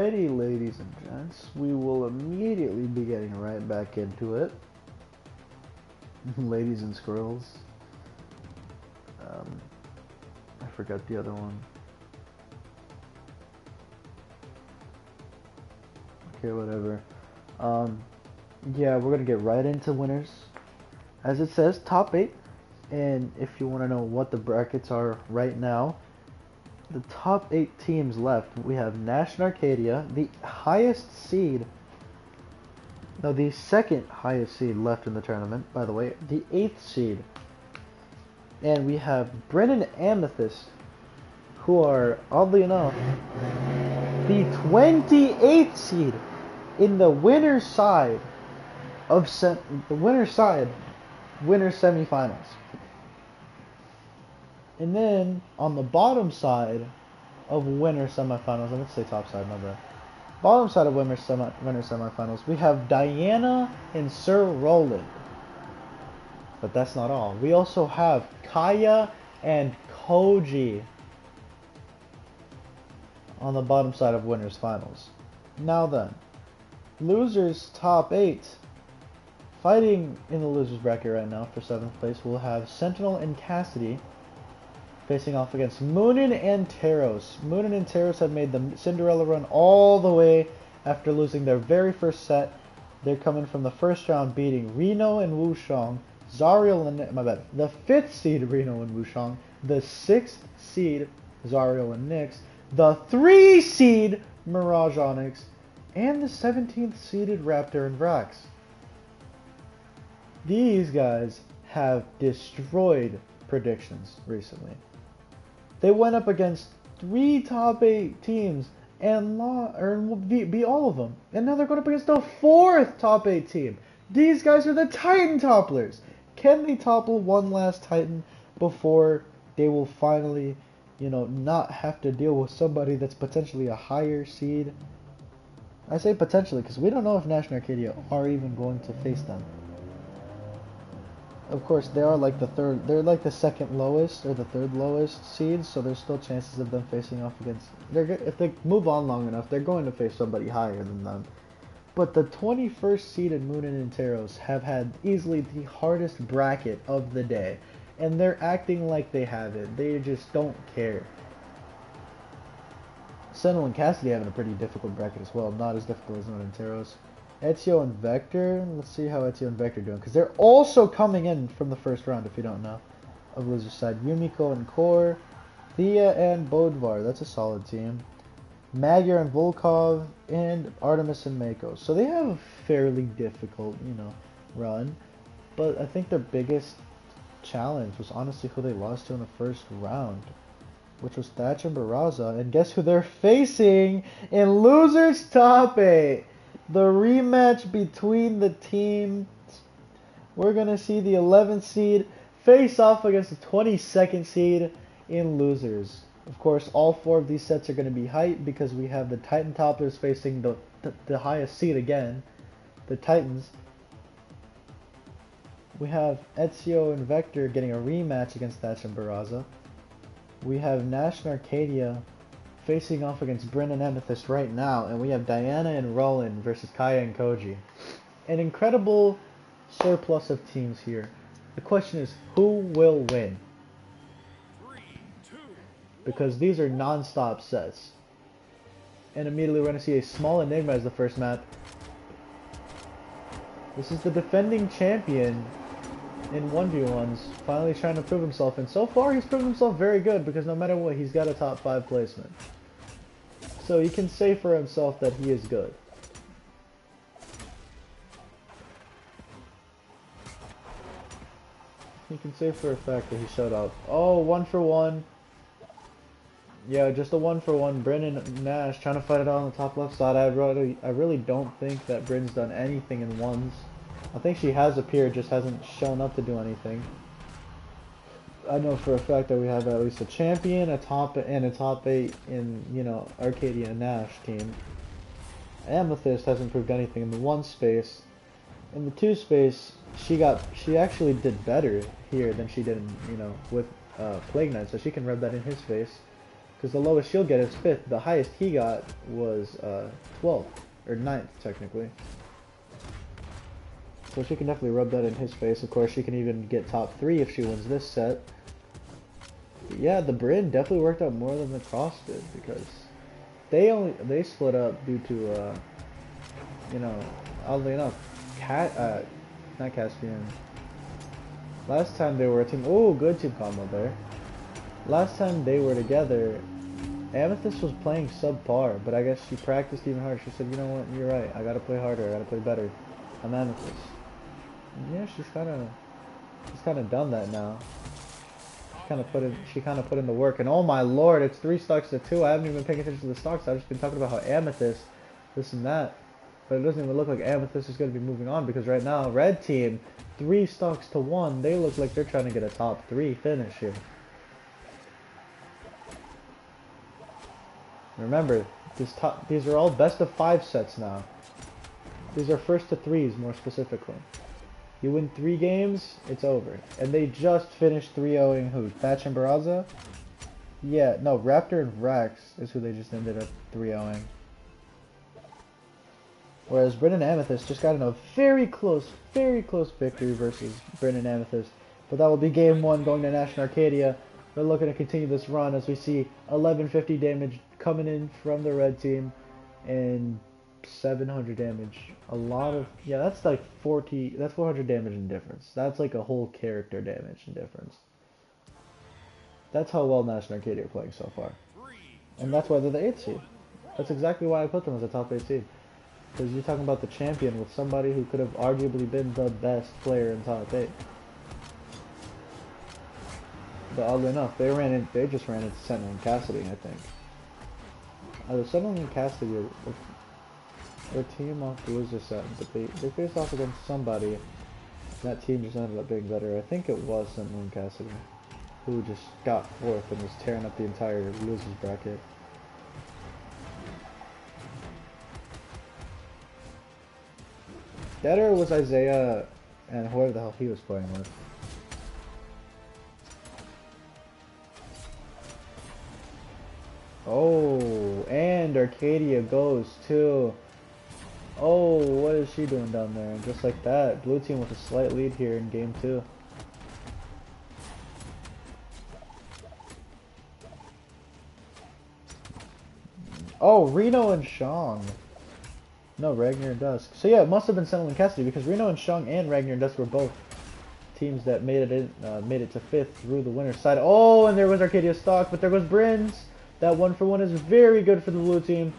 Alrighty, ladies and gents, we will immediately be getting right back into it. Ladies and squirrels. I forgot the other one. Okay, whatever. Yeah, we're gonna get right into winners. As it says, top 8. And if you want to know what the brackets are right now, the top 8 teams left, we have National Arcadia, the highest seed. No, the second highest seed left in the tournament, by the way, the 8th seed. And we have Brennan Amethyst, who are, oddly enough, the 28th seed in the winner's side of winner's semifinals. And then on the bottom side of winner semifinals, I meant to say top side, my bad. Bottom side of winner semifinals, we have Diana and Sir Roland. But that's not all. We also have Kaya and Koji on the bottom side of winners finals. Now then, losers top 8. Fighting in the losers bracket right now for 7th place, we'll have Sentinel and Cassidy facing off against Moonin and Taros. Moonin and Taros have made the Cinderella run all the way after losing their very first set. They're coming from the first round beating Reno and Wushang, Zariel and the 5th seed Reno and Wushang, the 6th seed Zariel and Nyx, the 3 seed Mirage Onyx, and the 17th seeded Raptor and Vrax. These guys have destroyed predictions recently. They went up against 3 top 8 teams and beat all of them. And now they're going up against the 4th top 8 team. These guys are the Titan topplers. Can they topple one last Titan before they will finally, not have to deal with somebody that's potentially a higher seed? I say potentially because we don't know if National Arcadia are even going to face them. Of course, they are like they're like the second lowest or the third lowest seeds, so there's still chances of them facing off against, if they move on long enough, they're going to face somebody higher than them. But the 21st seeded Moonin and Taros have had easily the hardest bracket of the day, and they're acting like they have it. They just don't care. Sentinel and Cassidy having a pretty difficult bracket as well, not as difficult as Moonin and Taros. Ezio and Vector, let's see how Ezio and Vector are doing, because they're also coming in from the first round, if you don't know, of loser side. Yumiko and Core, Thea and Bodvar, that's a solid team. Magyar and Volkov, and Artemis and Mako. So they have a fairly difficult, run, but I think their biggest challenge was honestly who they lost to in the first round, which was Thatch and Barraza, and guess who they're facing in losers top 8? The rematch between the teams. We're going to see the 11th seed face off against the 22nd seed in losers. Of course, all 4 of these sets are going to be height because we have the Titan topplers facing the highest seed again, the Titans. We have Ezio and Vector getting a rematch against Thatch and Barraza. We have National Arcadia facing off against Brennan Amethyst right now, and we have Diana and Roland versus Kaya and Koji. An incredible surplus of teams here. The question is, who will win? Because these are non-stop sets. And immediately we're going to see a small enigma as the first map. This is the defending champion in 1v1s, finally trying to prove himself, and so far he's proven himself very good because no matter what, he's got a top 5 placement. So he can say for himself that he is good. He can say for a fact that he showed up. Oh, 1 for 1. Yeah, just a 1 for 1. Brennan Nash trying to fight it out on the top left side. I really don't think that Bryn's done anything in ones. I think she has appeared, just hasn't shown up to do anything. I know for a fact that we have at least a champion, a top 8 in, Arcadia and Nash team. Amethyst hasn't proved anything in the 1 space. In the 2 space, she actually did better here than she did in, with Plague Knight, so she can rub that in his face. because the lowest she'll get is 5th. The highest he got was 12th, or 9th technically. So she can definitely rub that in his face. Of course, she can even get top 3 if she wins this set. But yeah, the Bryn definitely worked out more than the Cross did, because they split up due to you know, oddly enough, not Caspian. Last time they were a team. Oh, good team combo there. Last time they were together, Amethyst was playing subpar, but I guess she practiced even harder. She said, you know what, you're right, I gotta play harder, I gotta play better. I'm Amethyst. And yeah, she's kinda done that now. She kinda put in the work, and oh my lord, it's 3 stocks to 2. I haven't even been paying attention to the stocks. I've just been talking about how Amethyst, this and that. But it doesn't even look like Amethyst is gonna be moving on, because right now, red team, 3 stocks to 1, they look like they're trying to get a top 3 finish here. Remember, these are all best of 5 sets now. These are first to 3s more specifically. You win 3 games, it's over. And they just finished 3-0ing who? Thatch and Barraza? Yeah, no, Raptor and Vrax is who they just ended up 3-0ing. Whereas Bryn and Amethyst just got in a very close victory versus Bryn and Amethyst. But that will be game 1 going to National Arcadia. They're looking to continue this run as we see 1150 damage coming in from the red team and 700 damage. A lot of, yeah, that's like 400 damage in difference. That's like a whole character damage in difference. That's how well National Arcadia are playing so far. And that's why they're the 8th seed. That's exactly why I put them as a top 8 seed. Because you're talking about the champion with somebody who could have arguably been the best player in top 8. But oddly enough, they just ran into Sentinel and Cassidy, I think. Either Sentinel and Cassidy or team off the loser set, but they faced off against somebody, and that team just ended up being better. I think it was Sentinel and Cassidy, who just got 4th and was tearing up the entire losers bracket. That or was Isaiah and whoever the hell he was playing with. Oh, and Arcadia goes too. Oh, what is she doing down there? And just like that, blue team with a slight lead here in game 2. Oh, Reno and Shang. No, Ragnar and Dusk. So yeah, it must have been Sentinel and Cassidy, because Reno and Shang and Ragnar and Dusk were both teams that made it to 5th through the winner's side. Oh, and there was Arcadia stock, but there goes Brins. That 1-for-1 is very good for the blue team.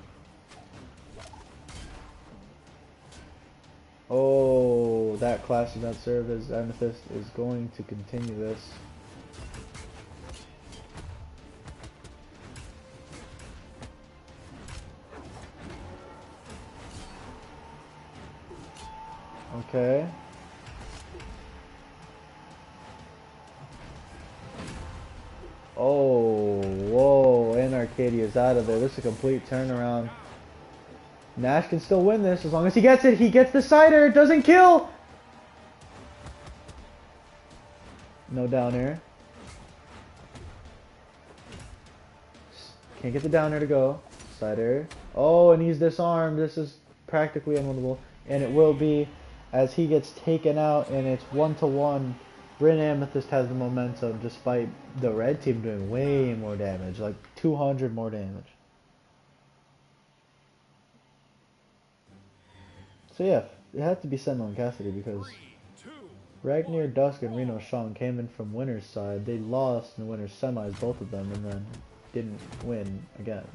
Oh, that clash did not serve, as Amethyst is going to continue this. Okay. Oh, whoa, and Arcadia's out of there. This is a complete turnaround. Nash can still win this as long as he gets it. He gets the cider. Doesn't kill. No down air. Can't get the down air to go. Cider. Oh, and he's disarmed. This is practically unwinnable. And it will be as he gets taken out, and it's 1-1. Bryn Amethyst has the momentum despite the red team doing way more damage. Like 200 more damage. So yeah, it had to be Sentinel and Cassidy, because Ragnar, Dusk, and Reno Shang came in from winner's side. They lost in the winner's semis, both of them, and then didn't win again.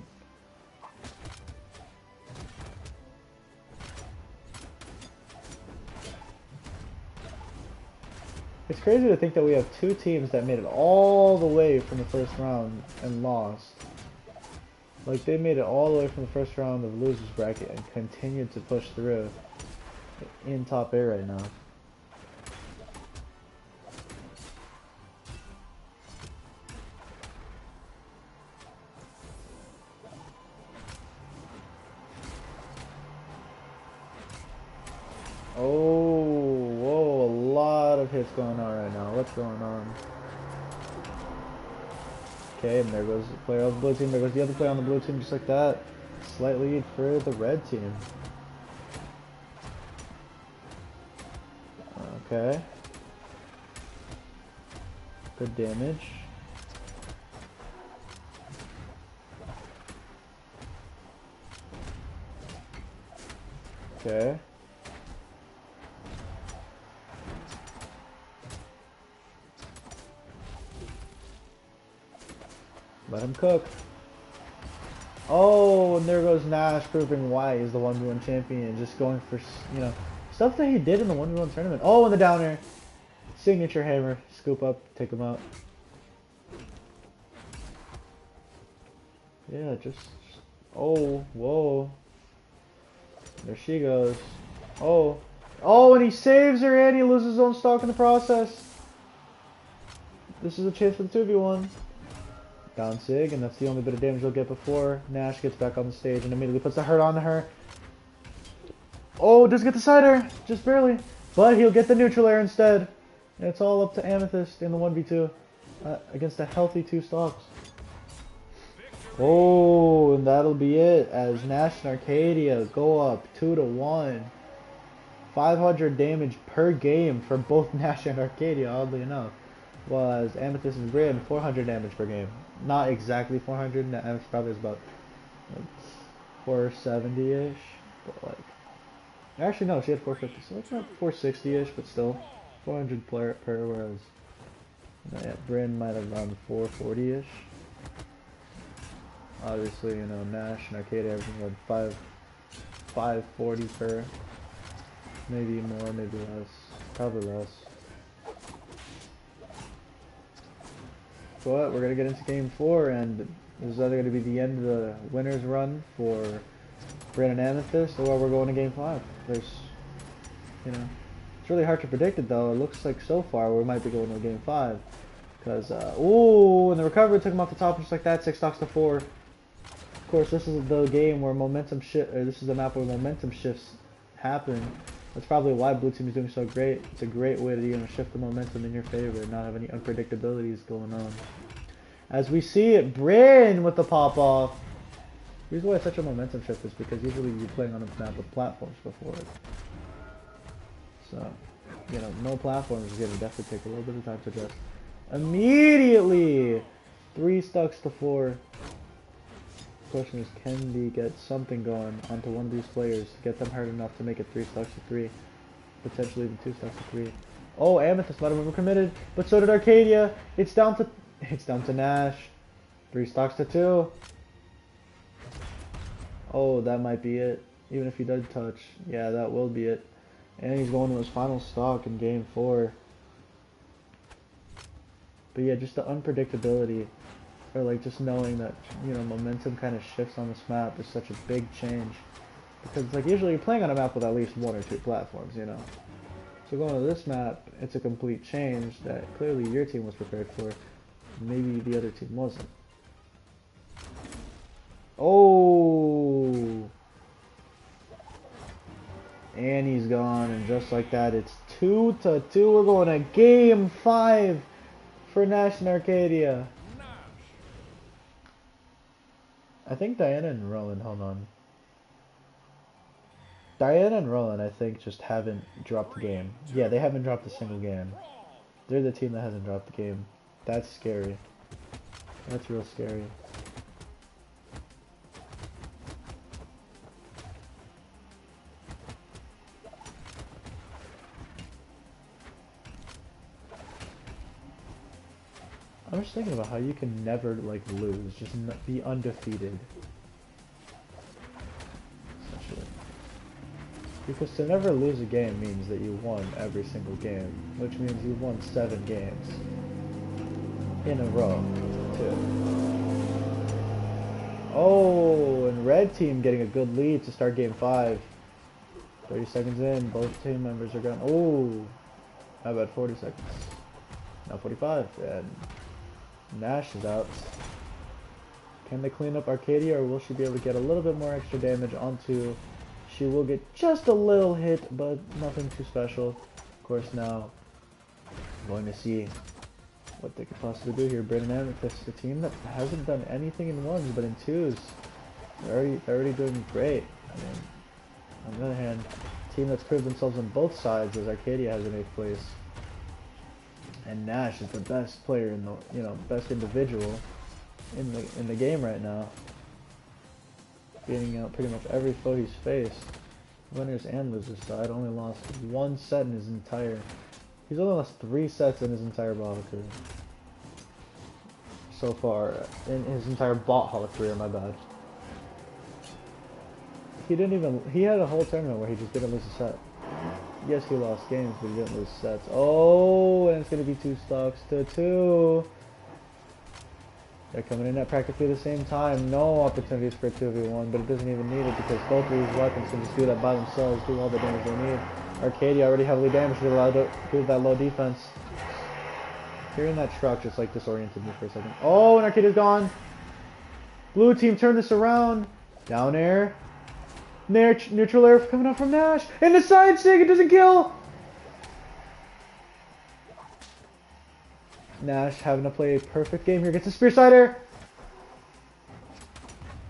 It's crazy to think that we have 2 teams that made it all the way from the first round and lost. Like, they made it all the way from the first round of the losers bracket and continued to push through in top 8 right now. Oh, whoa, a lot of hits going on right now. What's going on? Okay, and there goes the player on the blue team. There goes the other player on the blue team, just like that. Slight lead for the red team. Okay. Good damage. Okay. Let him cook. Oh, and there goes Nash, proving why he's the 1v1 champion. Just going for, you know, stuff that he did in the 1v1 tournament. Oh, and the down air. Signature hammer. Scoop up, take him out. Yeah, just oh, whoa. There she goes. Oh. Oh, and he saves her and he loses his own stock in the process. This is a chance for the 2v1. Down Sig, and that's the only bit of damage you'll get before Nash gets back on the stage and immediately puts the hurt on her. Oh, doesn't get the side air, just barely. But he'll get the neutral air instead. And it's all up to Amethyst in the 1v2 against a healthy 2 stocks. Oh, and that'll be it as Nash and Arcadia go up 2-1. 500 damage per game for both Nash and Arcadia, oddly enough. Was Amethyst and Bryn 400 damage per game. Not exactly 400, Amethyst probably is about like 470-ish. But like, actually no, she had 450, so it's not 460-ish, but still 400 per, whereas yeah, Bryn might have around 440-ish. Obviously, you know, Nash and Arcadia everything had 540 per. Maybe more, maybe less. Probably less. But we're going to get into game 4, and this is either going to be the end of the winner's run for Bryn and Amethyst, or we're going to game 5. There's, you know, it's really hard to predict it though. It looks like so far we might be going to game 5. Because, ooh, and the recovery took him off the top just like that, 6 stocks to 4. Of course, this is the game where momentum shift, or this is the map where momentum shifts happen. That's probably why blue team is doing so great. It's a great way to, you know, shift the momentum in your favor and not have any unpredictabilities going on. As we see it, Bryn with the pop off. The reason why it's such a momentum shift is because usually you're playing on a map with platforms before it. So, you know, no platforms is going to definitely take a little bit of time to adjust. Immediately! 3 stocks to 4. The question is, can we get something going onto one of these players to get them hurt enough to make it 3 stocks to 3? Potentially even 2 stocks to 3. Oh, Amethyst might have overcommitted, but so did Arcadia. It's down to Nash. 3 stocks to 2. Oh, that might be it. Even if he does touch. Yeah, that will be it. And he's going to his final stock in game 4. But yeah, just the unpredictability, or like just knowing that, you know, momentum kind of shifts on this map is such a big change. Because like usually you're playing on a map with at least 1 or 2 platforms, you know. So going to this map, it's a complete change that clearly your team was prepared for. Maybe the other team wasn't. Oh! And he's gone, and just like that, it's 2-2. We're going to game 5 for Nash and Arcadia. I think Diana and Rowan, hold on. Diana and Rowan, I think, just haven't dropped the game. Yeah, they haven't dropped a single game. They're the team that hasn't dropped the game. That's scary. That's real scary. I'm just thinking about how you can never, like, lose. Just be undefeated. Essentially. Because to never lose a game means that you won every single game. Which means you won 7 games. In a row, too. Oh, and red team getting a good lead to start game 5. 30 seconds in, both team members are gone. Oh, how about 40 seconds? Now 45, and Nash is out. Can they clean up Arcadia, or will she be able to get a little bit more extra damage onto? She will get just a little hit, but nothing too special. Of course, now going to see what they could possibly do here. Brandon Amethyst, a team that hasn't done anything in ones, but in twos, they're already doing great. I mean, on the other hand, a team that's proved themselves on both sides, as Arcadia has in 8th place, and Nash is the best player in the, best individual in the game right now, beating out pretty much every foe he's faced. Winners and losers side, only lost 1 set in his entire. He's only lost 3 sets in his entire Bothalla career. So far, in his entire Bothalla career, my bad. He had a whole tournament where he just didn't lose a set. Yes, he lost games, but he didn't lose sets. Oh, and it's going to be 2 stocks to 2. They're coming in at practically the same time. No opportunities for a 2v1, but it doesn't even need it because both of these weapons can just do that by themselves, do all the damage they need. Arcadia already heavily damaged due to that low defense. Hearing that truck just like disoriented me for a second. Oh, and Arcadia's gone. Blue team turned this around. Down air. Neutral air coming up from Nash. And the side stick, it doesn't kill. Nash having to play a perfect game here. Gets a spear sider.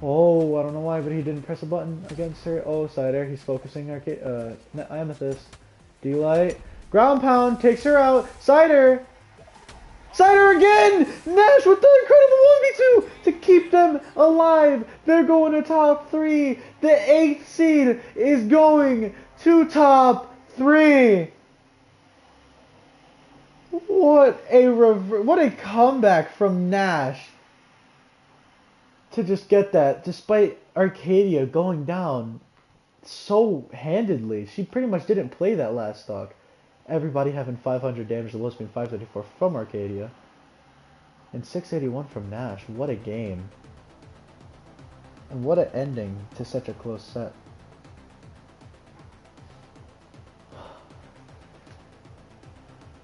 Oh, I don't know why, but he didn't press a button against her. Oh, sider. He's focusing Amethyst. D-Light. Ground pound. Takes her out. Sider. Sider again! Nash with the incredible 1v2 to keep them alive. They're going to top 3. The 8th seed is going to top 3. What a comeback from Nash to just get that, despite Arcadia going down so handedly. She pretty much didn't play that last stock. Everybody having 500 damage, the lowest being 534 from Arcadia. And 681 from Nash. What a game. And what an ending to such a close set.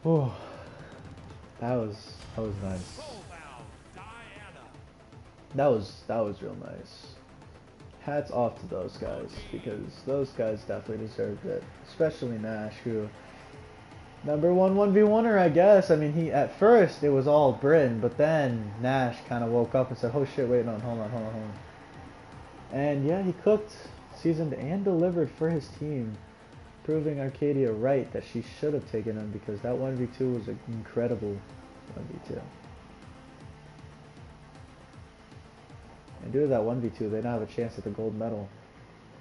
Oh, that was nice. That was real nice. Hats off to those guys, because those guys definitely deserved it. Especially Nash, who number 1v1er, I guess. I mean, at first it was all Britain, but then Nash kind of woke up and said, "Oh shit, wait, no, hold on." And yeah, he cooked, seasoned, and delivered for his team, proving Arcadia right that she should have taken him, because that 1v2 was an incredible 1v2. And due to that 1v2, they now have a chance at the gold medal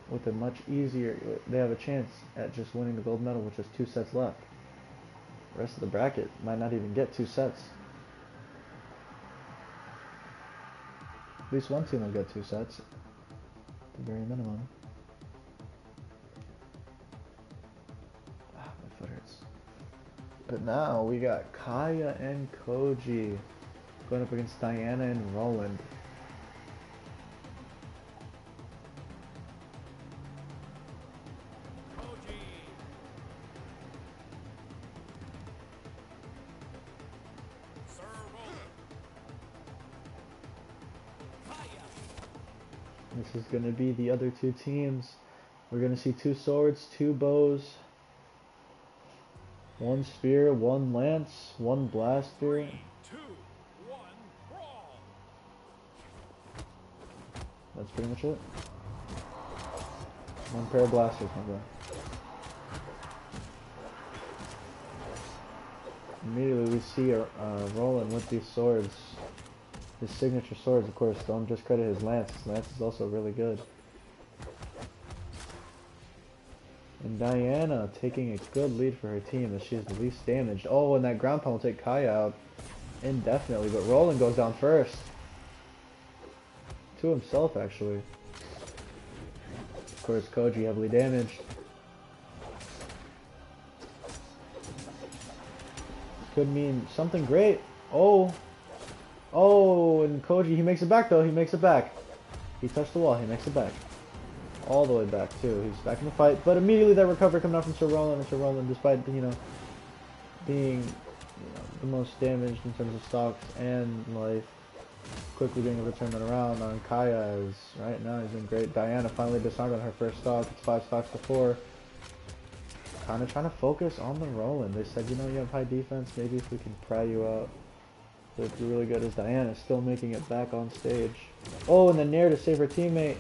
with a much easier. They have a chance at just winning the gold medal with just 2 sets left. The rest of the bracket might not even get 2 sets. At least one team will get 2 sets, at the very minimum. Ah, my foot hurts. But now we got Kaya and Koji going up against Diana and Roland. This is going to be the other 2 teams. We're going to see 2 swords, 2 bows, 1 spear, 1 lance, 1 blaster. 3, 2, 1, brawl. That's pretty much it. 1 pair of blasters, my bad. Immediately we see Roland with these swords. His signature swords, of course. Don't just credit his lance. His lance is also really good. And Diana taking a good lead for her team as she is the least damaged. Oh, and that ground pound will take Kaya out indefinitely, but Roland goes down first. To himself, actually. Of course, Koji heavily damaged. Could mean something great. Oh, and Koji, he makes it back though. He makes it back. He touched the wall. He makes it back. All the way back too. He's back in the fight. But immediately that recovery coming out from Sir Roland. And Sir Roland, despite being the most damaged in terms of stocks and life, quickly being able to turn that around on Kaya. Is right now he's doing great. Diana finally disarmed on her first stock. It's 5 stocks to 4. Kind of trying to focus on the Roland. They said, you have high defense. Maybe if we can pry you out It's really good as Diana's still making it back on stage. Oh, and the Nair to save her teammate.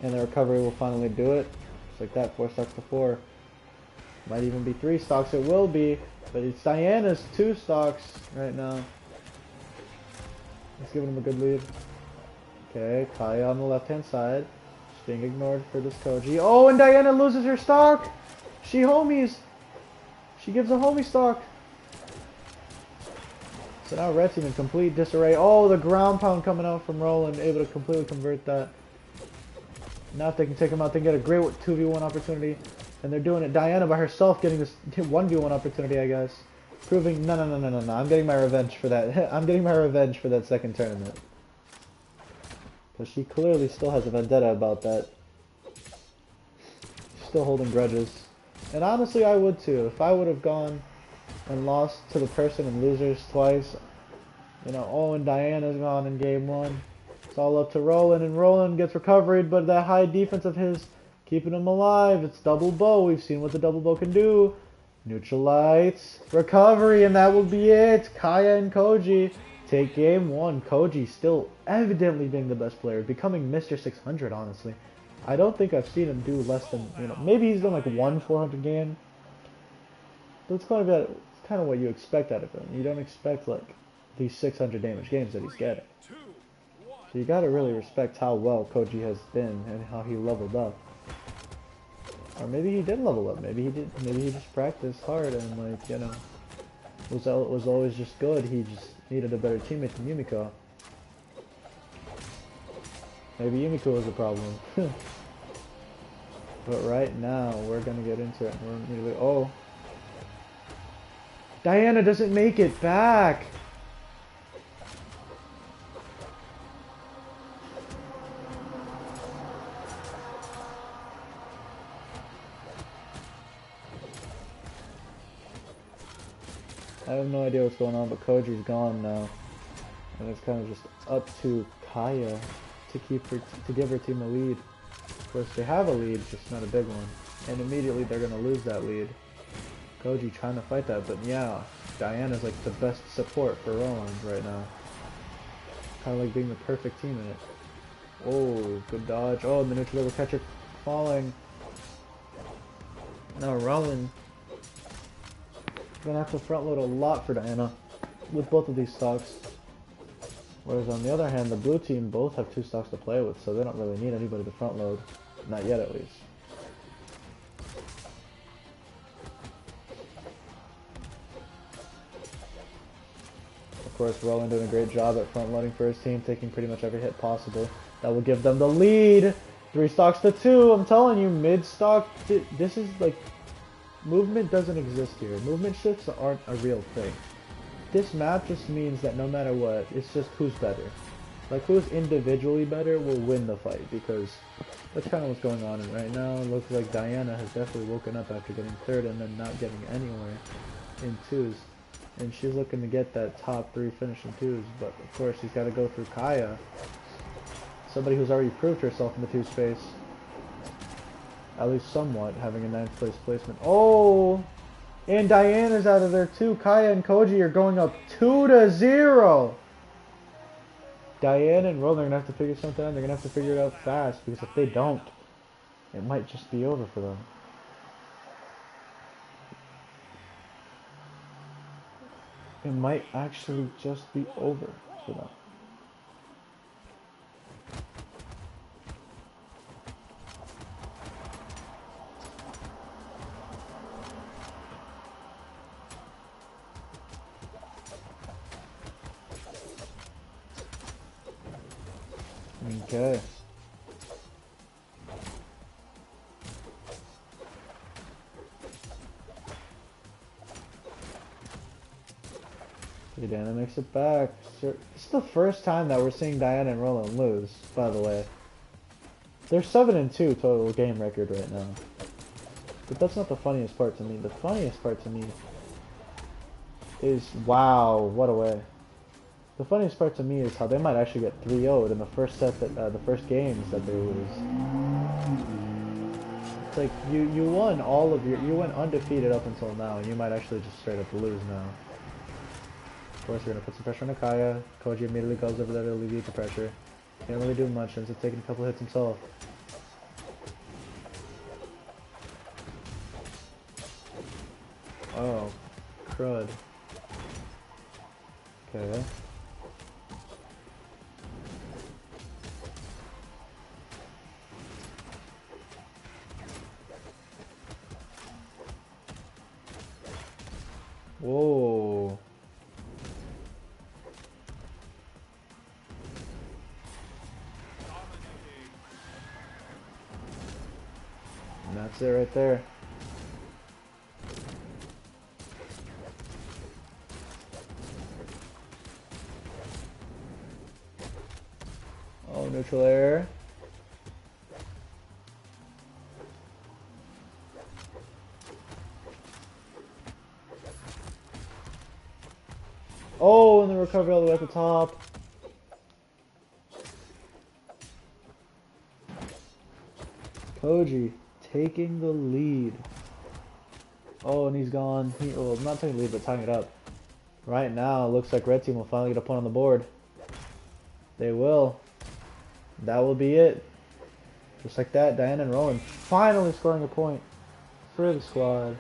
And the recovery will finally do it. Just like that, 4 stocks to 4. Might even be 3 stocks, it will be. But it's Diana's 2 stocks right now. It's giving him a good lead. Okay, Kaya on the left-hand side. Just being ignored for this Koji. Oh, and Diana loses her stock! She homies! She gives a homie stock. So now red team in complete disarray. Oh, the ground pound coming out from Roland, able to completely convert that. Now if they can take him out, they can get a great 2v1 opportunity. And they're doing it. Diana by herself getting this 1v1 opportunity, I guess. Proving, no. I'm getting my revenge for that. I'm getting my revenge for that second tournament. Because she clearly still has a vendetta about that. She's still holding grudges. And honestly, I would too. If I would have gone and lost to the person in losers twice, you know, oh, and Diana's gone in game 1. It's all up to Roland, and Roland gets recovered, but that high defense of his keeping him alive. It's double bow. We've seen what the double bow can do. Neutralites, recovery, and that will be it. Kaya and Koji take game 1. Koji still evidently being the best player, becoming Mr. 600, honestly. I don't think I've seen him do less than, you know, maybe he's done like 1 400 game. But it's kind of what you expect out of him. You don't expect like these 600 damage games that he's getting. So you gotta really respect how well Koji has been and how he leveled up. Or maybe he did level up. Maybe he did. Maybe he just practiced hard and like, you know, was always just good. He just needed a better teammate than Yumiko. Maybe Yumiko was a problem. But right now we're gonna get into it. We're immediately, oh, Diana doesn't make it back. I have no idea what's going on, but Koji's gone now, and it's kind of just up to Kaya to give her team a lead. Of course, they have a lead, just not a big one, and immediately they're gonna lose that lead. Koji trying to fight that, but yeah, Diana's like the best support for Roland right now. Kind of like being the perfect team in it. Oh, good dodge. Oh, and the neutral level catcher falling. Now Roland gonna have to front load a lot for Diana with both of these stocks. Whereas on the other hand, the blue team both have 2 stocks to play with, so they don't really need anybody to front load. Not yet, at least. Of course, Roland doing a great job at front loading for his team, taking pretty much every hit possible. That will give them the lead. 3 stocks to 2. I'm telling you, mid stock. This is like, movement doesn't exist here. Movement shifts aren't a real thing. This map just means that no matter what, it's just who's better. Like, who's individually better will win the fight, because that's kind of what's going on right now. It looks like Diana has definitely woken up after getting 3rd and then not getting anywhere in 2s. And she's looking to get that top 3 finish in 2s, but of course she's got to go through Kaya. Somebody who's already proved herself in the 2 space. At least somewhat, having a 9th place placement. Oh! And Diana's out of there too. Kaya and Koji are going up 2-0. Diana and Roland are going to have to figure something out. They're going to have to figure it out fast, because if they don't, it might just be over for them. It might actually just be over for them. Okay. Diana makes it back. This is the first time that we're seeing Diana and Roland lose, by the way. They're 7-2 total game record right now. But that's not the funniest part to me. The funniest part to me is, wow, what a way. The funniest part to me is how they might actually get 3-0'd in the first set, that the first games that they lose. It's like you won all of you went undefeated up until now, and you might actually just straight up lose now. Of course, we're gonna put some pressure on Akaya. Koji immediately goes over there to alleviate the pressure. Can't really do much, ends up taking a couple hits himself. Oh, crud. Okay. Whoa. And that's it right there. Oh, neutral air. Oh, and the recovery all the way at the top. Koji taking the lead. Oh, and he's gone. Well, not taking the lead, but tying it up. Right now, it looks like red team will finally get a point on the board. They will. That will be it. Just like that, Diana and Rowan finally scoring a point for the squad,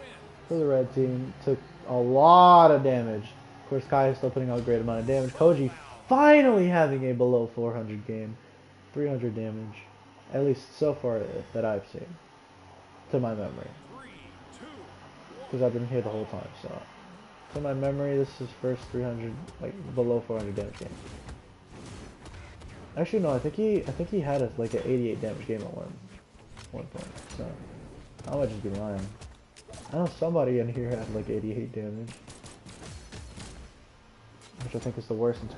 for the red team. Took a lot of damage. Of course, Kai is still putting out a great amount of damage. Koji finally having a below 400 game. 300 damage. At least so far that I've seen. To my memory. Because I've been here the whole time, so. To my memory, this is first 300, like, below 400 damage game. Actually, no, I think he had like an 88 damage game at one point, so. I might just be lying. I know somebody in here had like 88 damage. Which I think is the worst in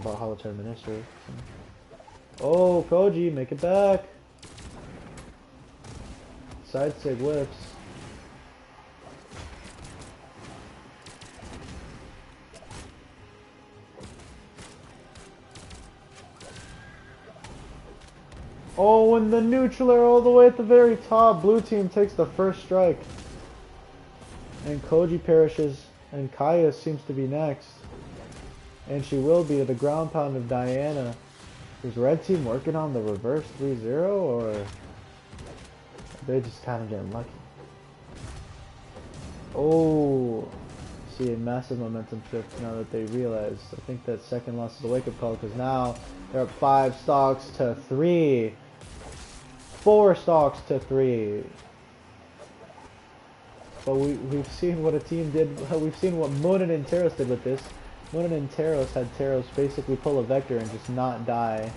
Bothalla tournament history. Oh, Koji, make it back! Side sig whips. Oh, and the neutral air all the way at the very top. Blue team takes the first strike. And Koji perishes, and Kaya seems to be next. And she will be the ground pound of Diana. Is red team working on the reverse 3-0, or are they just kind of getting lucky? Oh, see a massive momentum shift now that they realize. I think that second loss is a wake-up call, because now they're up 5 stocks to 3. 4 stocks to 3. But we've seen what a team did. We've seen what Moonin and Teros did with this. Moonin and Teros had Teros basically pull a vector and just not die.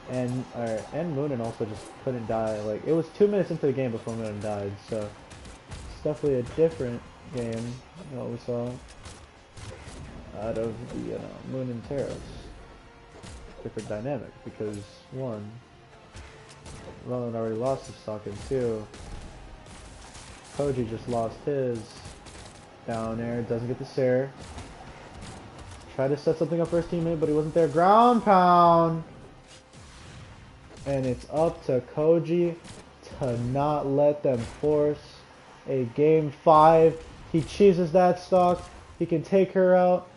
And Moonin also just couldn't die. Like, it was 2 minutes into the game before Moonin died, so it's definitely a different game than what we saw out of the Moonin and Teros. Different dynamic, because 1, Roland already lost his stock, and 2, Koji just lost his. Down air, doesn't get the Sair. Tried to set something up for his teammate, but he wasn't there. Ground pound! And it's up to Koji to not let them force a game 5. He cheeses that stock. He can take her out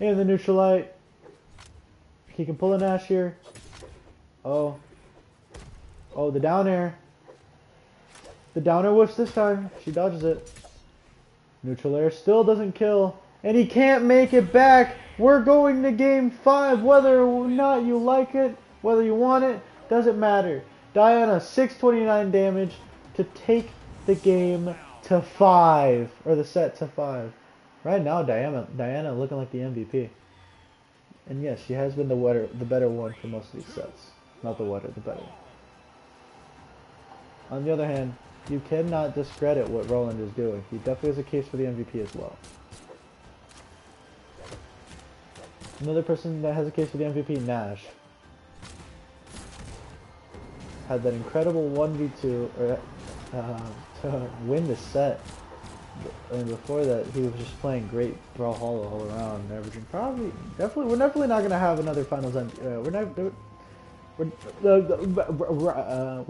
in the neutral light. He can pull a Nash here. Oh. Oh, the down air. The down air whiffs this time. She dodges it. Neutral air still doesn't kill. And he can't make it back. We're going to game 5. Whether or not you like it, whether you want it, doesn't matter. Diana, 629 damage to take the game to 5. Or the set to 5. Right now, Diana looking like the MVP. And yes, she has been the better one for most of these sets. Not the better one. On the other hand, you cannot discredit what Roland is doing. He definitely has a case for the MVP as well. Another person that has a case for the MVP, Nash. Had that incredible 1v2 to win the set. And before that, he was just playing great Brawlhalla all around, averaging we're definitely not gonna have another finals. We're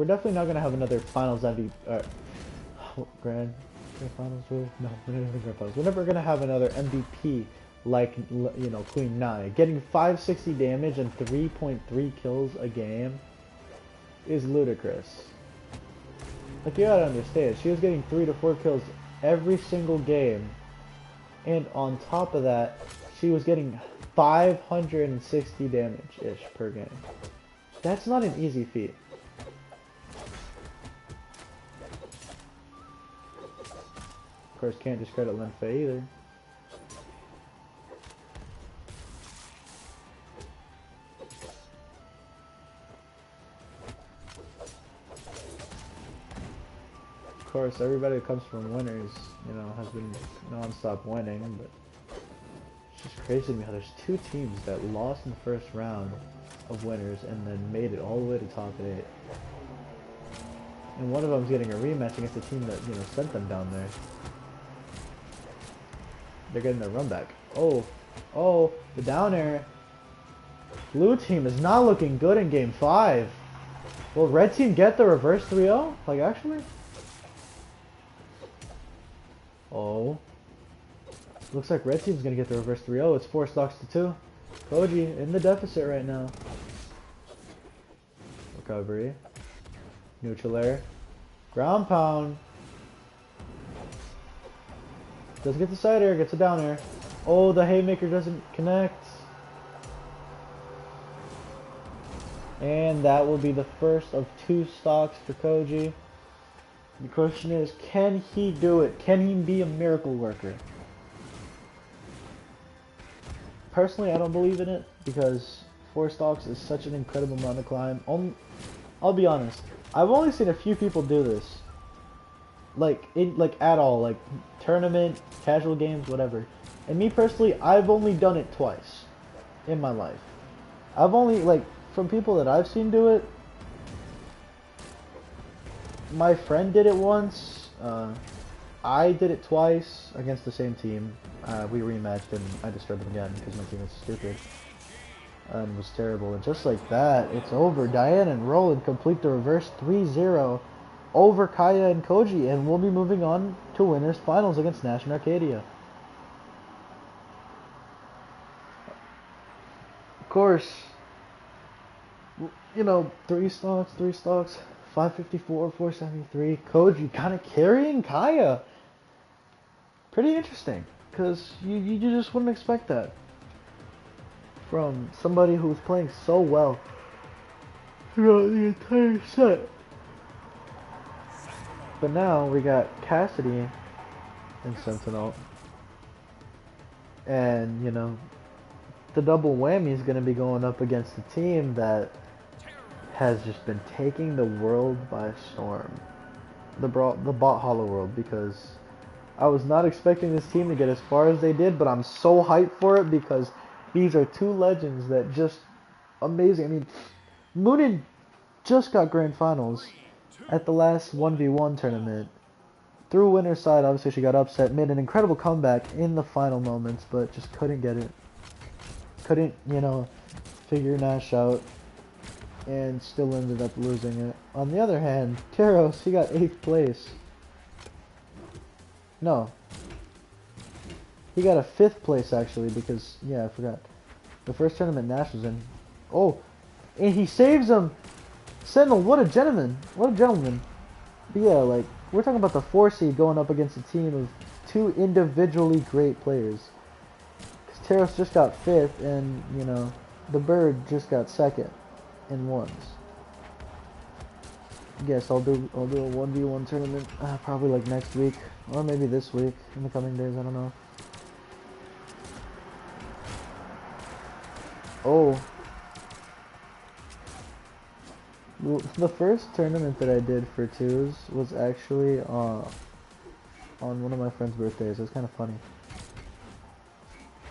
definitely not gonna have another finals MVP. grand finals really? No, we're not even grand finals. We're never gonna have another MVP like Queen Nai. Getting 560 damage and 3.3 kills a game is ludicrous. Like, you gotta understand, she was getting 3 to 4 kills every single game, and on top of that, she was getting 560 damage-ish per game. That's not an easy feat. Of course, can't discredit Lin Fei either. Of course, everybody that comes from winners, has been non-stop winning, but it's just crazy to me how there's 2 teams that lost in the first round of winners and then made it all the way to top 8. And one of them's getting a rematch against the team that, sent them down there. They're getting their run back. Oh, the down air. Blue team is not looking good in game 5. Will red team get the reverse 3-0? Like, actually? Oh. Looks like red team's gonna get the reverse 3-0. It's 4 stocks to 2. Koji in the deficit right now. Recovery. Neutral air. Ground pound. Doesn't get the side air, gets a down air. Oh, the haymaker doesn't connect. And that will be the first of 2 stocks for Koji. The question is, can he do it? Can he be a miracle worker? Personally, I don't believe in it because 4 stocks is such an incredible amount to climb. I'll be honest, I've only seen a few people do this. Like at all, like tournament, casual games, whatever. And me personally, I've only done it twice in my life. I've only, from people that I've seen do it, my friend did it once, I did it twice against the same team. We rematched and I destroyed them again because my team was stupid and was terrible. And just like that, it's over. Diane and Roland complete the reverse 3-0 over Kaya and Koji, and we'll be moving on to winners finals against Nash and Arcadia. Of course, 3 stocks, 554, 473. Koji kind of carrying Kaya. Pretty interesting, because you just wouldn't expect that from somebody who's playing so well throughout the entire set. But now we got Cassidy and Sentinel, and the double whammy is going to be going up against a team that has just been taking the world by storm, the Bothalla world, because I was not expecting this team to get as far as they did, but I'm so hyped for it because these are 2 legends that just amazing. I mean, Moonin just got grand finals at the last 1v1 tournament. Through winner's side, obviously she got upset, made an incredible comeback in the final moments, but just couldn't get it. Couldn't, figure Nash out, and still ended up losing it. On the other hand, Teros, he got 8th place. No. He got a 5th place, actually, because, yeah, I forgot. The first tournament Nash was in. Oh, and he saves him! Sentinel, what a gentleman. What a gentleman. But yeah, we're talking about the 4 seed going up against a team of 2 individually great players. Because Teros just got 5th, and, the Bird just got 2nd in ones. Yes, I'll do a 1v1 tournament, probably next week, or maybe this week, in the coming days, I don't know. Oh. Well, the first tournament that I did for 2s was actually on one of my friend's birthdays. It was kind of funny.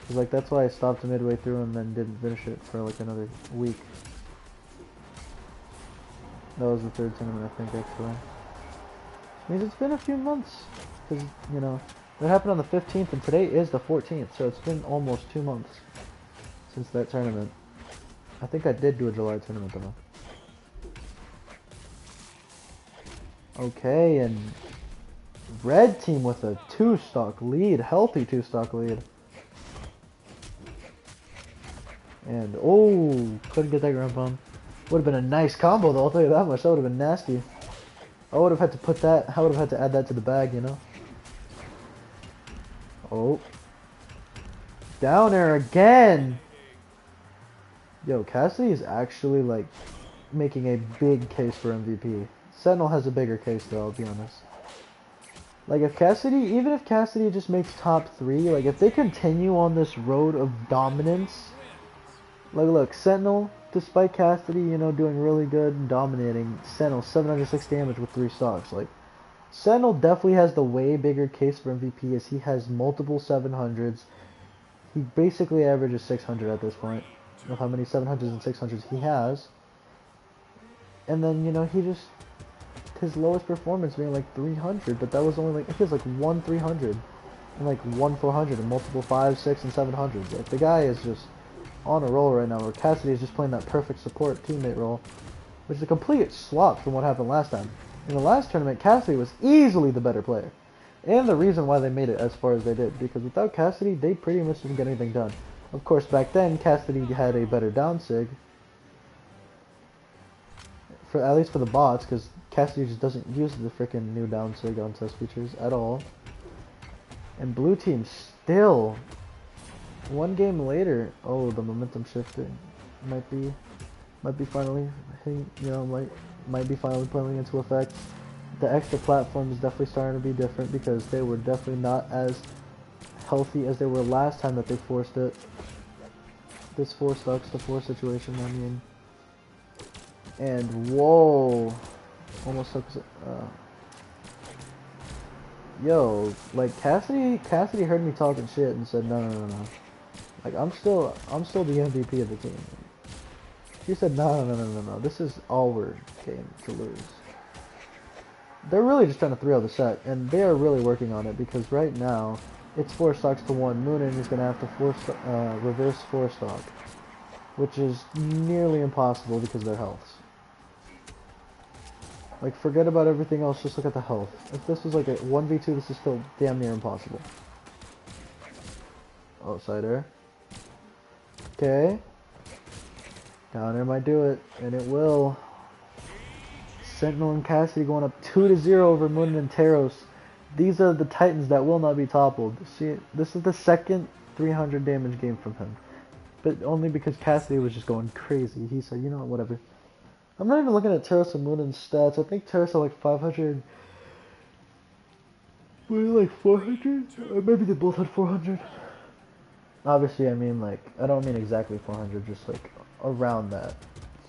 Cause that's why I stopped midway through and then didn't finish it for another week. That was the 3rd tournament, I think, actually. Which means it's been a few months. Because, it happened on the 15th and today is the 14th, so it's been almost 2 months since that tournament. I think I did do a July tournament though. Okay, and Red team with a 2-stock lead, healthy 2-stock lead. And, oh, couldn't get that ground pound. Would have been a nice combo though, I'll tell you that much. That would have been nasty. I would have had to put that, I would have had to add that to the bag, you know? Oh. Down air again! Yo, Cassidy is actually, like, making a big case for MVP. Sentinel has a bigger case though, I'll be honest. Like, if Cassidy, even if Cassidy just makes top 3, like, if they continue on this road of dominance, like, look, Sentinel, despite Cassidy, you know, doing really good and dominating, Sentinel, 706 damage with 3 stocks. Like, Sentinel definitely has the way bigger case for MVP as he has multiple 700s. He basically averages 600 at this point, with how many 700s and 600s he has. And then, you know, he just, his lowest performance being like 300, but that was only like, he has like 1 300 and like 1 400 and multiple 5, 6, and 700s. Like, the guy is just on a roll right now, where Cassidy is just playing that perfect support teammate role, which is a complete swap from what happened last time. In the last tournament, Cassidy was easily the better player, and the reason why they made it as far as they did, because without Cassidy, they pretty much didn't get anything done. Of course, back then, Cassidy had a better down sig, for at least for the bots, because Cassidy just doesn't use the freaking new down sig on test features at all. And blue team still, one game later, oh, the momentum shifted might be finally hitting, you know, might be finally playing into effect. The extra platform is definitely starting to be different because they were definitely not as healthy as they were last time that they forced it. This 4 stocks to 4 situation, I mean. And whoa, almost took yo, like Cassidy heard me talking shit and said no. Like, I'm still the MVP of the team. He said no. This is our game to lose. They're really just trying to 3-0 the set, and they are really working on it because right now it's 4 stocks to 1. Moonin is gonna have to reverse 4 stock, which is nearly impossible because of their healths. Like, forget about everything else, just look at the health. If this was like a 1v2, this is still damn near impossible. Oh, side air. Okay. Down air might do it, and it will. Sentinel and Cassidy going up 2-0 over Moonin and Taros. These are the Titans that will not be toppled. See, this is the second 300 damage game from him. But only because Cassidy was just going crazy. He said, you know what, whatever. I'm not even looking at Taros and Moonin's stats. I think Taros had like 500. Maybe like 400? Or maybe they both had 400. Obviously, I mean, like, I don't mean exactly 400, just like around that.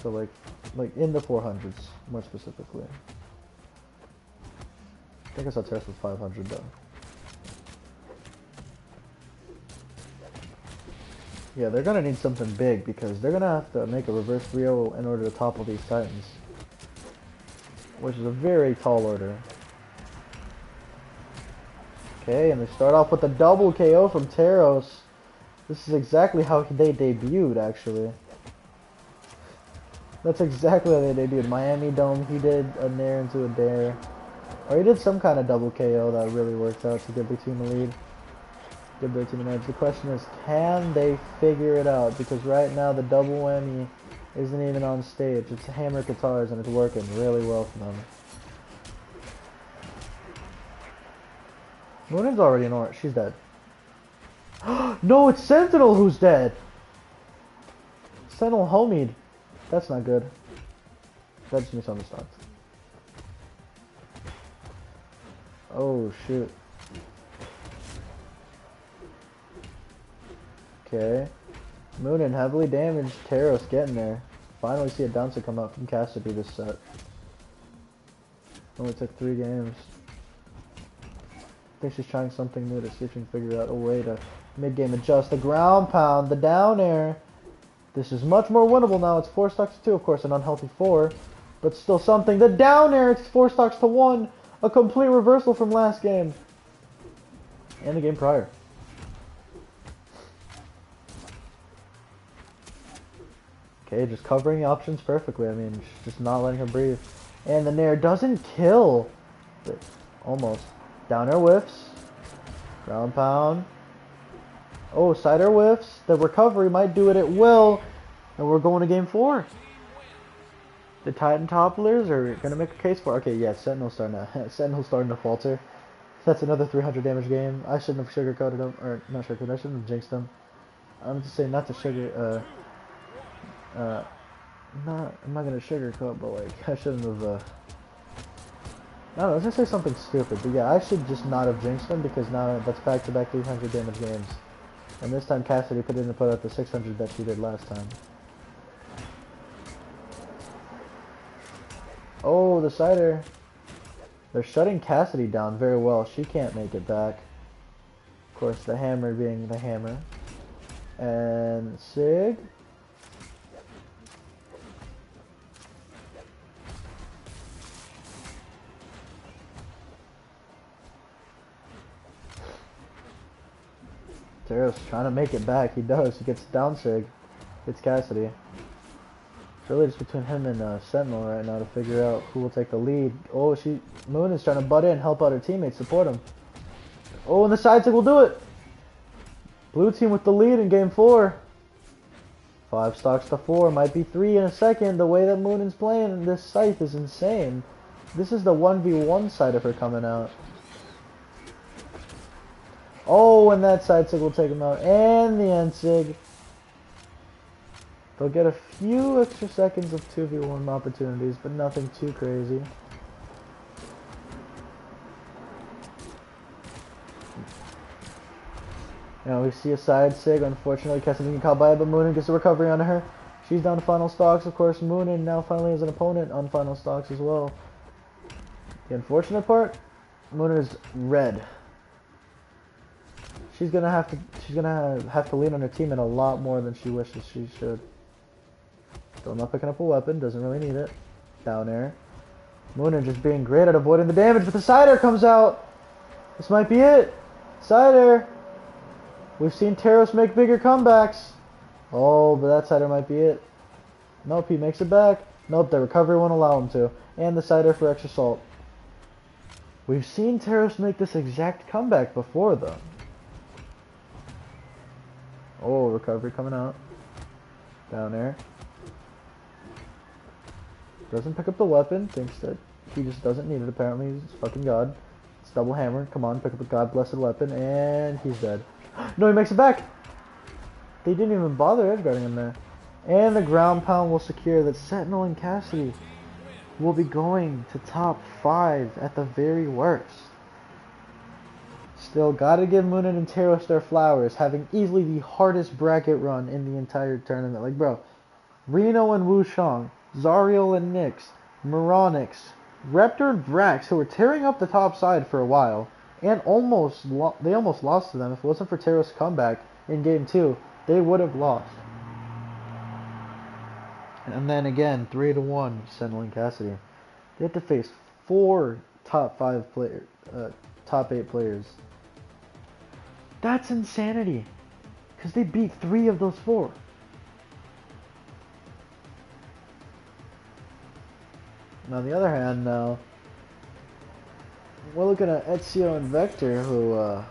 So like in the 400s, more specifically. I think I saw Taros with 500 though. Yeah, they're gonna need something big because they're gonna have to make a reverse 3-0 in order to topple these Titans, which is a very tall order. Okay, and they start off with a double KO from Taros. This is exactly how they debuted, actually. That's exactly how they debuted. Miami Dome, he did a nair into a dare. Or he did some kind of double KO that really worked out to give their team a lead. Give their team an edge. The question is, can they figure it out? Because right now the double whammy isn't even on stage. It's hammer guitars and it's working really well for them. Moonin's already in orange. She's dead. No, it's Sentinel who's dead. Sentinel homied. That's not good. That just misunderstood. Oh shoot. Okay. Moonin heavily damaged. Taros getting there. Finally see a bouncer come out from Cassidy this set. Only took 3 games. I think she's trying something new to see if she can figure out a way to mid-game adjust. The ground pound, the down air. This is much more winnable now. It's 4 stocks to 2, of course, an unhealthy 4. But still something. The down air, it's 4 stocks to 1. A complete reversal from last game. And the game prior. Okay, just covering the options perfectly. I mean, just not letting her breathe. And the nair doesn't kill. But almost. Down air whiffs. Ground pound. Oh, side air whiffs. The recovery might do it at will. And we're going to game 4. The Titan topplers are going to make a case for it. Okay, yeah, Sentinel's starting to falter. That's another 300 damage game. I shouldn't have sugarcoated him. Or, not sugarcoated, I shouldn't have jinxed him. I'm just saying not to sugar... I'm not gonna sugarcoat, but like, I shouldn't have, I don't know, I was gonna say something stupid, but yeah, I should just not have jinxed him, because now that's back-to-back 300 damage games. And this time Cassidy didn't put out the 600 that she did last time. Oh, the cider. They're shutting Cassidy down very well. She can't make it back. Of course, the hammer being the hammer. And Sig. Teros trying to make it back. He does. He gets down Sig. Gets Cassidy. It's really just between him and Sentinel right now to figure out who will take the lead. Oh, Moon is trying to butt in, help out her teammates, support him. Oh, and the side Sig will do it. Blue team with the lead in game 4. 5 stocks to 4. Might be 3 in a second. The way that Moon is playing this scythe is insane. This is the 1v1 side of her coming out. Oh, and that side Sig will take him out. And the end Sig. They'll get a few extra seconds of 2v1 opportunities, but nothing too crazy. Now we see a side Sig. Unfortunately, Cassidy can caught by it, but Moonin gets a recovery onto her. She's down to final stocks. Of course, Moonin now finally has an opponent on final stocks as well. The unfortunate part, Moonin is red. She's gonna have to lean on her teammate a lot more than she wishes she should. Still not picking up a weapon, doesn't really need it. Down air. Moonin just being great at avoiding the damage, but the side air comes out. This might be it. Side air. We've seen Teros make bigger comebacks. Oh, but that side air might be it. Nope, he makes it back. Nope, the recovery won't allow him to. And the side air for extra salt. We've seen Teros make this exact comeback before, though. Oh, recovery coming out. Down there. Doesn't pick up the weapon. Thinks that he just doesn't need it, apparently. He's fucking God. It's double hammer. Come on, pick up a God-blessed weapon. And he's dead. No, he makes it back! They didn't even bother edgeguarding him there. And the ground pound will secure that Sentinel and Cassidy will be going to top 5 at the very worst. Still, gotta give Moonin and Teros their flowers, having easily the hardest bracket run in the entire tournament. Like, bro, Reno and Wushang, Zariel and Nyx, Moronix, Raptor and Vrax, who were tearing up the top side for a while, and they almost lost to them. If it wasn't for Teros' comeback in game 2, they would have lost. And then again, 3-1, Sentinel and Cassidy. They had to face 4 top 8 players. That's insanity, because they beat 3 of those 4. And on the other hand, now we're looking at Ezio and Vector, who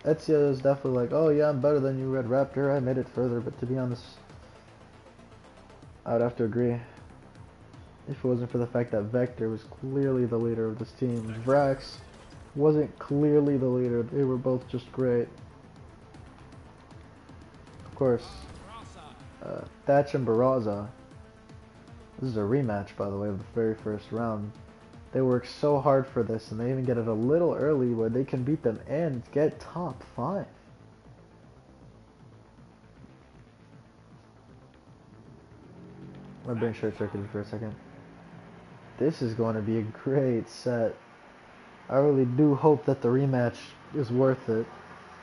Ezio is definitely like, oh yeah, I'm better than you, Red Raptor. I made it further, but to be honest, I would have to agree. If it wasn't for the fact that Vector was clearly the leader of this team, Vrax wasn't clearly the leader. They were both just great. Of course, Thatch and Barraza. This is a rematch, by the way, of the very first round. They worked so hard for this, and they even get it a little early where they can beat them and get top 5. I'm gonna bring short circuit for a second. This is going to be a great set. I really do hope that the rematch is worth it.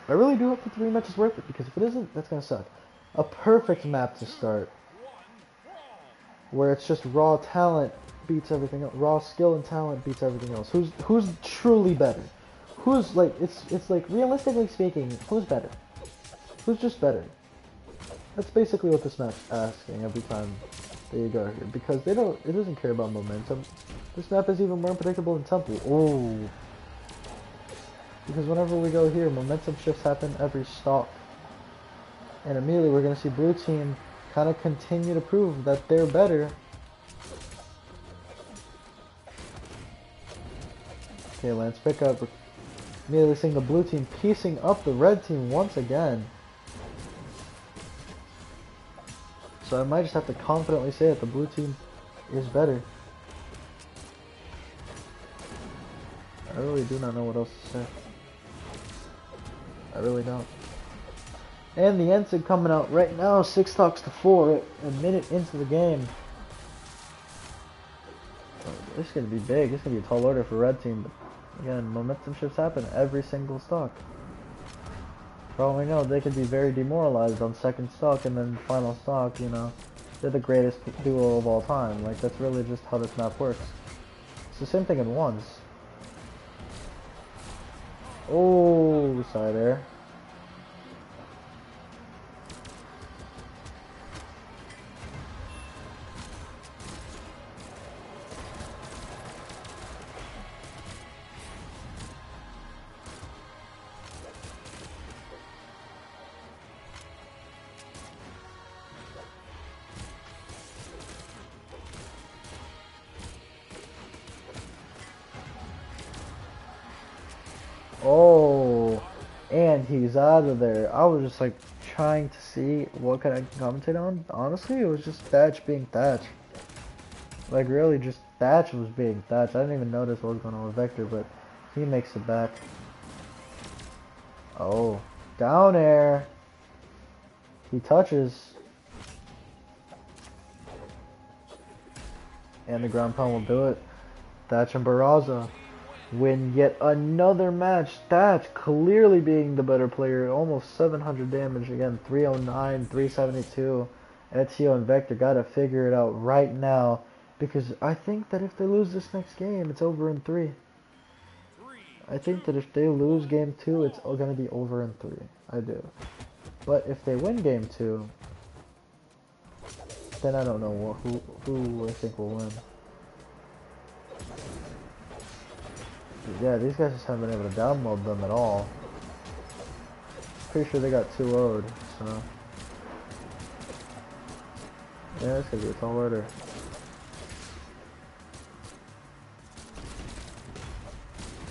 I really do hope that the rematch is worth it, because if it isn't, that's gonna suck. A perfect map to start, where it's just raw talent beats everything else. Raw skill and talent beats everything else. Who's truly better? Who's like it's like, realistically speaking, who's better? Who's just better? That's basically what this map's asking every time they go here, because it doesn't care about momentum. This map is even more unpredictable than Temple. Oh, Because whenever we go here, momentum shifts happen every stock. And immediately we're going to see blue team kind of continue to prove that they're better. Okay, Lance pick up. We're immediately seeing the blue team piecing up the red team once again. So I might just have to confidently say that the blue team is better. I really do not know what else to say. I really don't. And the Ensign coming out right now, 6 stocks to 4, a minute into the game. Oh, this is going to be big. This is going to be a tall order for red team. But again, momentum shifts happen every single stock. For all we know, they could be very demoralized on second stock, and then final stock, you know, they're the greatest duo of all time. Like, that's really just how this map works. It's the same thing in ones. Oh, side air. Oh, and he's out of there. I was just like trying to see what could I commentate on. Honestly, it was just Thatch being Thatch. Like really just Thatch was being Thatch. I didn't even notice what was going on with Vector, but he makes it back. Oh, down air. He touches. And the ground pound will do it. Thatch and Barraza win yet another match. Thatch clearly being the better player. Almost 700 damage again. 309, 372. Ezio and Vector gotta figure it out right now. Because I think that if they lose this next game, it's over in 3. I think that if they lose game 2, it's gonna be over in 3. I do. But if they win game 2, then I don't know who I think will win. Yeah, these guys just haven't been able to download them at all. Pretty sure they got 2-0'd, so. Yeah, it's gonna be a tall order.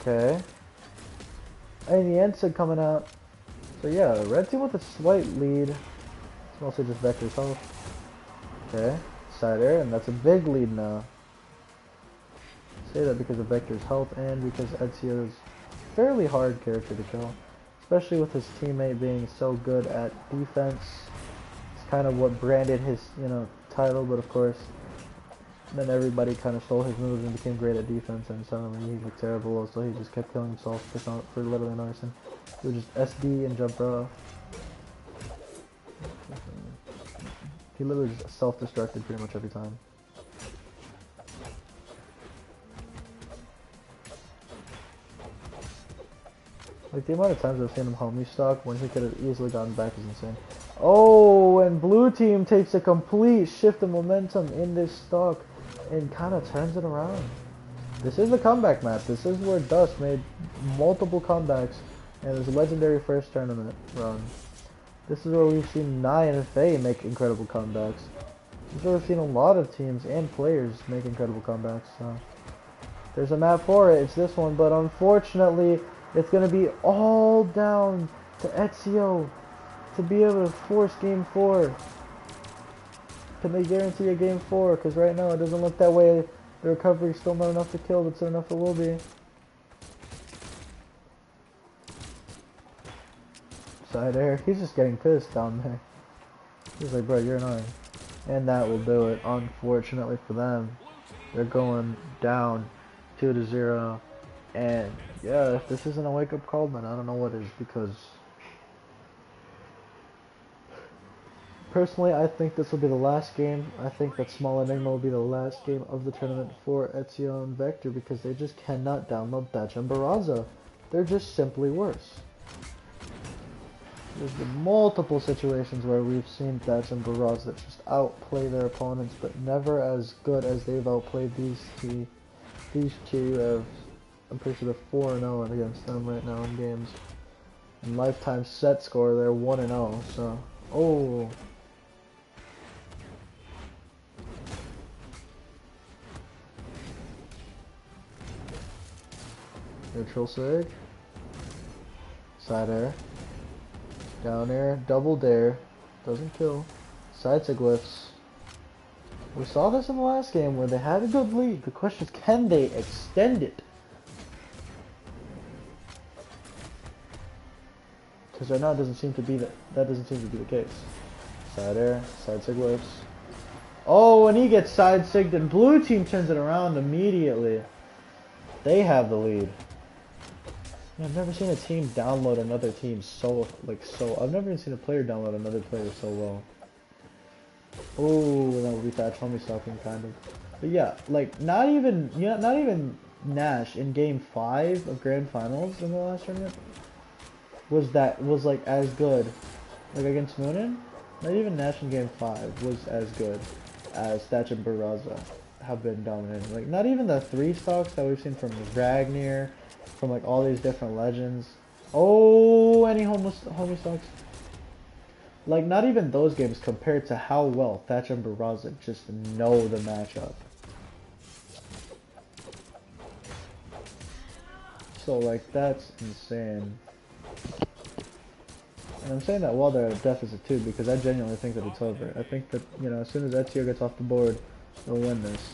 Okay. And the Ensign coming out. So yeah, red team with a slight lead. It's mostly just Vector's health. Okay, side air, and that's a big lead now. Say that because of Vector's health and because Ezio is a fairly hard character to kill, especially with his teammate being so good at defense. It's kind of what branded his, you know, title, but of course, then everybody kind of stole his moves and became great at defense, and suddenly he looked terrible, so he just kept killing himself for literally no reason. He would just SD and jump off. He literally just self-destructed pretty much every time. Like, the amount of times I've seen him homie stock when he could have easily gotten back is insane. Oh, and blue team takes a complete shift of momentum in this stock and kind of turns it around. This is a comeback map. This is where Dust made multiple comebacks and his legendary first tournament run. This is where we've seen Nye and Faye make incredible comebacks. This is where we've seen a lot of teams and players make incredible comebacks. So there's a map for it. It's this one, but unfortunately, it's going to be all down to Ezio to be able to force game 4. Can they guarantee a game 4? Because right now it doesn't look that way. The recovery is still not enough to kill, but soon enough it will be. Side air. He's just getting pissed down there. He's like, bro, you're annoying. And that will do it. Unfortunately for them, they're going down 2-0. And yeah, if this isn't a wake-up call, then I don't know what is, because personally, I think this will be the last game. I think that Small Enigma will be the last game of the tournament for Ezio and Vector, because they just cannot download Thatch and Barraza. They're just simply worse. There's been multiple situations where we've seen Thatch and Barraza that just outplay their opponents, but never as good as they've outplayed these two I'm pretty sure they're 4-0 against them right now in games. And lifetime set score, they're 1-0. So, oh. Neutral sig. Side air. Down air. Double dare. Doesn't kill. Side sig lifts. We saw this in the last game where they had a good lead. The question is, can they extend it? Because right now it doesn't seem to be that doesn't seem to be the case. Side air. Side sig lifts. Oh, and he gets side sigged and blue team turns it around immediately. They have the lead. I've never seen a team download another team I've never even seen a player download another player so well. Oh, that would be Thatch homie stalking kind of. But yeah, like not even Nash in game 5 of Grand Finals in the last tournament was like as good. Like against Moonin, not even Nash in game 5 was as good as Thatch and Barraza have been dominating. Like not even the 3 stocks that we've seen from Ragnar, from like all these different legends. Oh, any homie stocks. Like not even those games compared to how well Thatch and Barraza just know the matchup. So like that's insane. And I'm saying that while they're at a deficit too, because I genuinely think that it's over. I think that, you know, as soon as Ezio gets off the board, they'll win this.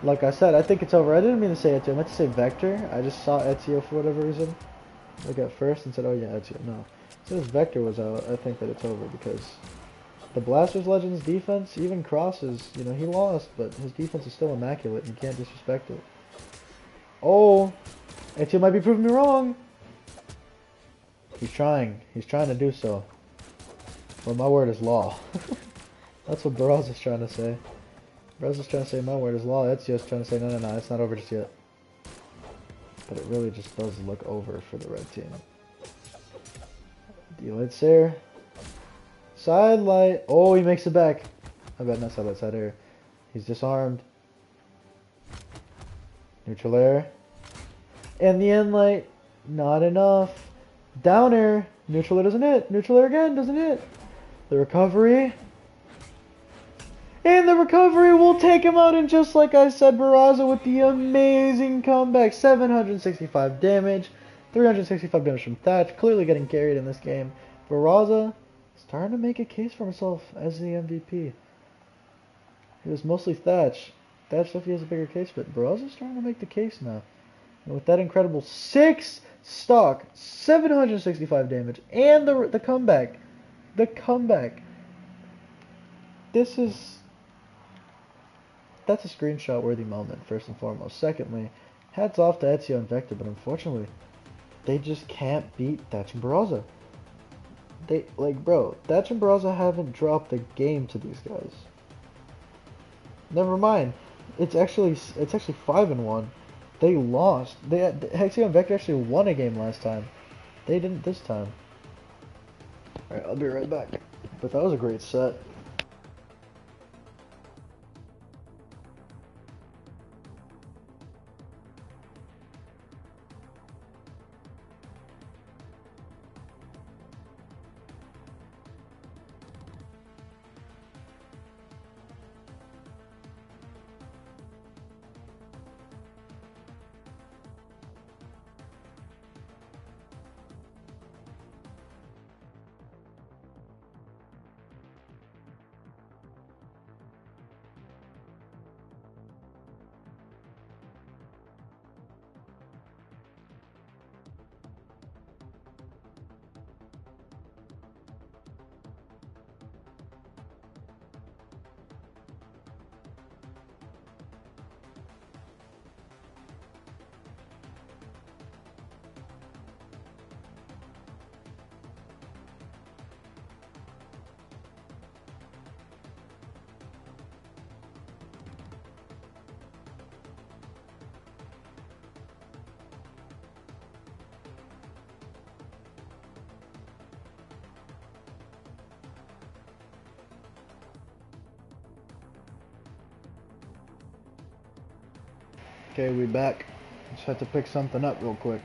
Like I said, I think it's over. I didn't mean to say Ezio. I meant to say Vector. I just saw Ezio for whatever reason. Like at first and said, oh yeah, Ezio. No. As soon as Vector was out, I think that it's over because the Blasters Legends defense, even crosses, you know, he lost, but his defense is still immaculate and you can't disrespect it. Oh! Ezio might be proving me wrong! He's trying. He's trying to do so. Well, my word is law. That's what Barraza's trying to say. Barraza's trying to say my word is law. Ezio's trying to say no, it's not over just yet. But it really just does look over for the red team. D-light Sair. Side light. Oh, he makes it back. I bet not side light, side air. He's disarmed. Neutral air. And the end light. Not enough. Down air. Neutral air doesn't hit. Neutral air again doesn't hit. The recovery. And the recovery will take him out, and just like I said, Barraza with the amazing comeback. 765 damage, 365 damage from Thatch, clearly getting carried in this game. Barraza starting to make a case for himself as the MVP. It was mostly Thatch. Thatch definitely has a bigger case, but Barraza's starting to make the case now. And with that incredible 6 stock, 765 damage, and the comeback. The comeback. That's a screenshot worthy moment, first and foremost. Secondly, hats off to Ezio and Vector, but unfortunately, they just can't beat Thatch and Barraza. Bro, Thatch and Barraza haven't dropped a game to these guys. Never mind. It's actually 5-1. They lost. Ezio and Vector actually won a game last time. They didn't this time. Alright, I'll be right back. But that was a great set. Okay, we back. Just had to pick something up real quick.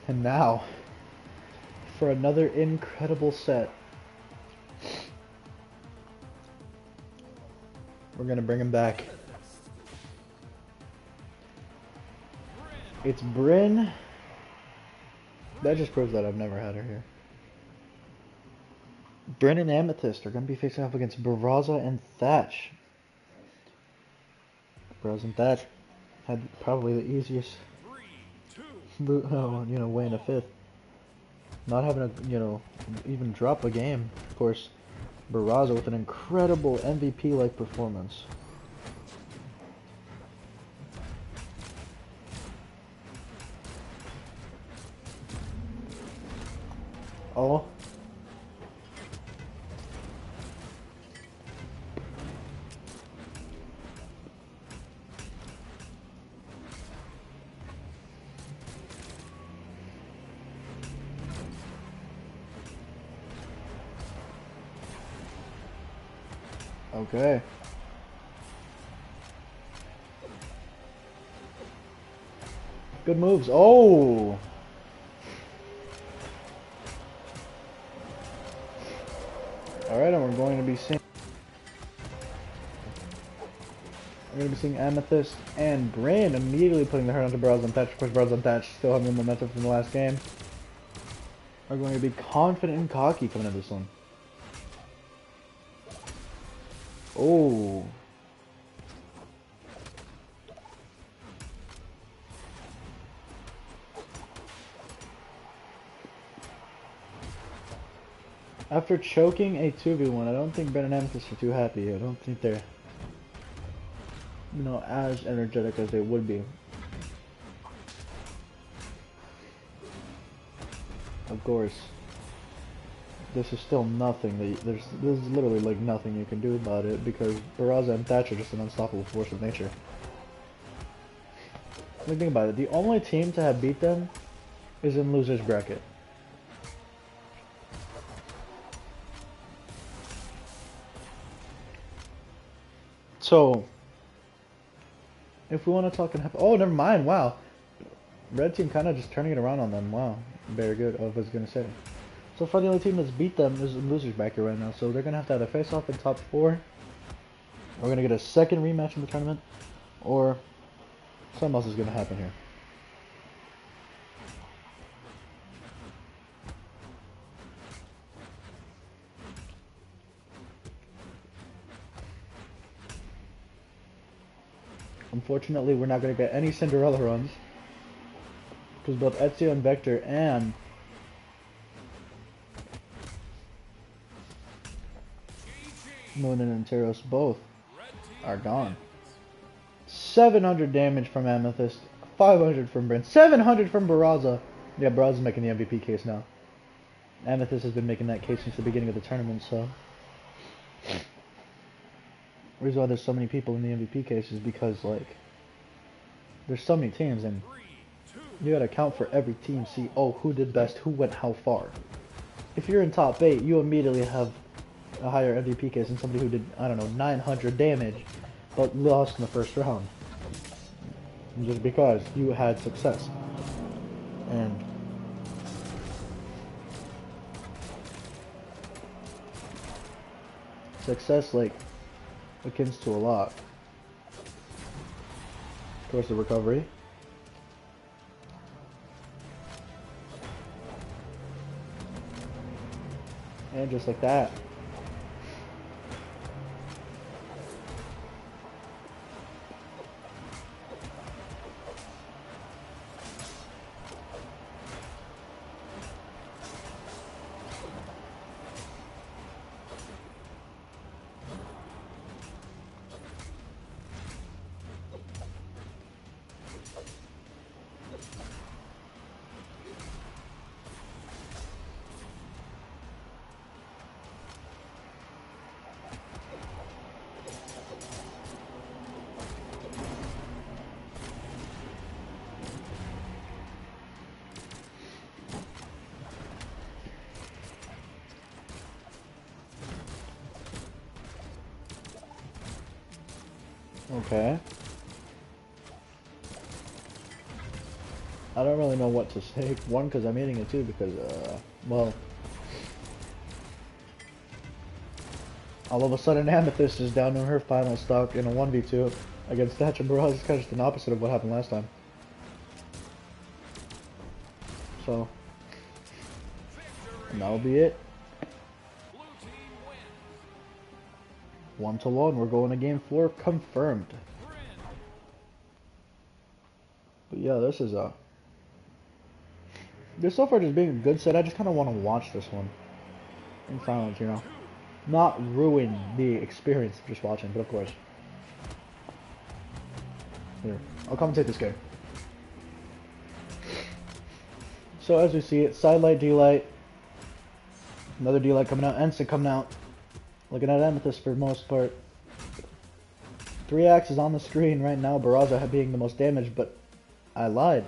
And now, for another incredible set. We're gonna bring him back. It's Bryn. That just proves that I've never had her here. Bryn and Amethyst are gonna be facing off against Barraza and Thatch. Barraza and Thatch had probably the easiest, way in a fifth. Not having to, even drop a game. Of course, Barraza with an incredible MVP-like performance. Oh. Okay. Good moves. Oh! Alright, and we're going to be seeing... We're going to be seeing Amethyst and Bryn immediately putting the hurt onto Barraza and Thatch. Of course, Barraza and Thatch still having the momentum from the last game. Are going to be confident and cocky coming into this one. Oh. After choking a 2v1, I don't think Ben and Amethyst are too happy. I don't think they're, as energetic as they would be. Of course, this is still nothing. There's literally like nothing you can do about it because Barraza and Thatch are just an unstoppable force of nature. Think about it. The only team to have beat them is in losers bracket. So, if we want to talk and have... Oh, never mind. Wow. Red team kind of just turning it around on them. Wow. Very good. I was going to say. So far, the only team that's beat them is in losers bracket right now. So they're going to have a face-off in top 4. We're going to get a second rematch in the tournament. Or something else is going to happen here. Unfortunately, we're not going to get any Cinderella runs. Because both Ezio and Vector and Moon and Anteros both are gone. 700 damage from Amethyst, 500 from Bryn, 700 from Barraza. Yeah, Barraza's making the MVP case now. Amethyst has been making that case since the beginning of the tournament, so... The reason why there's so many people in the MVP case is because, like, there's so many teams, and you gotta count for every team, see, oh, who did best, who went how far. If you're in top 8, you immediately have a higher MVP case than somebody who did, I don't know, 900 damage, but lost in the first round. Just because you had success. And success, like, akin to a lot. Of course, the recovery. And just like that. Okay. I don't really know what to say. One, because I'm eating it. Two, because, well, all of a sudden Amethyst is down in her final stock in a 1v2 against Thatch and Baraz. It's kind of just an opposite of what happened last time. So, and that'll be it. 1-1. We're going to game 4 confirmed. But yeah, this is this so far just being a good set. I just kind of want to watch this one in silence, you know, not ruin the experience of just watching. But of course, here, I'll commentate this game. So as we see it, side light, D light, another D light coming out, Ensign coming out. Looking at Amethyst for the most part. 3 axes on the screen right now, Barraza being the most damaged, but I lied.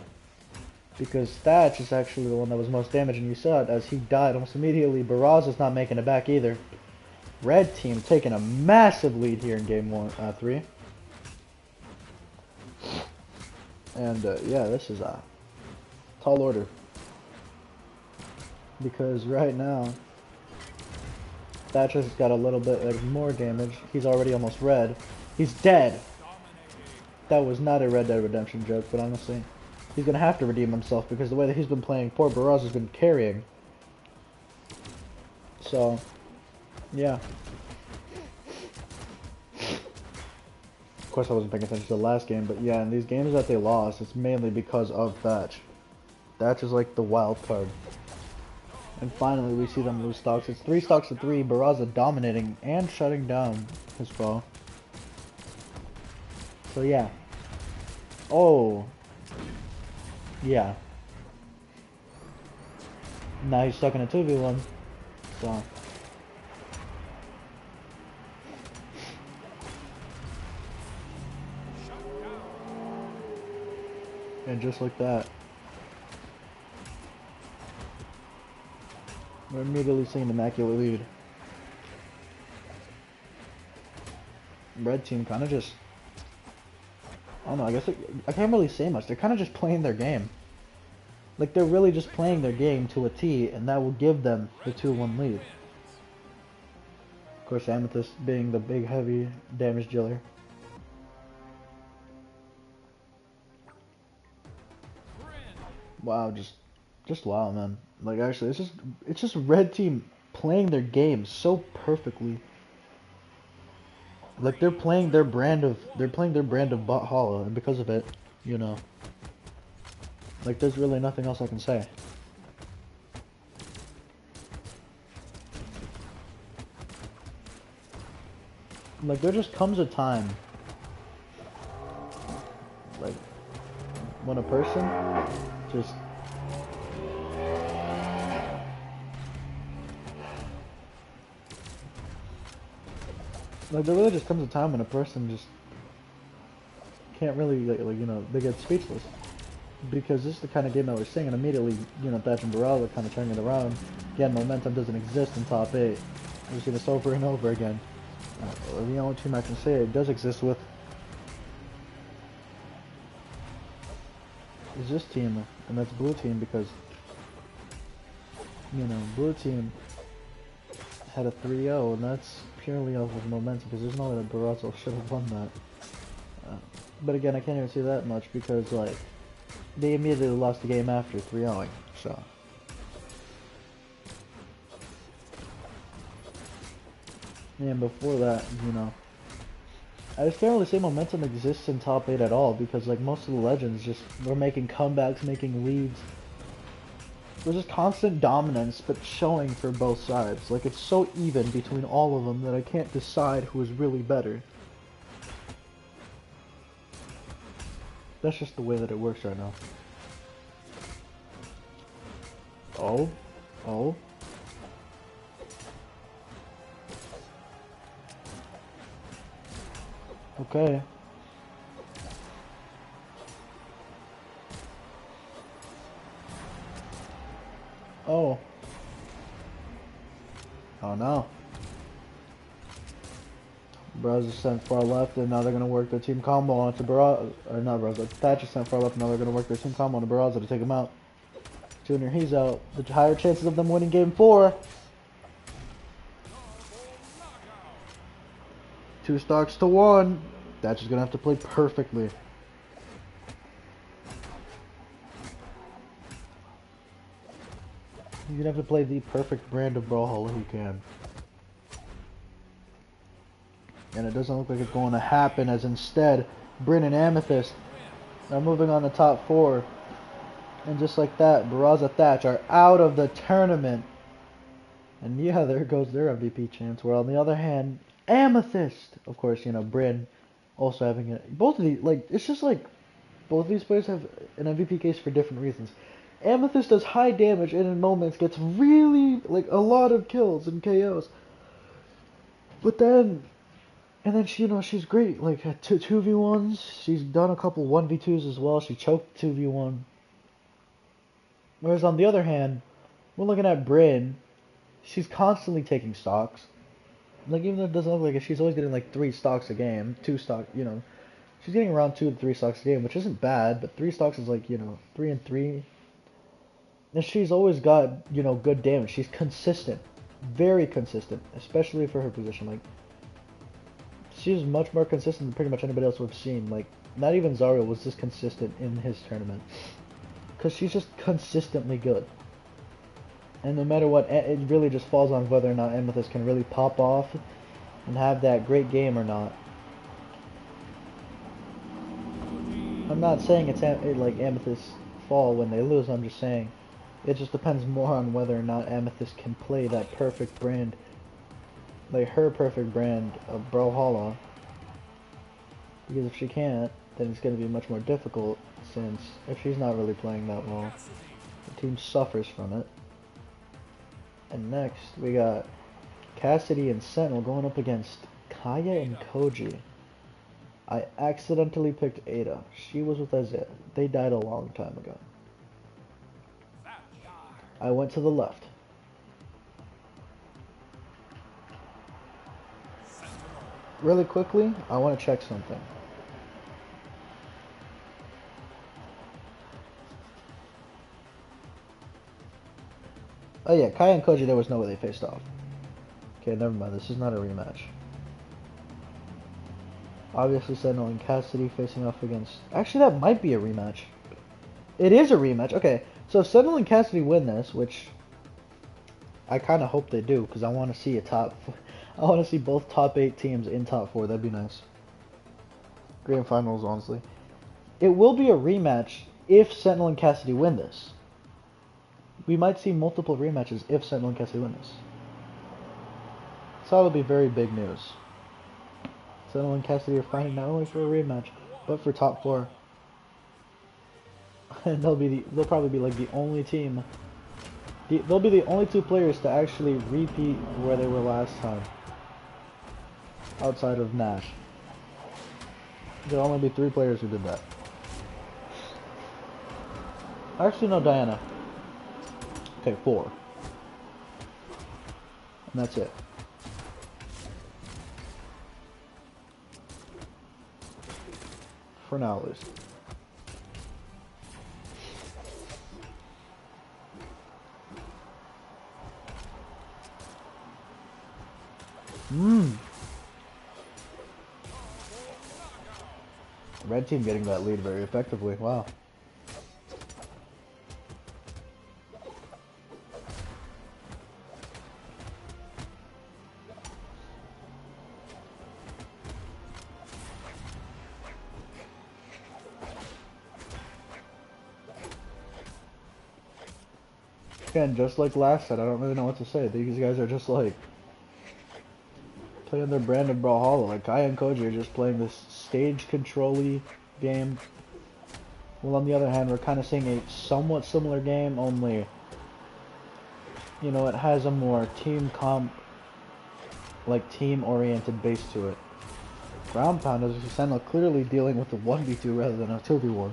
Because Thatch is actually the one that was most damaged, and you saw it as he died almost immediately. Barraza's not making it back either. Red team taking a massive lead here in game 3. And yeah, this is a tall order. Because right now, Thatch has got a little bit more damage. He's already almost red. He's dead. That was not a Red Dead Redemption joke, but honestly, he's going to have to redeem himself because the way that he's been playing, poor Baraz has been carrying. So, yeah. Of course I wasn't paying attention to the last game, but yeah, in these games that they lost, it's mainly because of Thatch. Thatch is like the wild card. And finally we see them lose stocks. It's 3 stocks to 3, Barraza dominating and shutting down his foe. So yeah. Oh. Yeah. Now he's stuck in a 2v1. So. And just like that, we're immediately seeing an immaculate lead. Red team kind of just, I don't know, I guess I can't really say much. They're kind of just playing their game. Like, they're really just playing their game to a T, and that will give them the 2-1 lead. Of course, Amethyst being the big, heavy damage dealer. Wow, just wow, man. Like, actually, it's just Red team playing their game so perfectly. Like, they're playing their brand of Bothalla, and because of it, you know, like, there's really nothing else I can say. Like, there just comes a time, like, when a person just like, there really just comes a time when a person just can't really, like you know, they get speechless. Because this is the kind of game that we're seeing, and immediately, you know, Thatch and Burrell are kind of turning it around. Again, momentum doesn't exist in top 8. We've seen this over and over again. The only team I can say it does exist with is this team, and that's blue team, because, you know, blue team had a 3-0, and that's purely off of momentum, because there's no way that Barraza should have won that. But again, I can't even see that much, because, like, they immediately lost the game after 3-0ing, so. And before that, you know, I just can't really say momentum exists in top 8 at all, because, like, most of the legends just were making comebacks, making leads. There's just constant dominance, but showing for both sides. Like, it's so even between all of them that I can't decide who is really better. That's just the way that it works right now. Oh. Oh. Okay. Oh. Oh no. Barraza sent far left, and now they're gonna work their team combo onto Barraza, or not Barraza. Thatcher sent far left, and now they're gonna work their team combo onto Barraza to take him out. Junior, he's out. The higher chances of them winning game 4. 2 stocks to 1. Thatcher's gonna have to play perfectly. He's gonna have to play the perfect brand of Brawlhalla he can. And it doesn't look like it's going to happen, as instead, Bryn and Amethyst are moving on to top 4. And just like that, Barraza Thatch are out of the tournament. And yeah, there goes their MVP chance. Where on the other hand, Amethyst, of course, you know, Bryn also having it. Both of these, like, it's just like, both of these players have an MVP case for different reasons. Amethyst does high damage and in moments gets really, like, a lot of kills and KOs. But then, and then she, you know, she's great, like, at 2v1s. She's done a couple 1v2s as well. She choked 2v1. Whereas on the other hand, we're looking at Bryn. She's constantly taking stocks. Like, even though it doesn't look like it, she's always getting like 3 stocks a game. 2 stock, you know. She's getting around 2 to 3 stocks a game, which isn't bad, but 3 stocks is like, you know, 3 and 3. And she's always got, you know, good damage. She's consistent. Very consistent, especially for her position. Like, she's much more consistent than pretty much anybody else we've seen. Like, not even Zarya was this consistent in his tournament. Because she's just consistently good. And no matter what, it really just falls on whether or not Amethyst can really pop off and have that great game or not. I'm not saying it's like Amethyst's fall when they lose, I'm just saying it just depends more on whether or not Amethyst can play that perfect brand, like her perfect brand of Brawlhalla. Because if she can't, then it's going to be much more difficult, since if she's not really playing that well, the team suffers from it. And next, we got Cassidy and Sentinel going up against Kaya and Koji. I accidentally picked Ada. She was with Isaiah. They died a long time ago. I went to the left. Really quickly, I want to check something. Oh yeah, Kai and Koji, there was no way they faced off. Okay, never mind, this is not a rematch. Obviously Sentinel and Cassidy facing off against... Actually, that might be a rematch. It is a rematch, okay. So if Sentinel and Cassidy win this, which I kind of hope they do, because I want to see I want to see both top 8 teams in top 4, that'd be nice. Grand finals, honestly. It will be a rematch if Sentinel and Cassidy win this. We might see multiple rematches if Sentinel and Cassidy win this. So that'll be very big news. Sentinel and Cassidy are fighting not only for a rematch, but for top 4. And they'll probably be like the only team. They'll be the only 2 players to actually repeat where they were last time. Outside of Nash. There'll only be 3 players who did that. Actually, no, Diana. Okay, 4. And that's it. For now, at least. Red team getting that lead very effectively. Wow. Again, just like last set, I don't really know what to say. These guys are just like playing their brand of Brawlhalla. Like Kai and Koji are just playing this stage control-y game. Well, on the other hand, we're kind of seeing a somewhat similar game, only, you know, it has a more team-oriented base to it. Ground Pound is Sentinel clearly dealing with a 1v2 rather than a 2v1.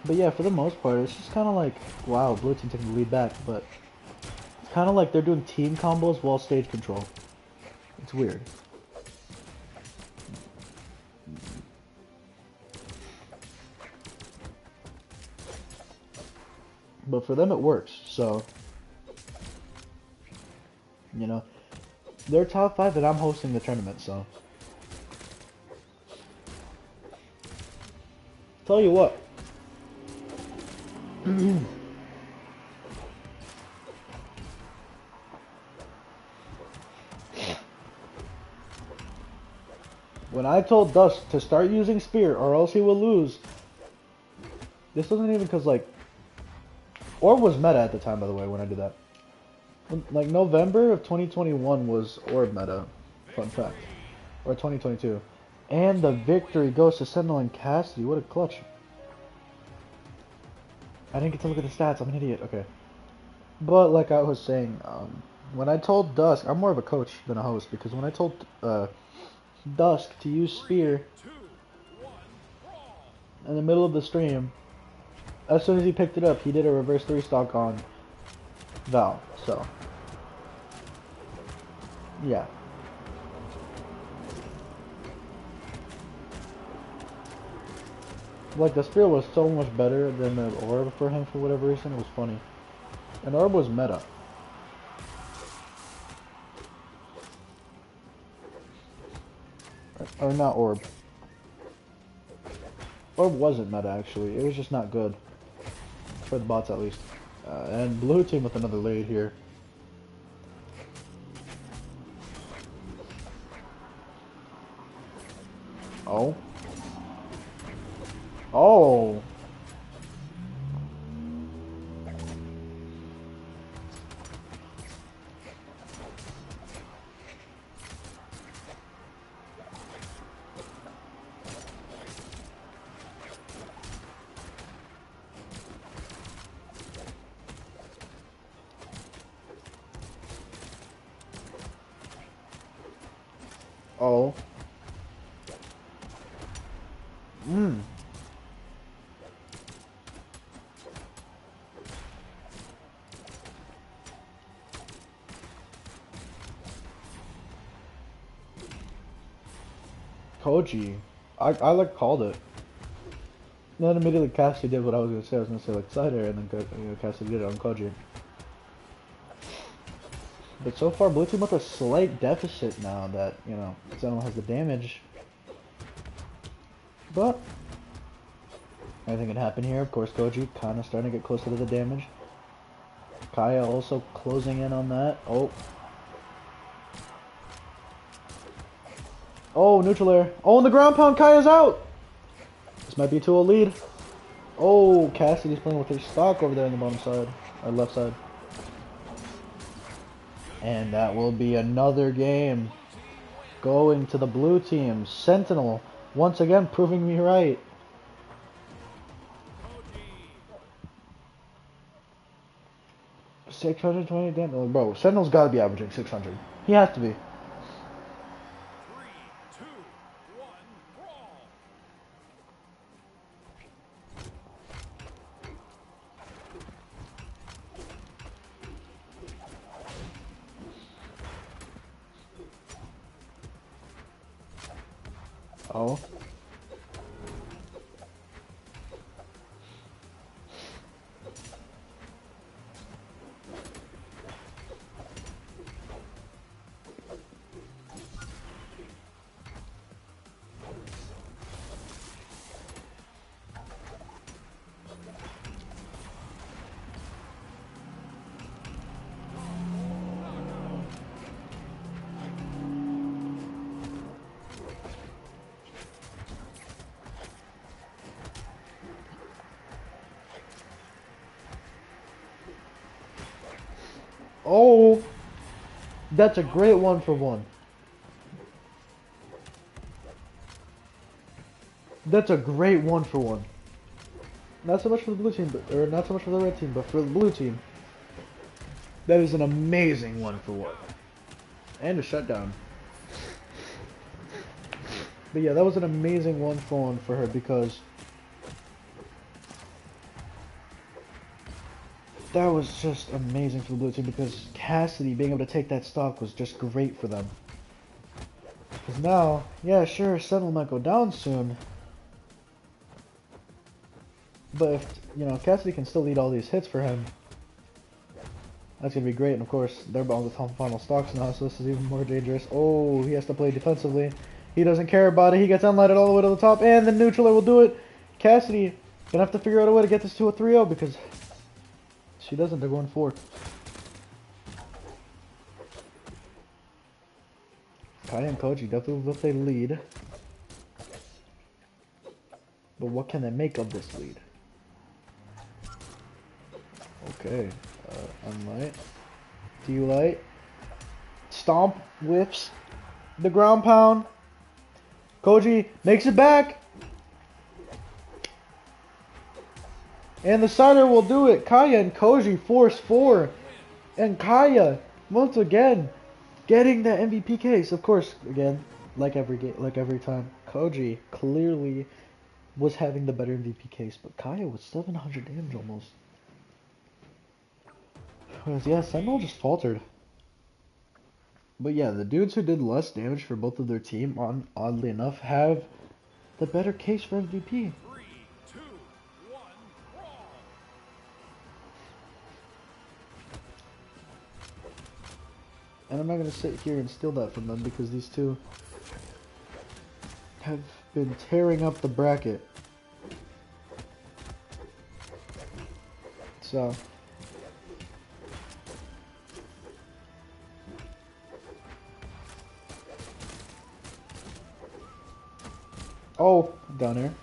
But yeah, for the most part, it's just kind of like, wow, blue team taking the lead back, but it's kind of like they're doing team combos while stage control. It's weird. But for them it works, so you know. They're top 5 and I'm hosting the tournament, so tell you what. When I told Dusk to start using Spear or else he will lose, this wasn't even because, like, Orb was meta at the time, by the way, when I did that. Like, November of 2021 was Orb meta, fun fact. Or 2022. And the victory goes to Sentinel and Cassidy. What a clutch. I didn't get to look at the stats. I'm an idiot. Okay. But, like I was saying, when I told Dusk, I'm more of a coach than a host, because when I told Dusk to use Spear in the middle of the stream, as soon as he picked it up, he did a reverse 3-stock on Val, so yeah. Like, the Spear was so much better than the Orb for him for whatever reason. It was funny. And Orb was meta. Or not Orb. Orb wasn't meta, actually. It was just not good. For the bots, at least. And blue team with another lead here. Oh. Oh. Oh. Koji. I like called it. Then immediately Cassidy did what I was gonna say. I was gonna say like Cider, and then Cassidy did it on Koji. But so far, blue team with a slight deficit now that, you know, Sentinel has the damage. But anything can happen here. Of course, Koji kind of starting to get closer to the damage. Kaya also closing in on that. Oh. Oh, neutral air. Oh, and the ground pound. Kaya's out. This might be a 2-0 lead. Oh, Cassidy's playing with her stock over there on the bottom side. Or left side. And that will be another game going to the blue team. Sentinel, once again, proving me right. $620 damage. Bro, Sentinel's got to be averaging 600. He has to be. 3, 2, 1, brawl. Oh. Oh, that's a great 1-for-1. That's a great 1-for-1. Not so much for the blue team, or not so much for the red team, but for the blue team. That is an amazing 1-for-1. And a shutdown. But yeah, that was an amazing 1-for-1 for her because that was just amazing for the blue team because Cassidy being able to take that stock was just great for them. Because now, yeah, sure, Sentinel might go down soon. But if, you know, Cassidy can still lead all these hits for him, that's going to be great. And of course, they're bound with home final stocks now, so this is even more dangerous. Oh, he has to play defensively. He doesn't care about it. He gets unlighted all the way to the top, and the neutraler will do it. Cassidy gonna have to figure out a way to get this to a 3-0 because she doesn't. They're going 4. Kai and Koji definitely with a lead. But what can they make of this lead? Okay. Unlight. D-light. Stomp. Whips. The ground pound. Koji makes it back. And the Cider will do it. Kaya and Koji force 4. And Kaya, once again, getting the MVP case. Of course, again, like every time, Koji clearly was having the better MVP case, but Kaya was 700 damage almost. Whereas, yeah, Sentinel just faltered. But yeah, the dudes who did less damage for both of their team, oddly enough, have the better case for MVP. 3, 2, 1, brawl. And I'm not going to sit here and steal that from them because these two have been tearing up the bracket. So... oh, down here.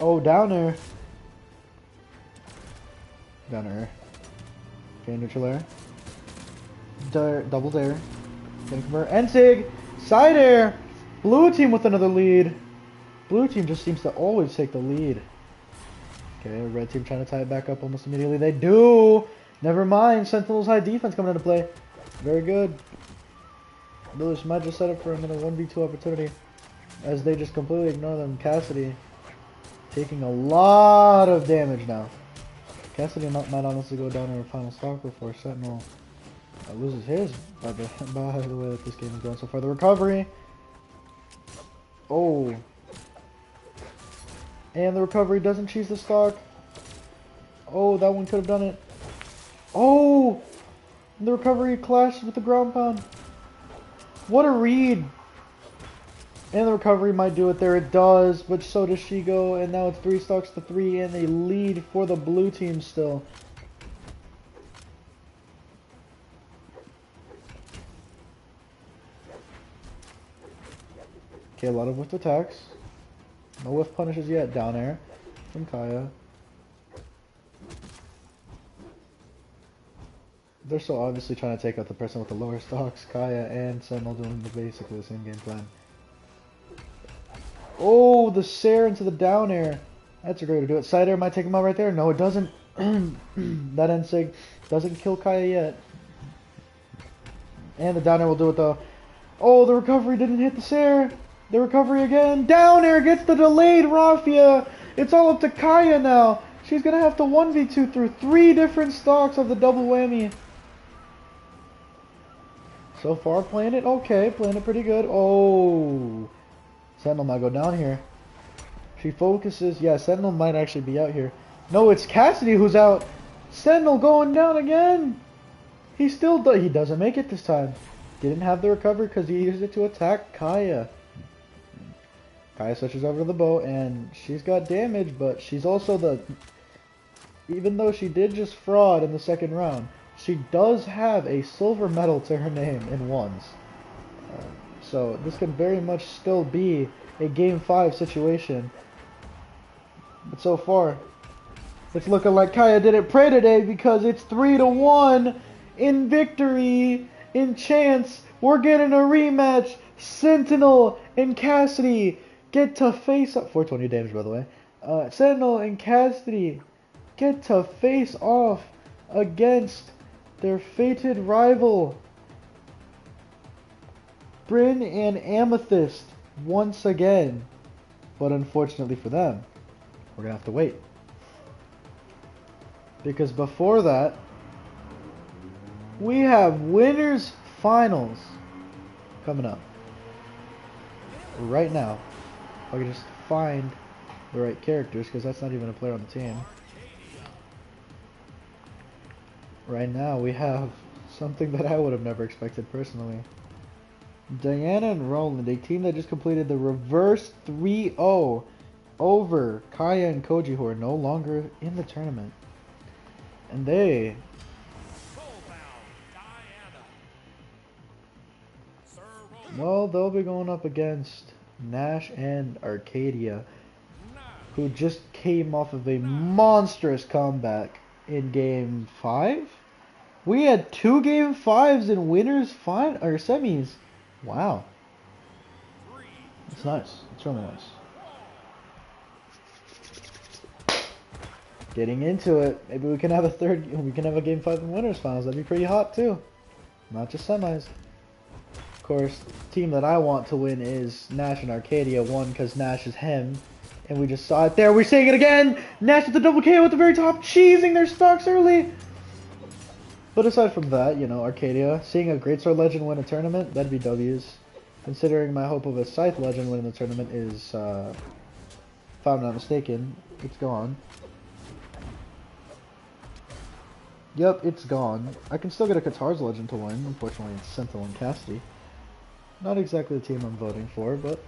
Oh, down there. Down there. Okay, neutral air. Double dare. Getting from her. Ensig! Side air! Blue team with another lead. Blue team just seems to always take the lead. Okay, red team trying to tie it back up almost immediately. They do! Never mind. Sentinel's high defense coming into play. Very good. This might just set up for another 1v2 opportunity. As they just completely ignore them. Cassidy taking a lot of damage now. Cassidy might honestly go down in her final stock before Sentinel loses his by the way that this game is going so far. The recovery. Oh. And the recovery doesn't cheese the stock. Oh, that one could have done it. Oh! The recovery clashed with the ground pound. What a read. And the recovery might do it there. It does, but so does Shigo. And now it's 3 stocks to 3 and a lead for the blue team still. Okay, a lot of whiff attacks. No whiff punishes yet. Down air from Kaya. They're so obviously trying to take out the person with the lower stocks. Kaya and Sentinel doing basically the same game plan. Oh, the Sair into the down air. That's a great way to do it. Side air might take him out right there. No, it doesn't. That Ensig doesn't kill Kaya yet. And the down air will do it though. Oh, the recovery didn't hit the Sair. The recovery again. Down air gets the delayed Raffia. It's all up to Kaya now. She's going to have to 1v2 through 3 different stocks of the double whammy. So far, playing it okay. Playing it pretty good. Oh. Sentinel might go down here. She focuses. Yeah, Sentinel might actually be out here. No, it's Cassidy who's out. Sentinel going down again. He still does. He doesn't make it this time. Didn't have the recovery because he used it to attack Kaya. Kaya switches over to the bow, and she's got damage, but she's also the... even though she did just fraud in the second round, she does have a silver medal to her name in ones. So this could very much still be a Game 5 situation. But so far, it's looking like Kaya didn't pray today because it's 3-1 in victory, in chance. We're getting a rematch. Sentinel and Cassidy get to face up. 420 damage, by the way. Sentinel and Cassidy get to face off against their fated rival, Bryn and Amethyst, once again. But unfortunately for them, we're gonna have to wait. Because before that, we have winners finals coming up. Right now. If I can just find the right characters, because that's not even a player on the team. Right now we have something that I would have never expected personally. Diana and Roland, a team that just completed the reverse 3-0 over Kaya and Koji, who are no longer in the tournament. And they well, they'll be going up against Nash and Arcadia, who just came off of a monstrous comeback in Game 5. We had 2 Game 5s in winners or semis. Wow. It's nice. It's really nice. Getting into it. Maybe we can have a Game 5 in winners finals. That'd be pretty hot too. Not just semis. Of course, the team that I want to win is Nash and Arcadia. One, because Nash is him. And we just saw it there. We're seeing it again. Nash with the double KO at the very top, cheesing their stocks early. But aside from that, you know, Arcadia, seeing a Greatsword Legend win a tournament, that'd be W's. Considering my hope of a Scythe Legend winning the tournament is, if I'm not mistaken, it's gone. Yep, it's gone. I can still get a Qatar's Legend to win. Unfortunately, it's Sentinel and Cassidy. Not exactly the team I'm voting for, but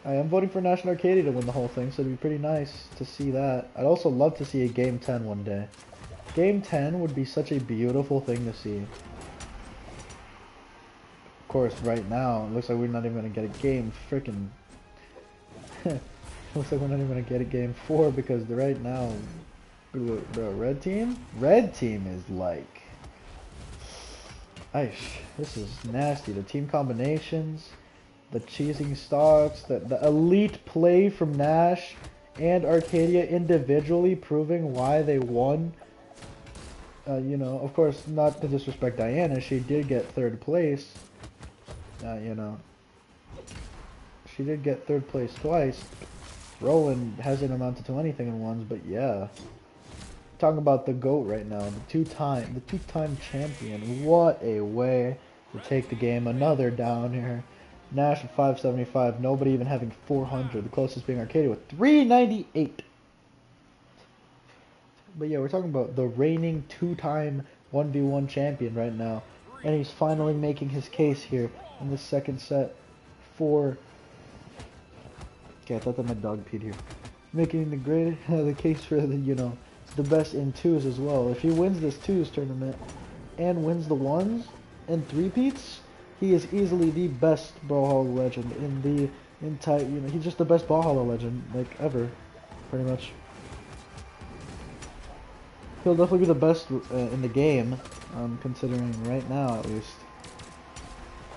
I am voting for Nash and Arcadia to win the whole thing, so it'd be pretty nice to see that. I'd also love to see a Game 10 one day. Game 10 would be such a beautiful thing to see. Of course, right now, it looks like we're not even going to get a game freaking... looks like we're not even going to get a Game 4 because right now... Bro, red team? Red team is like... this is nasty. The team combinations, the cheesing stocks, the elite play from Nash and Arcadia individually proving why they won. You know, of course, not to disrespect Diana, she did get 3rd place. You know, she did get 3rd place twice. Roland hasn't amounted to anything in ones, but yeah. Talking about the GOAT right now, the two-time champion. What a way to take the game. Another down here. Nash with 575, nobody even having 400. The closest being Arcadia with 398. But yeah, we're talking about the reigning 2-time 1v1 champion right now. And he's finally making his case here in the second set for... Okay, I thought that my dog peed here. Making the case for the, you know, the best in 2s as well. If he wins this 2s tournament and wins the 1s and 3-peats, he is easily the best Brawlhalla legend in the entire, you know, he's just the best Brawlhalla legend, like, ever, pretty much. He'll definitely be the best in the game, considering right now, at least.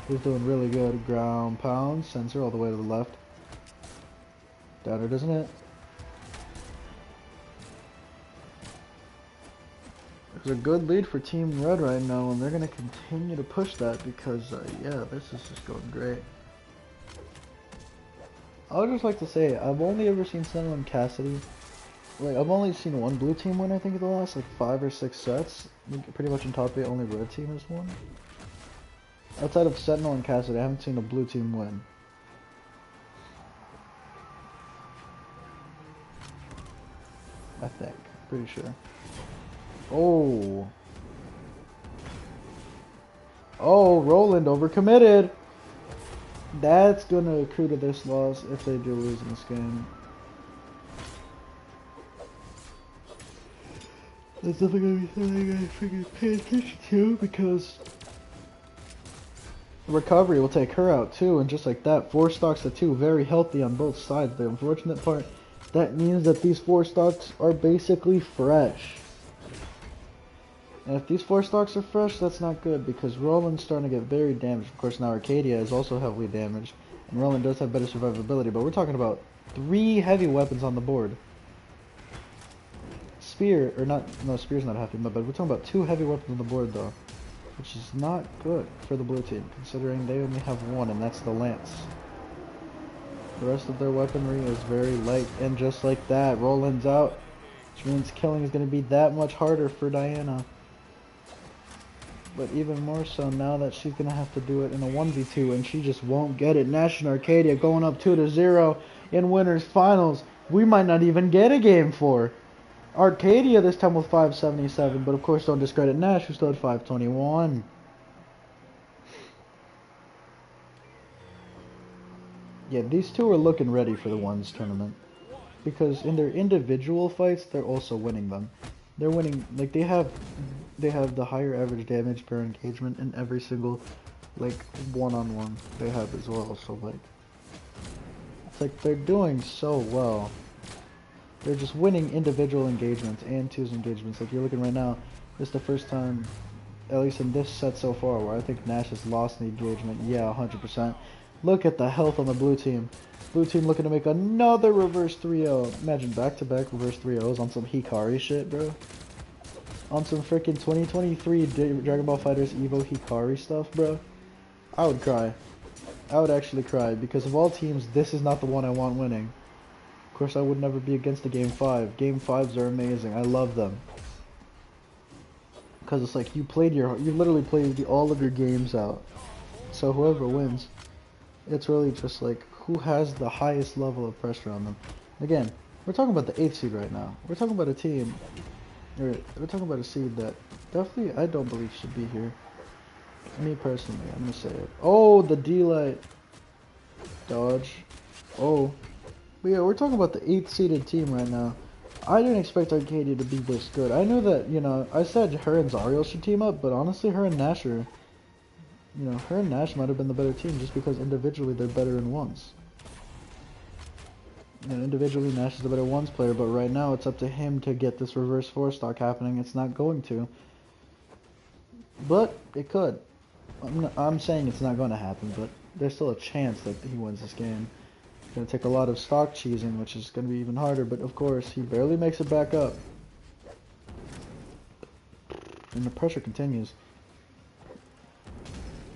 He's doing really good. Ground pound, sensor all the way to the left. Downer doesn't hit. There's a good lead for Team Red right now, and they're going to continue to push that because, yeah, this is just going great. I would just like to say, I've only ever seen Sentinel and Cassidy. Like, I've only seen one blue team win, I think, in the last, like, 5 or 6 sets. Pretty much in top 8, only red team has won. Outside of Sentinel and Cassidy, I haven't seen a blue team win. I think. Pretty sure. Oh. Oh, Roland overcommitted. That's going to accrue to this loss if they do lose in this game. That's definitely going to be something I freaking pay attention to because recovery will take her out too, and just like that, 4 stocks to 2, very healthy on both sides. The unfortunate part, that means that these 4 stocks are basically fresh. And if these 4 stocks are fresh, that's not good because Roland's starting to get very damaged. Of course, now Arcadia is also heavily damaged, and Roland does have better survivability, but we're talking about 3 heavy weapons on the board. Spear, or not, no, Spear's not heavy, but we're talking about 2 heavy weapons on the board though, which is not good for the blue team, considering they only have 1, and that's the Lance. The rest of their weaponry is very light, and just like that, Roland's out, which means killing is going to be that much harder for Diana. But even more so now that she's going to have to do it in a 1v2, and she just won't get it. Nash and Arcadia going up 2-0 in winners finals. We might not even get a game 4. Arcadia this time with 577, but of course don't discredit Nash, who still had 521. Yeah, these two are looking ready for the ones tournament, because in their individual fights they're also winning them. They're winning, like they have the higher average damage per engagement in every single like one-on-one they have as well. So like it's like they're doing so well. They're just winning individual engagements and twos engagements. Like you're looking right now, this is the first time, at least in this set so far, where I think Nash has lost an engagement. Yeah, 100%. Look at the health on the blue team. Blue team looking to make another reverse 3-0. Imagine back-to-back reverse 3-0s on some Hikari shit, bro. On some freaking 2023 Dragon Ball FighterZ Evo Hikari stuff, bro. I would cry. I would actually cry, because of all teams, this is not the one I want winning. Of course, I would never be against a Game 5. Game 5s are amazing. I love them. Because it's like, you literally played all of your games out. So whoever wins, it's really just like, who has the highest level of pressure on them. Again, we're talking about the 8th seed right now. We're talking about a team, or we're talking about a seed that definitely I don't believe should be here. Me personally, I'm gonna say it. Oh, the D-Light. Dodge. Oh. But yeah, we're talking about the 8th seeded team right now. I didn't expect Arcadia to be this good. I knew that, you know, I said her and Zariel should team up, but honestly, her and Nash are, you know, her and Nash might have been the better team just because individually they're better in ones. You know, individually Nash is the better ones player, but right now it's up to him to get this reverse 4-stock happening. It's not going to. But it could. I'm saying it's not going to happen, but there's still a chance that he wins this game. It's going to take a lot of stock cheesing, which is going to be even harder, but of course, he barely makes it back up. And the pressure continues.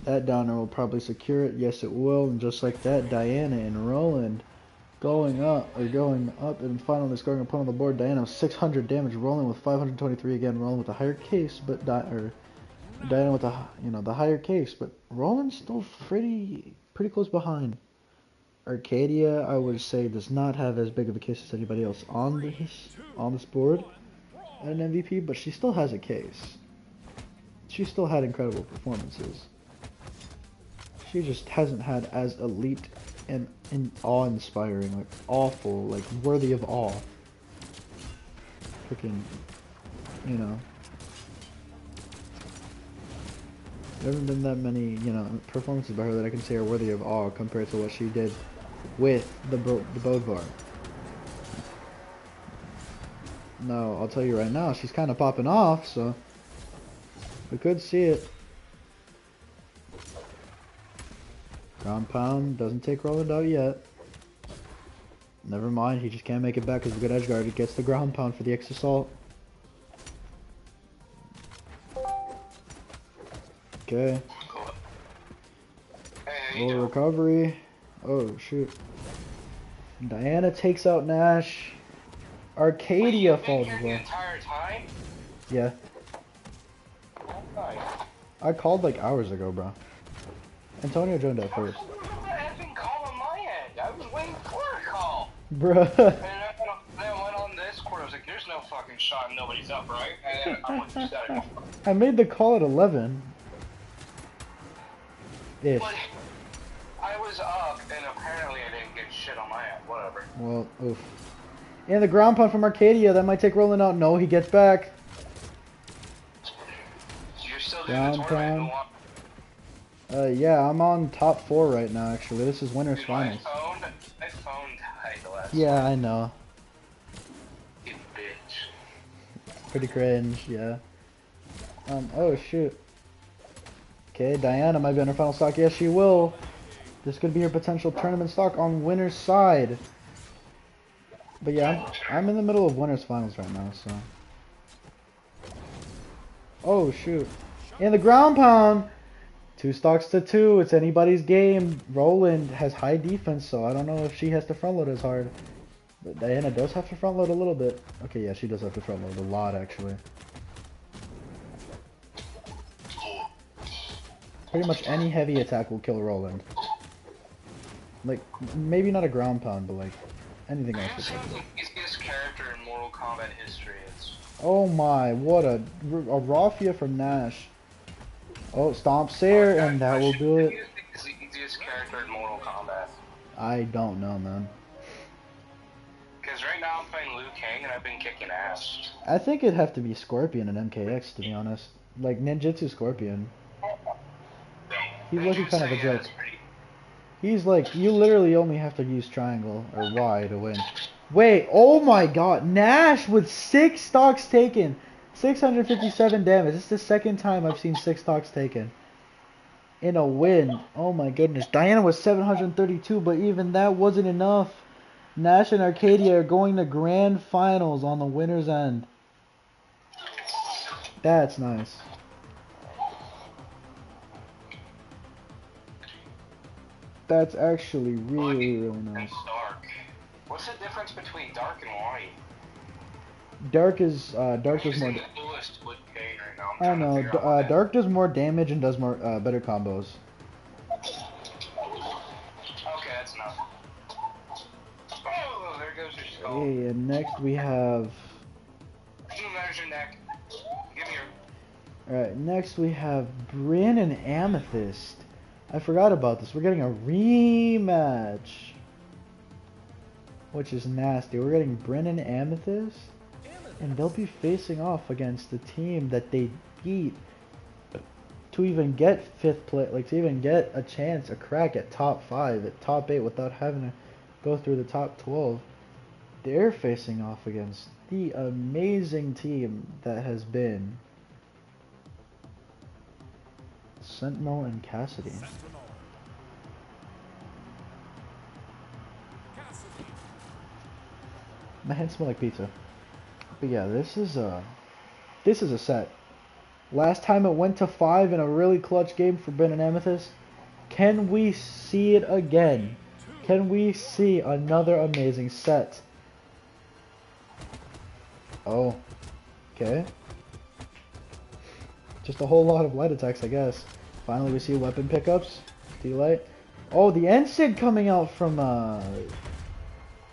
That downer will probably secure it. Yes, it will. And just like that, Diana and Roland going up and finally scoring a point on the board. Diana with 600 damage, Roland with 523 again. Roland with a higher case, but Diana with the higher case, but Roland's still pretty close behind. Arcadia, I would say, does not have as big of a case as anybody else on this board at an MVP, but she still has a case. She still had incredible performances. She just hasn't had as elite and awe-inspiring, like awful, like worthy of awe. Freaking, you know. There haven't been that many, you know, performances by her that I can say are worthy of awe compared to what she did with the Bodvar. No, I'll tell you right now, she's kind of popping off, so we could see it. Ground pound doesn't take Roland out yet. Never mind, he just can't make it back because of a good edge guard. He gets the ground pound for the X assault. Okay. Little recovery. Oh shoot. Diana takes out Nash. Arcadia falls as well. The entire time? Yeah. Oh my. I called like hours ago, bro. Antonio joined at first. I didn't call on my end. I was waiting for a call. Bruh. And then I went on Discord. I was like, "There's no fucking shot. Nobody's up, right?" And then I went to set it. I made the call at 11. Ish. But I was up, and apparently I didn't get shit on my end. Whatever. Well, oof. And the ground pound from Arcadia, that might take Roland out. No, he gets back. So you're still doing Ground the tournament? pound. Yeah, I'm on top 4 right now, actually. This is winners finals. My phone died the last Yeah, I know. You bitch. Pretty cringe, yeah. Oh shoot. Okay, Diana might be on her final stock. Yes, she will. This could be her potential tournament stock on winner's side. But yeah, I'm in the middle of winners finals right now, so. Oh shoot. And the ground pound. 2 stocks to 2. It's anybody's game. Roland has high defense, so I don't know if she has to front load as hard. But Diana does have to front load a little bit. Okay, yeah, she does have to front load a lot, actually. Pretty much any heavy attack will kill Roland. Like, maybe not a ground pound, but like, anything else will kill the easiest character in Mortal Kombat history. Oh my, what a Raffia from Nash. Oh, Stomp Sayer, and that will do it. Who's the easiest character in Mortal Kombat? I don't know, man. Because right now I'm playing Liu Kang and I've been kicking ass. I think it'd have to be Scorpion and MKX, to be honest. Like, Ninjutsu Scorpion. He's looking kind of a joke. He's like, you literally only have to use triangle or Y to win. Wait, oh my god, Nash with 6 stocks taken. 657 damage. This is the second time I've seen 6 stocks taken in a win. Oh my goodness. Diana was 732, but even that wasn't enough. Nash and Arcadia are going to grand finals on the winner's end. That's nice. That's actually really, really nice. Dark. What's the difference between dark and white? Dark is more. I don't know. Dark does more damage and does more better combos. Okay, that's enough. Oh, there goes your skull. Okay, and next we have. There's your neck. Give me your. All right, next we have Bryn and Amethyst. I forgot about this. We're getting a rematch, which is nasty. We're getting Bryn and Amethyst. And they'll be facing off against the team that they beat to even get 5th place, like to even get a chance, a crack at top 5, at top 8 without having to go through the top 12. They're facing off against the amazing team that has been Sentinel and Cassidy. My hands smell like pizza. But yeah, this is a set. Last time it went to 5 in a really clutch game for Ben and Amethyst. Can we see it again? Can we see another amazing set? Oh, okay. Just a whole lot of light attacks, I guess. Finally, we see weapon pickups. D-Light. Oh, the Ensign coming out from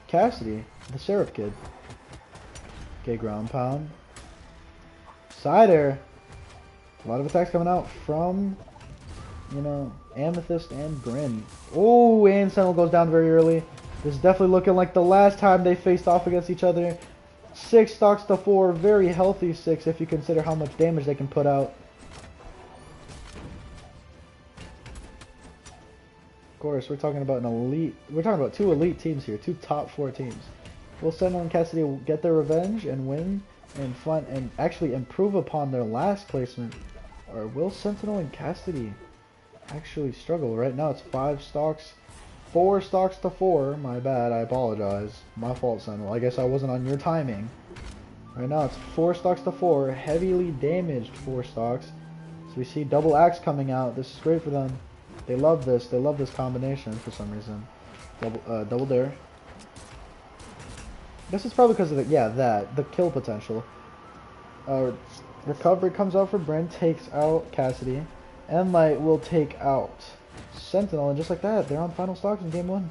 Cassidy, the Seraph Kid. Okay, ground pound. Cider. A lot of attacks coming out from, you know, Amethyst and Bryn. Oh, and Sentinel goes down very early. This is definitely looking like the last time they faced off against each other. 6 stocks to 4. Very healthy 6 if you consider how much damage they can put out. Of course, we're talking about an elite. We're talking about 2 elite teams here. 2 top 4 teams. Will Sentinel and Cassidy get their revenge and win and actually improve upon their last placement? Or will Sentinel and Cassidy actually struggle? Right now it's 5 stocks, 4 stocks to 4. My bad, I apologize. My fault, Sentinel. I guess I wasn't on your timing. Right now it's 4 stocks to 4, heavily damaged 4 stocks. So we see double axe coming out. This is great for them. They love this. They love this combination for some reason. Double dare. This is probably because of the kill potential. Recovery comes out for Bryn, takes out Cassidy, and Light will take out Sentinel, and just like that, they're on final stocks in game 1.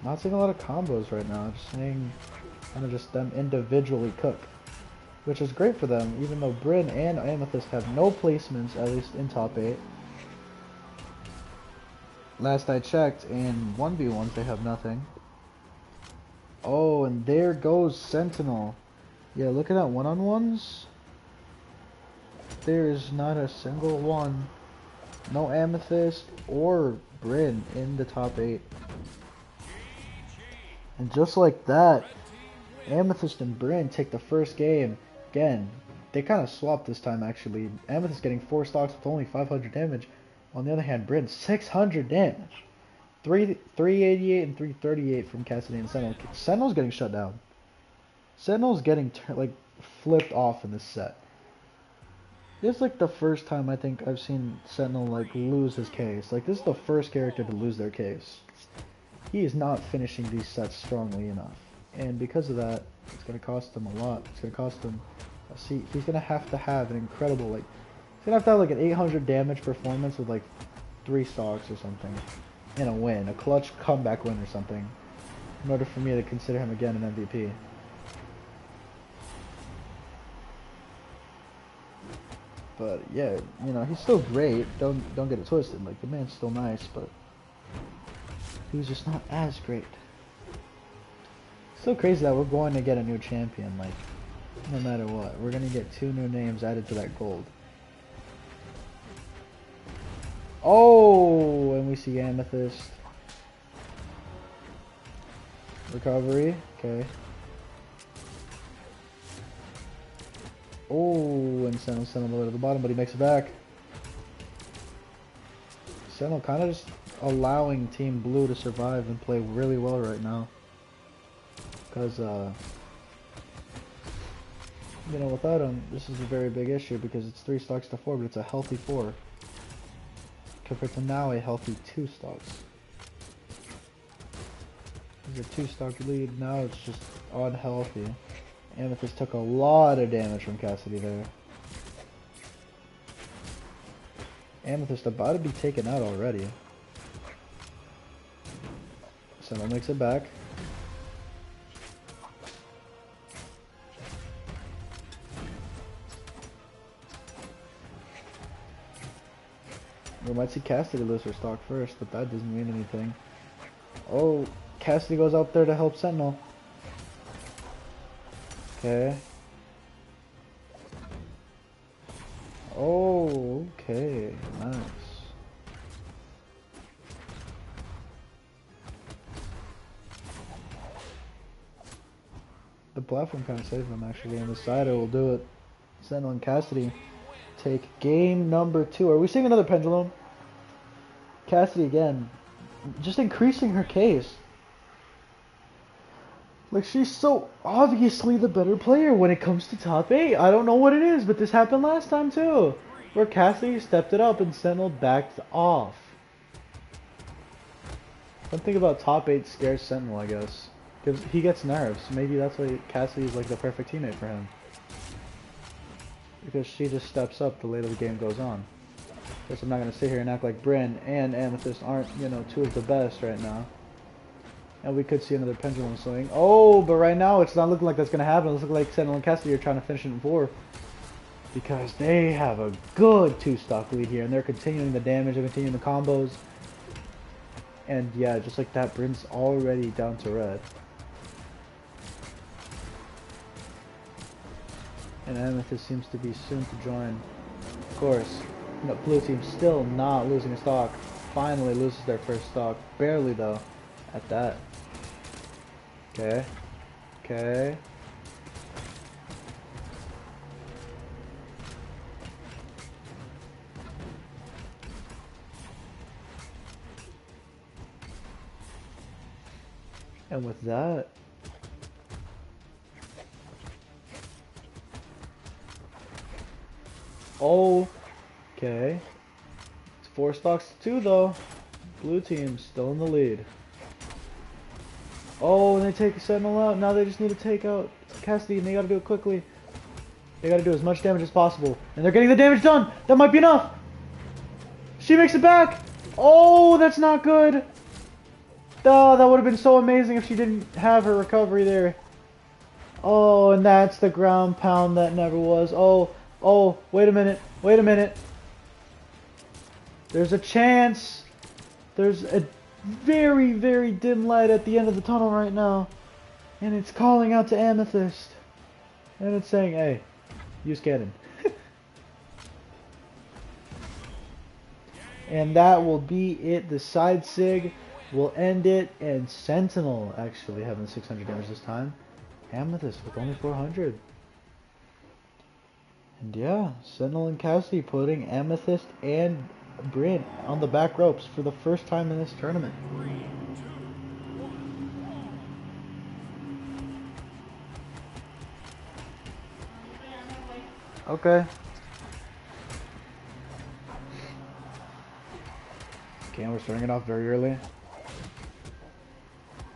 Not seeing a lot of combos right now, just seeing kind of just them individually cook, which is great for them, even though Bryn and Amethyst have no placements, at least in top 8. Last I checked, in 1v1s they have nothing. Oh, and there goes Sentinel. Yeah, looking at one-on-ones, there is not a single one. No Amethyst or Bryn in the top 8. And just like that, Amethyst and Bryn take the first game. Again, they kind of swapped this time actually. Amethyst getting 4 stocks with only 500 damage. On the other hand, Bryn 600 damage. 388 and 338 from Cassidy and Sentinel. Sentinel's getting shut down. Sentinel's getting like flipped off in this set. This is like the first time I think I've seen Sentinel like lose his case. Like this is the first character to lose their case. He is not finishing these sets strongly enough. And because of that, it's going to cost him a lot. It's going to cost him a seat. He's going to have an incredible, like, he's going to have like an 800 damage performance with like 3 stocks or something. And a win, a clutch comeback win or something. In order for me to consider him again an MVP. But yeah, you know, he's still great. Don't get it twisted. Like the man's still nice, but he was just not as great. Still crazy that we're going to get a new champion. Like no matter what, we're gonna get 2 new names added to that gold. Oh, and we see Amethyst. Recovery. Okay. Oh, and Sentinel sent him to the bottom, but he makes it back. Sentinel kind of just allowing Team Blue to survive and play really well right now. Because, you know, without him, this is a very big issue because it's 3 stocks to 4, but it's a healthy 4. Compared to now a healthy 2 stocks. It's a 2 stock lead, now it's just unhealthy. Amethyst took a lot of damage from Cassidy there. Amethyst about to be taken out already. Sentinel makes it back. We might see Cassidy lose her stock first, but that doesn't mean anything. Oh, Cassidy goes out there to help Sentinel. Okay. Oh, okay. Nice. The platform kind of saved him actually, and the Cider will do it. Sentinel and Cassidy take game number 2. Are we seeing another pendulum? Cassidy again, just increasing her case. Like, she's so obviously the better player when it comes to top 8. I don't know what it is, but this happened last time too. Where Cassidy stepped it up and Sentinel backed off. Something about top 8 scares Sentinel, I guess. Because he gets nerves. Maybe that's why Cassidy is like the perfect teammate for him. Because she just steps up the later the game goes on. Guess I'm not going to sit here and act like Bryn and Amethyst aren't, you know, 2 of the best right now. And we could see another pendulum swing. Oh, but right now it's not looking like that's going to happen. It looks like Sentinel and Cassidy are trying to finish it in 4. Because they have a good 2-stock lead here. And they're continuing the damage, they're continuing the combos. And yeah, just like that, Bryn's already down to red. And Amethyst seems to be soon to join. Of course, you know, blue team still not losing a stock. Finally loses their first stock. Barely though, at that. Okay. Okay. And with that, oh, okay. It's 4 stocks to 2 though. Blue team still in the lead. Oh, and they take Sentinel out. Now they just need to take out Cassidy, and they gotta do it quickly. They gotta do as much damage as possible. And they're getting the damage done! That might be enough! She makes it back! Oh, that's not good! Oh, that would have been so amazing if she didn't have her recovery there. Oh, and that's the ground pound that never was. Oh, oh, wait a minute. Wait a minute. There's a chance. There's a very, very dim light at the end of the tunnel right now. And it's calling out to Amethyst. And it's saying, hey, use cannon. And that will be it. The side sig will end it. And Sentinel actually having 600 damage this time. Amethyst with only 400. And yeah, Sentinel and Cassidy putting Amethyst and Bryn on the back ropes for the first time in this tournament. Okay. Damn, we're starting it off very early.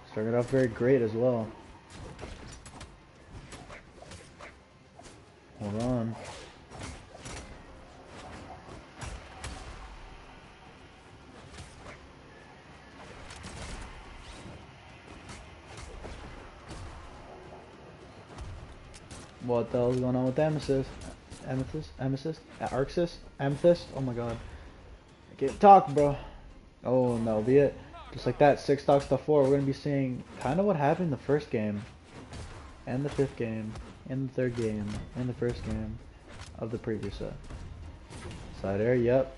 Starting it off very great as well. Hold on. What the hell's going on with Amethyst? Amethyst? Arxis? Amethyst? Oh my god. I can't talk, bro. Oh, and that'll be it. Just like that, 6 stocks to 4. We're going to be seeing kind of what happened in the first game. And the 5th game. And the 3rd game. And the 1st game of the previous set. Side air, yep.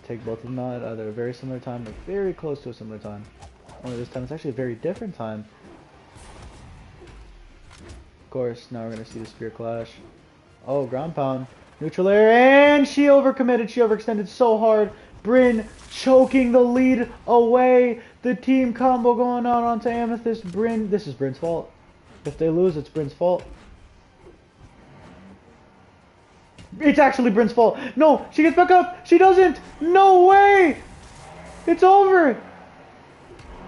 Take both of them out at a very similar time, like very close to a similar time. Only this time it's actually a very different time. Of course, now we're going to see the spear clash. Oh, ground pound. Neutral air, and she overcommitted. She overextended so hard. Bryn choking the lead away. The team combo going out onto Amethyst. Bryn, this is Bryn's fault. If they lose, it's Bryn's fault. It's actually Bryn's fault. No, she gets back up. She doesn't. No way. It's over.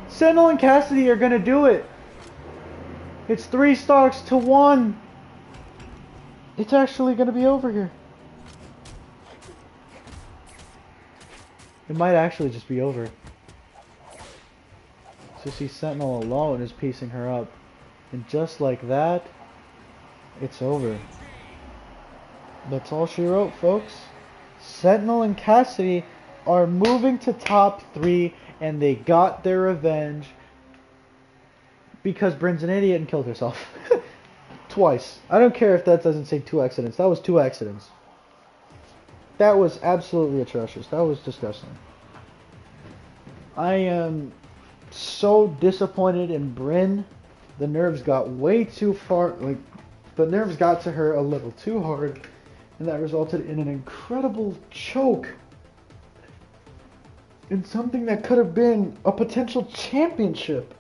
Sentinel and Cassidy are going to do it. It's 3 stocks to 1. It's actually going to be over here. It might actually just be over. So see Sentinel alone is piecing her up. And just like that, it's over. That's all she wrote, folks. Sentinel and Cassidy are moving to top 3, and they got their revenge because Bryn's an idiot and killed herself. Twice. I don't care if that doesn't say 2 accidents. That was 2 accidents. That was absolutely atrocious. That was disgusting. I am so disappointed in Bryn. The nerves got way too far. Like, the nerves got to her a little too hard, and that resulted in an incredible choke in something that could have been a potential championship.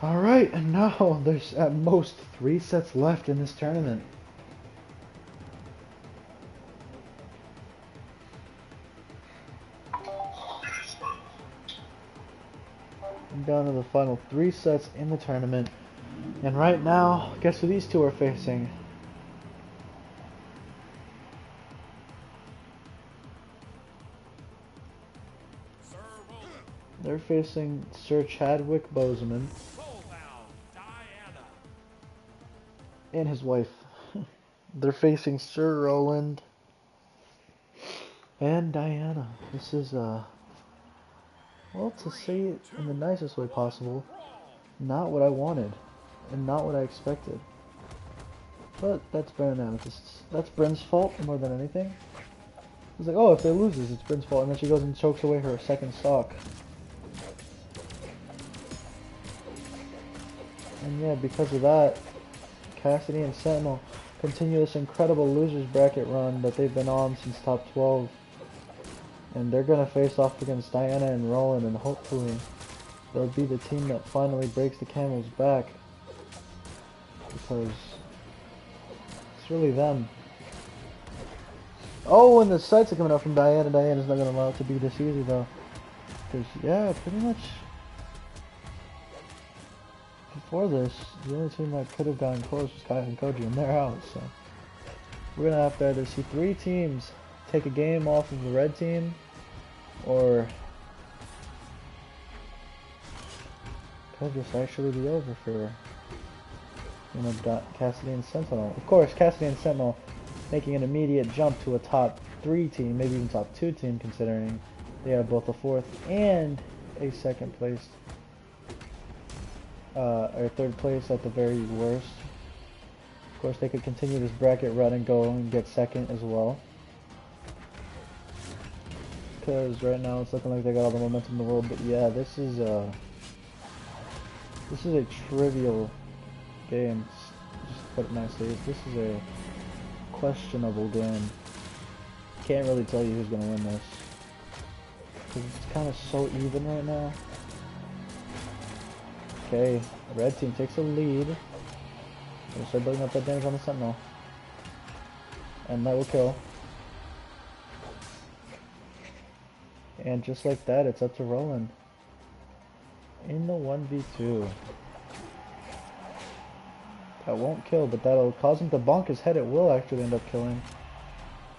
Alright, and now there's at most 3 sets left in this tournament. I'm down to the final 3 sets in the tournament. And right now, guess who these two are facing? They're facing Sir Chadwick Boseman and his wife. They're facing Sir Roland and Diana. This is, well, to say it in the nicest way possible, not what I wanted and not what I expected. But that's Bryn and Amethyst's. That's Bryn's fault more than anything. It's like, oh, if they loses, it's Bryn's fault, and then she goes and chokes away her 2nd stock. And yeah, because of that, Cassidy and Sentinel continue this incredible losers bracket run that they've been on since top 12. And they're going to face off against Diana and Roland, and hopefully they'll be the team that finally breaks the camel's back. Because it's really them. Oh, and the sights are coming up from Diana. Diana's not going to allow it to be this easy though. Because, yeah, pretty much before this, the only team that could have gotten close was Kai and Koji, and they're out, so we're gonna have to either see 3 teams take a game off of the red team, or Could just actually be over for, you know, Cassidy and Sentinel. Of course, Cassidy and Sentinel making an immediate jump to a top 3 team, maybe even top 2 team, considering they have both a 4th and a 2nd place, or 3rd place at the very worst. Of course, they could continue this bracket run and go and get 2nd as well. Because right now it's looking like they got all the momentum in the world. But yeah, this is a trivial game. Just to put it nicely, this is a questionable game. Can't really tell you who's gonna win this because it's kind of so even right now. Okay, red team takes a lead. We'll start building up that damage on the Sentinel. And that will kill. And just like that, it's up to Roland. In the 1v2. That won't kill, but that'll cause him to bonk his head. It will actually end up killing.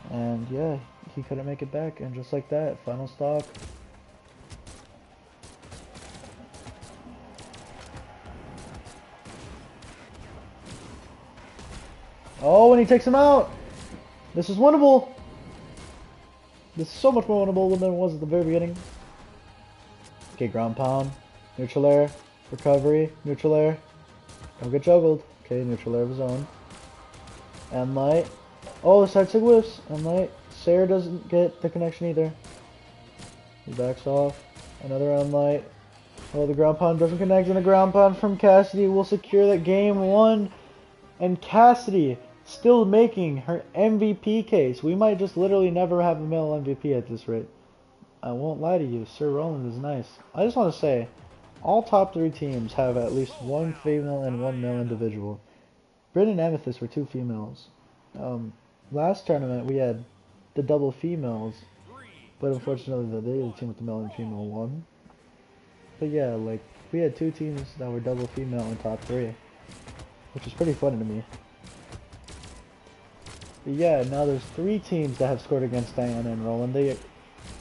And yeah, he couldn't make it back. And just like that, final stock. Oh, and he takes him out! This is winnable! This is so much more winnable than it was at the very beginning. Okay, ground pound. Neutral air. Recovery. Neutral air. Don't get juggled. Okay, neutral air of his own. And light. Oh, the side sig whiffs. And light. Sarah doesn't get the connection either. He backs off. Another on light. Oh, the ground pound doesn't connect. And a ground pound from Cassidy will secure that game 1. And Cassidy still making her MVP case. We might just literally never have a male MVP at this rate. I won't lie to you, Sir Roland is nice. I just want to say, all top 3 teams have at least 1 female and 1 male individual. Bryn and Amethyst were 2 females. Last tournament we had the double females, but unfortunately the team with the male and female won. But yeah, like, we had 2 teams that were double female in top 3, which is pretty funny to me. But yeah, now there's 3 teams that have scored against Diana and Roland.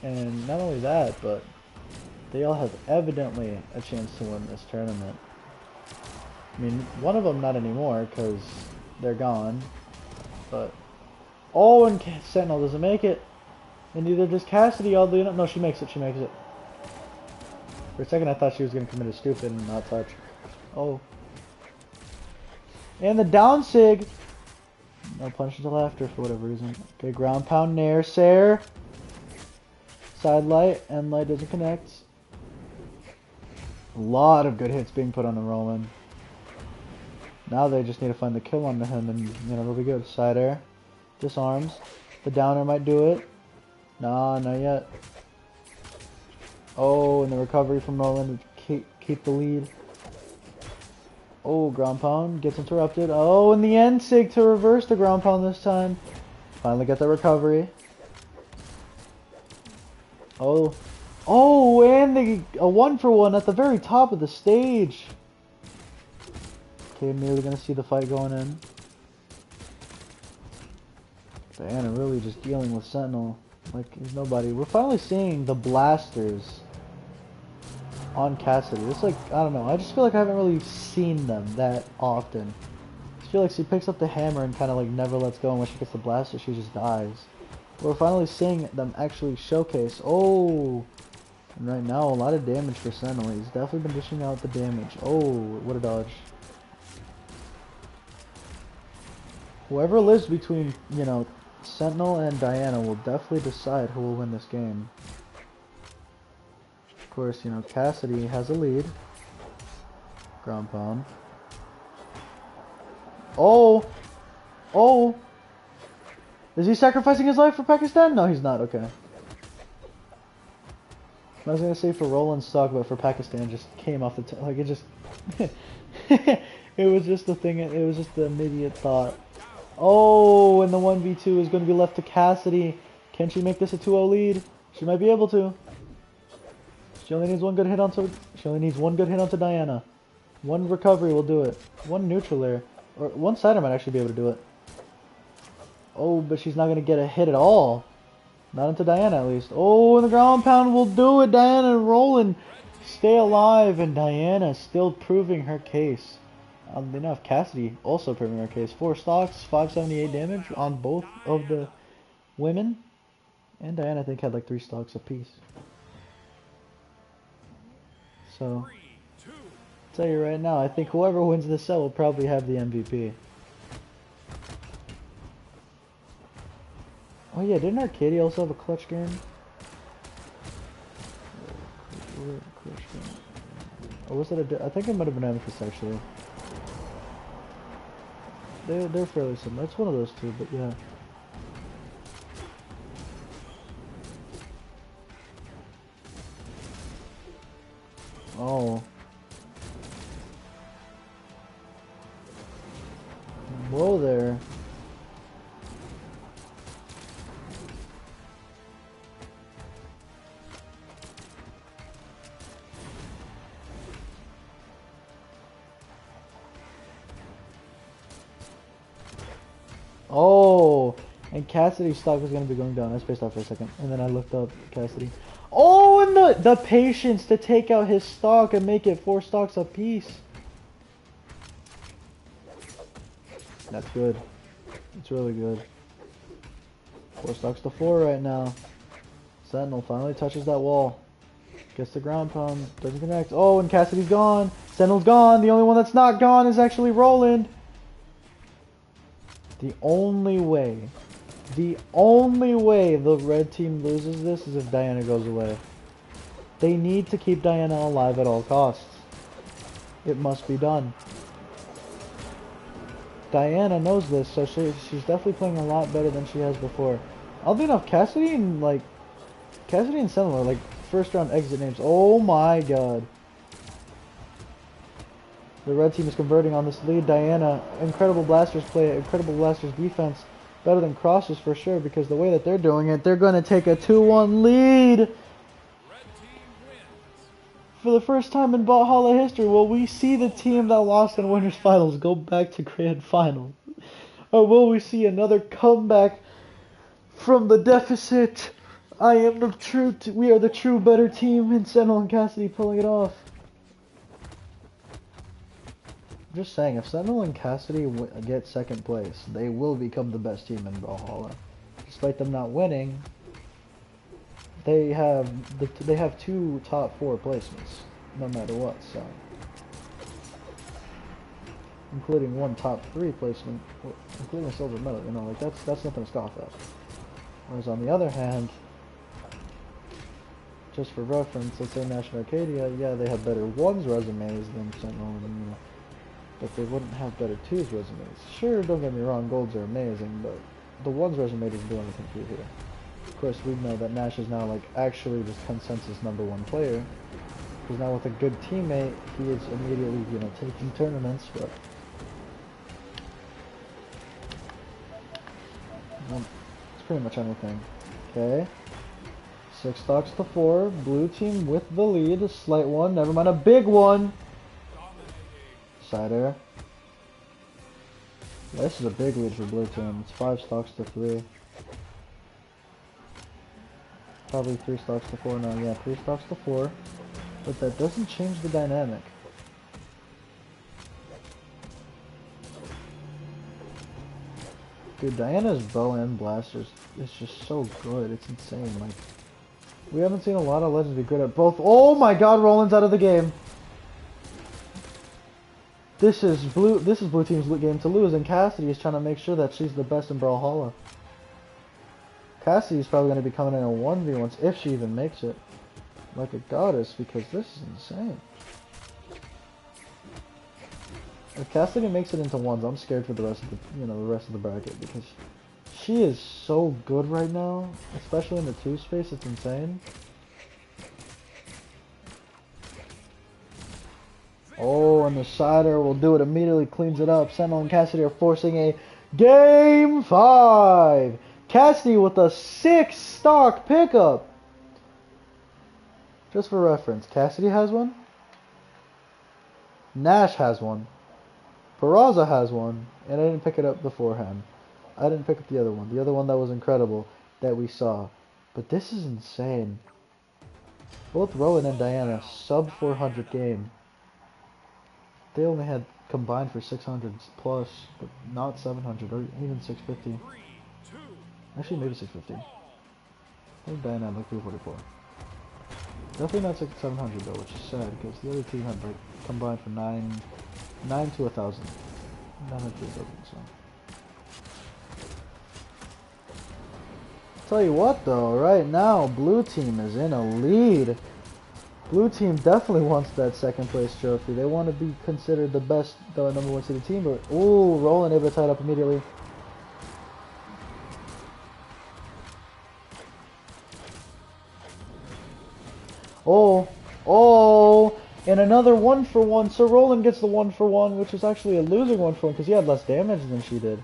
And not only that, but they all have evidently a chance to win this tournament. I mean, one of them not anymore because they're gone. But oh, and Sentinel doesn't make it, and neither does Cassidy. Although no, she makes it. She makes it. For a second, I thought she was gonna commit a stupid and not touch. Oh, and the down sig. No punish until after for whatever reason. Okay, ground pound nair, Sair. Side light, and light doesn't connect. A lot of good hits being put on the Roland. Now they just need to find the kill on him and, you know, they'll be good. Side air. Disarms. The downer might do it. Nah, not yet. Oh, and the recovery from Roland to keep the lead. Oh, ground pound gets interrupted. Oh, in the end, Sig to reverse the ground pound this time. Finally get the recovery. Oh, oh, and a 1-for-1 at the very top of the stage. Okay, immediately gonna see the fight going in. Diana really just dealing with Sentinel like he's nobody. We're finally seeing the blasters on Cassidy. It's like, I don't know, I just feel like I haven't really seen them that often. I feel like she picks up the hammer and kind of like never lets go, and when she gets the blaster she just dies. We're finally seeing them actually showcase. Oh, and right now a lot of damage for Sentinel. He's definitely been dishing out the damage. Oh, what a dodge. Whoever lives between, you know, Sentinel and Diana will definitely decide who will win this game. Of course, you know, Cassidy has a lead. Ground pound. Oh! Oh! Is he sacrificing his life for Pakistan? No, he's not. Okay. I was gonna say for Roland's stock, but for Pakistan, just came off the like it just. It was just the thing. It was just the immediate thought. Oh, and the 1v2 is going to be left to Cassidy. Can she make this a 2-0 lead? She might be able to. She only needs one good hit onto. She only needs one good hit onto Diana. One recovery will do it. One neutral air, or one sider might actually be able to do it. Oh, but she's not going to get a hit at all. Not into Diana, at least. Oh, and the ground pound will do it. Diana and Roland Stay alive, and Diana still proving her case. Oddly enough, Cassidy also proving her case. 4 stocks, 578 damage on both of the women. And Diana, I think, had like 3 stocks apiece. So, 3, 2, I'll tell you right now, I think whoever wins this set will probably have the MVP. Oh yeah, didn't Arcadia also have a clutch game? Clutch game. Or was it I think it might have been Amethyst actually. They're fairly similar. It's one of those two, but yeah. Oh. Whoa there. Oh, and Cassidy's stock was going to be going down. I spaced out for a second, and then I looked up Cassidy. Oh, and the patience to take out his stock and make it 4 stocks apiece. That's good. It's really good. 4 stocks to 4 right now. Sentinel finally touches that wall. Gets the ground pound. Doesn't connect. Oh, and Cassidy's gone. Sentinel's gone. The only one that's not gone is actually Roland. The only way the red team loses this is if Diana goes away. They need to keep Diana alive at all costs. It must be done. Diana knows this, so she's definitely playing a lot better than she has before. Oddly enough, Cassidy and Sentinel are like first round exit names. Oh my god. The red team is converting on this lead. Diana, incredible blasters play, incredible blasters defense. Better than Crosses for sure, because the way that they're doing it, they're going to take a 2-1 lead. red team wins. For the first time in Bothalla history, will we see the team that lost in Winners Finals go back to Grand Finals? Or will we see another comeback from the deficit? We are the true better team, and Sentinel and Cassidy pulling it off. Just saying, if Sentinel and Cassidy get second place, they will become the best team in Bothalla. Despite them not winning, they have 2 top 4 placements, no matter what. So, including 1 top 3 placement, including a silver medal. You know, like that's nothing to scoff at. Whereas on the other hand, just for reference, let's say National Arcadia, yeah, they have better 1's resumes than Sentinel, and, but they wouldn't have better 2's resumes. Sure, don't get me wrong, golds are amazing, but the 1's resume doesn't do anything for you here. Of course, we know that Nash is now like actually just consensus #1 player, because now with a good teammate, he is immediately taking tournaments. But it's pretty much anything. Okay, 6 stocks to 4. Blue team with the lead. A slight one, never mind a big one. Cider. Yeah, this is a big lead for blue team. It's 5 stocks to 3. Probably 3 stocks to 4 now. Yeah, 3 stocks to 4. But that doesn't change the dynamic. Dude, Diana's bow and blasters is just so good. It's insane. Like, we haven't seen a lot of legends be good at both. Oh my god, Roland's out of the game. This is blue team's game to lose, and Cassidy is trying to make sure that she's the best in Brawlhalla. Cassidy's probably going to be coming in a 1v1 if she even makes it. Like a goddess, because this is insane. If Cassidy makes it into 1s, I'm scared for the rest of the bracket, because she is so good right now, especially in the 2 space. It's insane. Oh, and the Cider will do it immediately, cleans it up. Sentinel and Cassidy are forcing a Game 5. Cassidy with a 6 stock pickup. Just for reference, Cassidy has one. Nash has one. Peraza has one. And I didn't pick it up beforehand. I didn't pick up the other one. The other one that was incredible that we saw. But this is insane. Both Rowan and Diana sub 400 game. They only had combined for 600 plus, but not 700 or even 650. 3, 2, Actually, maybe 650. I think Diana had like 344. Definitely not 700 though, which is sad because the other team had like combined for 9 to 1,000. 9 to 1,000. So. Tell you what though, right now blue team is in a lead. Blue team definitely wants that second place trophy. They want to be considered the best, the number 1 seeded team. But ooh, Roland able to tie it up immediately. Oh, and another 1-for-1. So Roland gets the 1-for-1, which is actually a losing 1-for-1 because he had less damage than she did.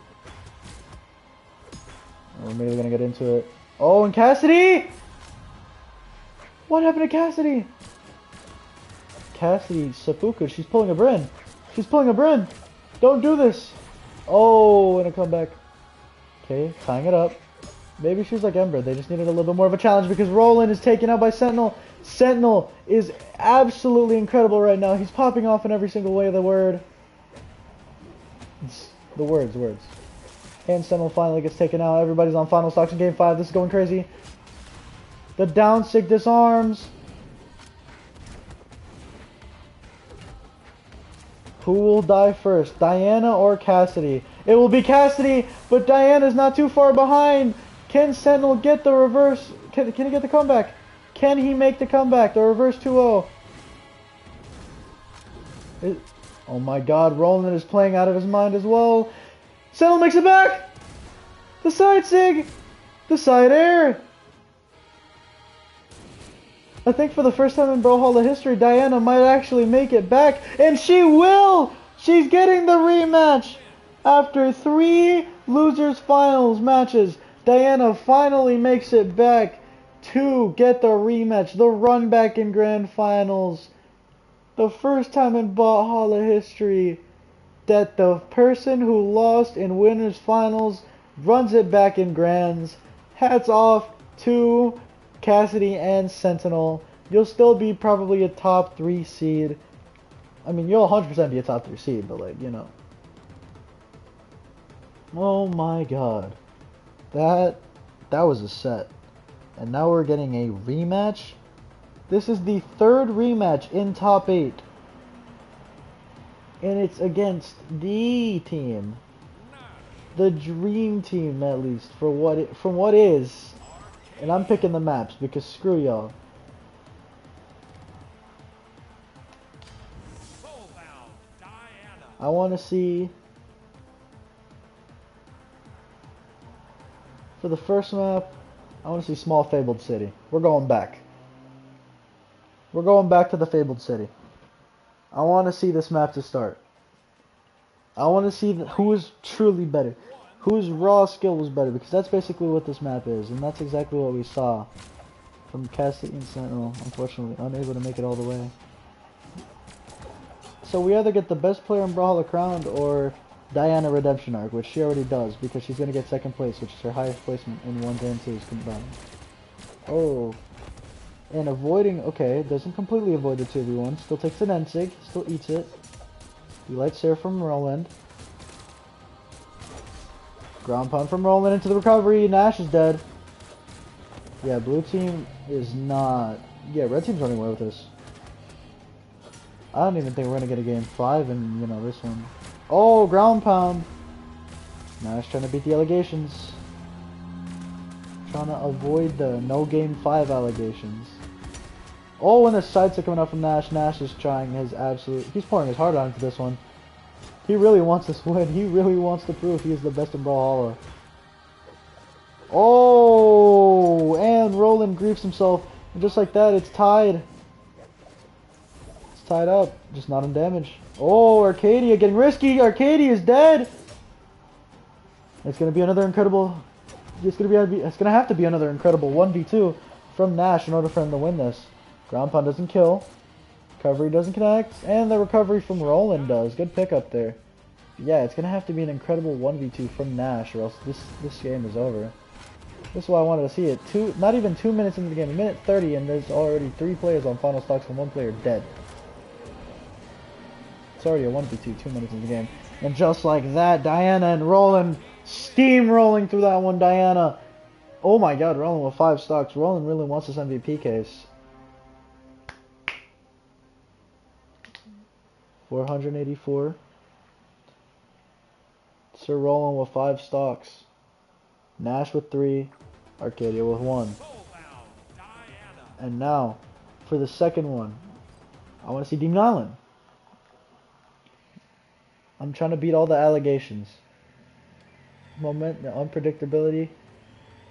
We're maybe gonna get into it. Oh, and Cassidy! What happened to Cassidy? Cassidy Seppuku, she's pulling a Bryn. She's pulling a Bryn. Don't do this. Oh, and a comeback. Okay, tying it up. Maybe she's like Ember. They just needed a little bit more of a challenge because Roland is taken out by Sentinel. Sentinel is absolutely incredible right now. He's popping off in every single way of the word. It's the words. And Sentinel finally gets taken out. Everybody's on final stocks in game 5. This is going crazy. The down sig disarms. Who will die first, Diana or Cassidy? It will be Cassidy, but Diana's not too far behind. Can Sentinel get the reverse? Can he get the comeback? Can he make the comeback? The reverse 2-0. Oh my god, Roland is playing out of his mind as well. Sentinel makes it back! The side sig! The side air! I think for the first time in Bothalla history, Diana might actually make it back. And she will! She's getting the rematch! After 3 losers finals matches, Diana finally makes it back to get the rematch, the run back in grand finals. The first time in Bothalla history that the person who lost in winners finals runs it back in grands. Hats off to Cassidy and Sentinel. You'll still be probably a top 3 seed. I mean, you'll 100% be a top 3 seed, but like, you know. Oh my god. That was a set. And now we're getting a rematch. This is the 3rd rematch in top 8. And it's against the team. The dream team, at least, from what is. And I'm picking the maps because screw y'all. I want to see. For the first map, I want to see small fabled city. We're going back. We're going back to the fabled city. I want to see this map to start. I want to see who is truly better. Whose raw skill was better, because that's basically what this map is, and that's exactly what we saw from Cassidy and Sentinel, unfortunately unable to make it all the way. So we either get the best player in Brawlhalla crowned, or Diana Redemption Arc, which she already does, because she's going to get 2nd place, which is her highest placement in 1s and 2s combined. Oh. And avoiding, okay, doesn't completely avoid the 2v1, still takes an N-Sig, still eats it. Delight Sarah from Roland. Ground pound from Roland into the recovery. Nash is dead. Yeah, blue team is not. Yeah, red team's running away with this. I don't even think we're gonna get a game 5 in, you know, this one. Oh, ground pound. Nash trying to beat the allegations. Trying to avoid the no game 5 allegations. Oh, and the sides are coming up from Nash. Nash is trying his absolute. He's pouring his heart out into this one. He really wants this win. He really wants to prove he is the best in Brawlhalla. Oh, and Roland griefs himself. And just like that, it's tied. It's tied up. Just not in damage. Oh, Arcadia getting risky. Arcadia is dead. It's going to be another incredible... It's going to have to be another incredible 1v2 from Nash in order for him to win this. Ground pound doesn't kill. Recovery doesn't connect, and the recovery from Roland does. Good pickup there. Yeah, it's gonna have to be an incredible 1v2 from Nash, or else this game is over. This is why I wanted to see it. Not even 2 minutes into the game, a minute 30, and there's already 3 players on final stocks and 1 player dead. It's already a 1v2, 2 minutes into the game. And just like that, Diana and Roland steamrolling through that one. Diana. Oh my god, Roland with 5 stocks. Roland really wants this MVP case. 484. Sir Roland with 5 stocks. Nash with 3. Arcadia with 1. And now, for the second one, I want to see Demon Island. I'm trying to beat all the allegations. Unpredictability.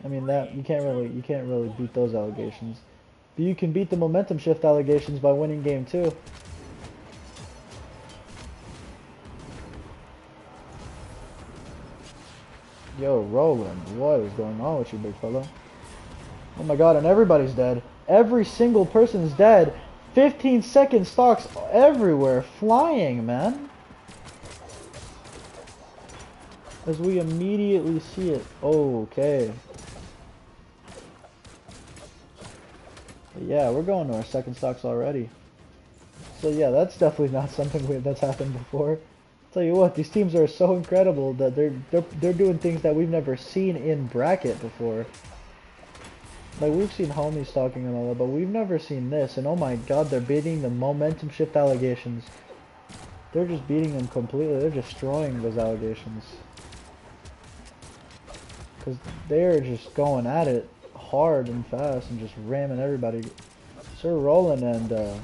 I mean that you can't really beat those allegations. But you can beat the momentum shift allegations by winning game 2. Yo, Roland, what is going on with you, big fella? Oh my god, and everybody's dead. Every single person's dead. 15-second stocks everywhere, flying, man. As we immediately see it. Okay. But yeah, we're going to our second stocks already. So yeah, that's definitely not something that's happened before. Tell you what, these teams are so incredible that they're doing things that we've never seen in bracket before. Like, we've seen homies talking and all that, but we've never seen this. And oh my god, they're beating the momentum shift allegations. They're just beating them completely. They're destroying those allegations. Because they're just going at it hard and fast and just ramming everybody. Sir Roland and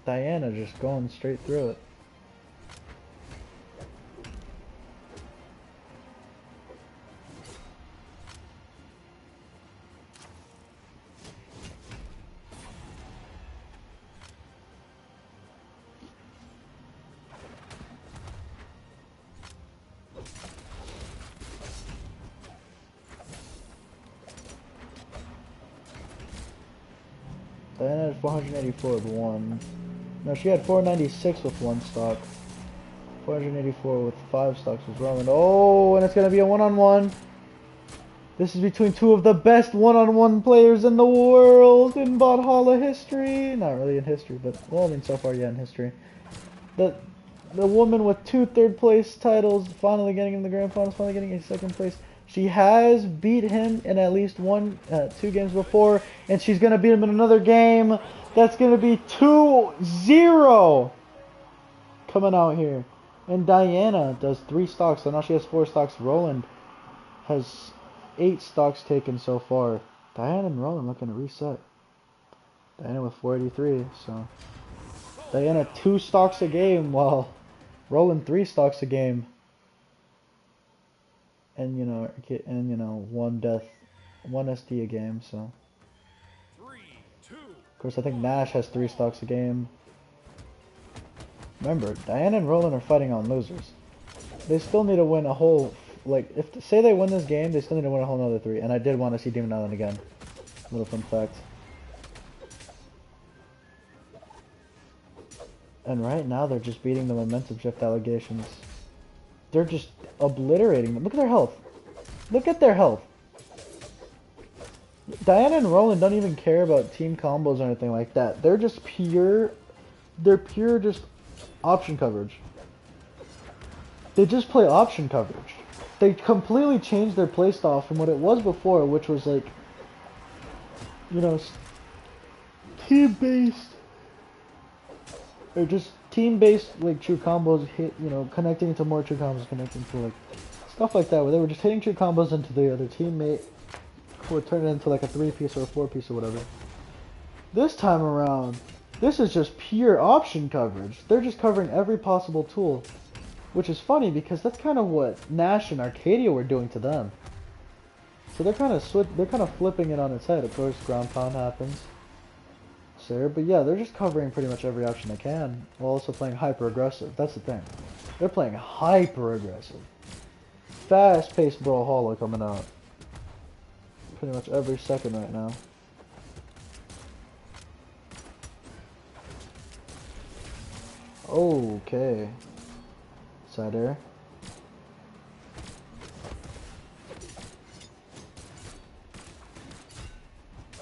Diana just going straight through it. Diana had 484 with 1. No, she had 496 with 1 stock. 484 with 5 stocks was Roland. Oh, and it's going to be a one-on-one. This is between 2 of the best one-on-one players in the world in Bothalla history. Not really in history, but, well, I mean, so far, yeah, in history. The woman with 2 third-place titles finally getting in the grand finals, finally getting a second place. She has beat him in at least 2 games before, and she's going to beat him in another game. That's going to be 2-0 coming out here. And Diana does 3 stocks, so now she has 4 stocks. Roland has 8 stocks taken so far. Diana and Roland looking to reset. Diana with 483, so Diana 2 stocks a game, while Roland 3 stocks a game. And you know, 1 death, 1 ST a game. So, 3, 2, of course, I think Nash has 3 stocks a game. Remember, Diana and Roland are fighting on losers. They still need to win a whole, like, say they win this game, they still need to win a whole nother 3. And I did want to see Demon Island again. Little fun fact. And right now, they're just beating the momentum shift allegations. They're just obliterating them. Look at their health. Look at their health. Diana and Roland don't even care about team combos or anything like that. They're just pure just option coverage. They just play option coverage. They completely changed their playstyle from what it was before, which was like, you know, team-based. Or just team-based, like, true combos, connecting into more true combos, connecting to, like, stuff like that, where they were just hitting true combos into the other teammate, who would turn it into, like, a 3-piece or a 4-piece or whatever. This time around, this is just pure option coverage. They're just covering every possible tool, which is funny, because that's kind of what Nash and Arcadia were doing to them. So they're kind of flipping it on its head. Of course, ground pound happens. But yeah, they're just covering pretty much every option they can, while also playing hyper aggressive. That's the thing. They're playing hyper aggressive. Fast paced Brawlhalla coming out. Pretty much every second right now. Okay. Side air.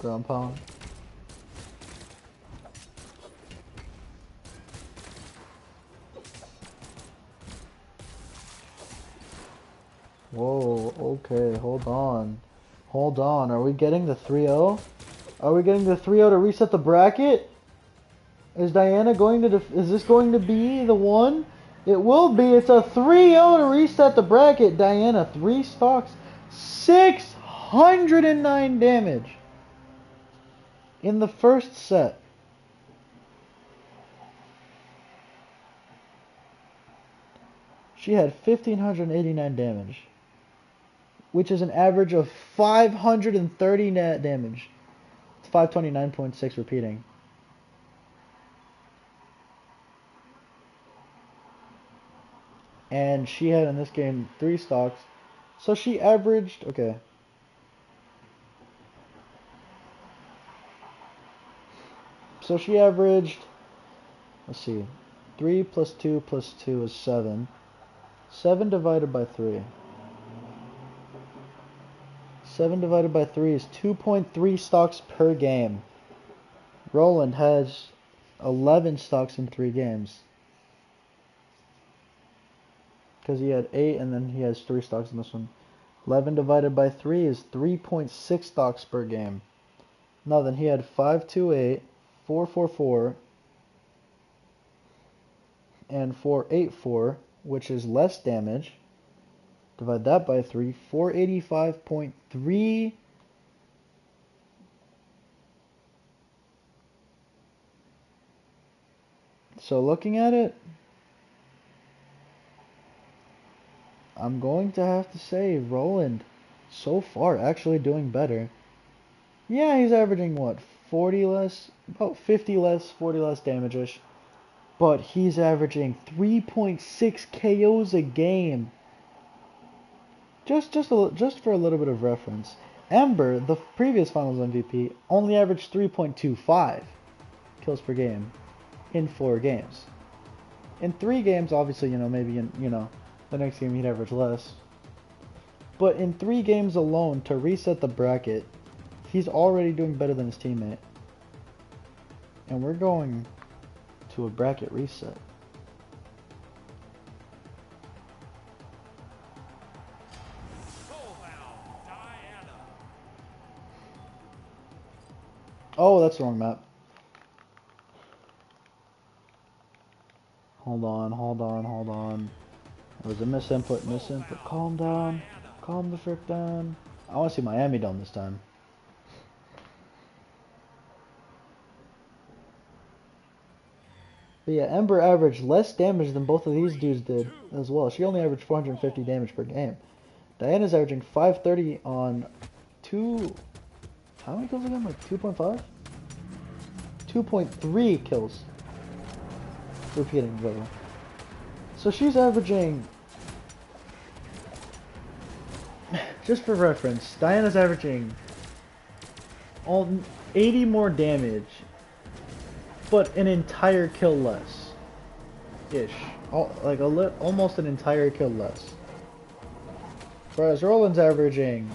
Ground pound. Whoa, okay, hold on. Hold on, are we getting the 3-0? Are we getting the 3-0 to reset the bracket? Is Diana going to is this going to be the one? It will be. It's a 3-0 to reset the bracket. Diana, 3 stocks, 609 damage in the first set. She had 1,589 damage, which is an average of 530 net damage. It's 529.6 repeating. And she had in this game 3 stocks. So she averaged, okay. So she averaged, let's see, 3 plus 2 plus 2 is 7. 7 divided by 3. 7 divided by 3 is 2.3 stocks per game. Roland has 11 stocks in 3 games. Because he had 8 and then he has 3 stocks in this one. 11 divided by 3 is 3.6 stocks per game. No, then he had 528, 444, and 484, which is less damage. Divide that by 3, 485.3. So looking at it, I'm going to have to say Roland, so far, actually doing better. Yeah, he's averaging, what, 40 less? About 50 less, 40 less damage-ish. But he's averaging 3.6 KOs a game. Just for a little bit of reference, Ember, the previous Finals MVP, only averaged 3.25 kills per game in 4 games. In 3 games, obviously, maybe the next game he'd average less. But in 3 games alone, to reset the bracket, he's already doing better than his teammate. And we're going to a bracket reset. Oh, that's the wrong map. Hold on. It was a misinput. Calm down. Calm the frick down. I want to see Miami done this time. But yeah, Ember averaged less damage than both of these dudes did as well. She only averaged 450 damage per game. Diana's averaging 530 on 2... How many kills again? Like 2.5? 2.3 kills. Repeating, brother. So she's averaging... Just for reference, Diana's averaging 80 more damage, but an entire kill less. Ish. Almost an entire kill less. Whereas Roland's averaging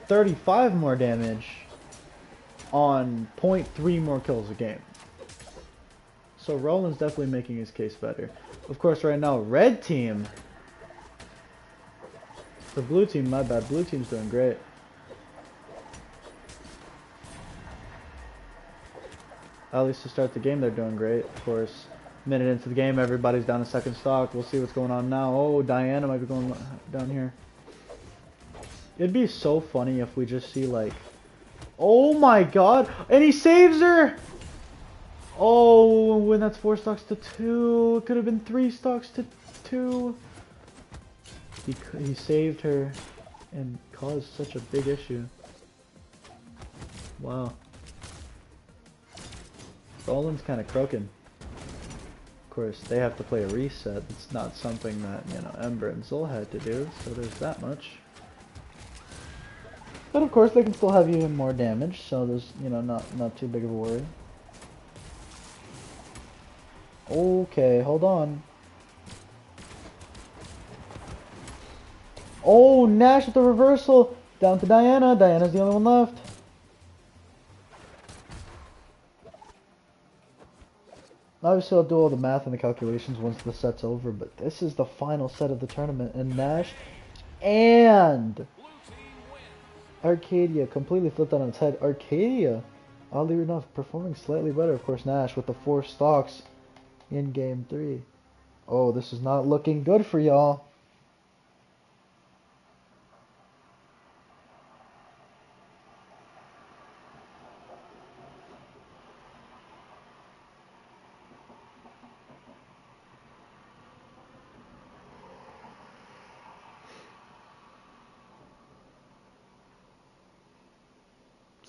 35 more damage on 0.3 more kills a game. So Roland's definitely making his case better. Of course, right now, red team... The blue team, my bad. Blue team's doing great. At least to start the game, they're doing great. Of course, minute into the game, everybody's down a second stock. We'll see what's going on now. Oh, Diana might be going down here. It'd be so funny if we just see, like... Oh my god! And he saves her! Oh, when that's 4 stocks to 2. It could have been 3 stocks to 2. He saved her and caused such a big issue. Wow. Roland's kind of croaking. Of course, they have to play a reset. It's not something that, Ember and Zol had to do, so there's that much. But of course, they can still have even more damage, so there's, not too big of a worry. Okay, hold on. Oh, Nash with the reversal. Down to Diana. Diana's the only one left. Obviously, I'll do all the math and the calculations once the set's over, but this is the final set of the tournament, and Nash and Arcadia completely flipped on its head. Arcadia, oddly enough, performing slightly better. Of course, Nash with the 4 stocks in Game 3. Oh, this is not looking good for y'all.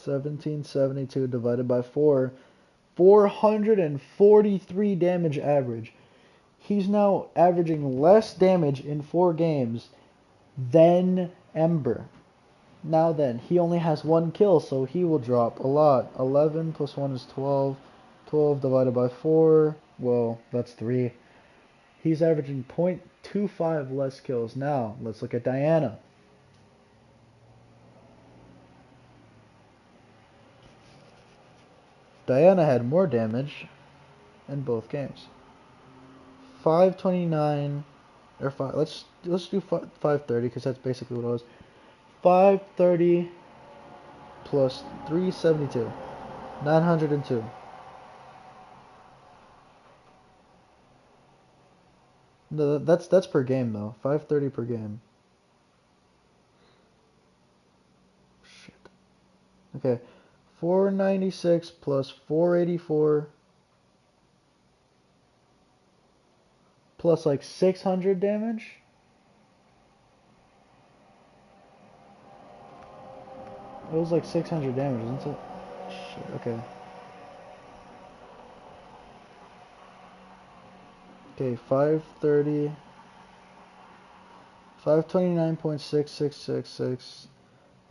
$17.72 divided by 4. 443 damage average. He's now averaging less damage in 4 games than Ember. Now then, he only has 1 kill, so he will drop a lot. 11 plus 1 is 12. 12 divided by 4, well, that's 3. He's averaging 0.25 less kills. Now, let's look at Diana. Diana had more damage in both games. 529 or 5. Let's do 530 because that's basically what it was. 530 plus 372. 902. No, that's per game though. 530 per game. Shit. Okay. 496 plus 484 plus like 600 damage. It was like 600 damage, isn't it? Shit, okay. Okay, 530. 529.6666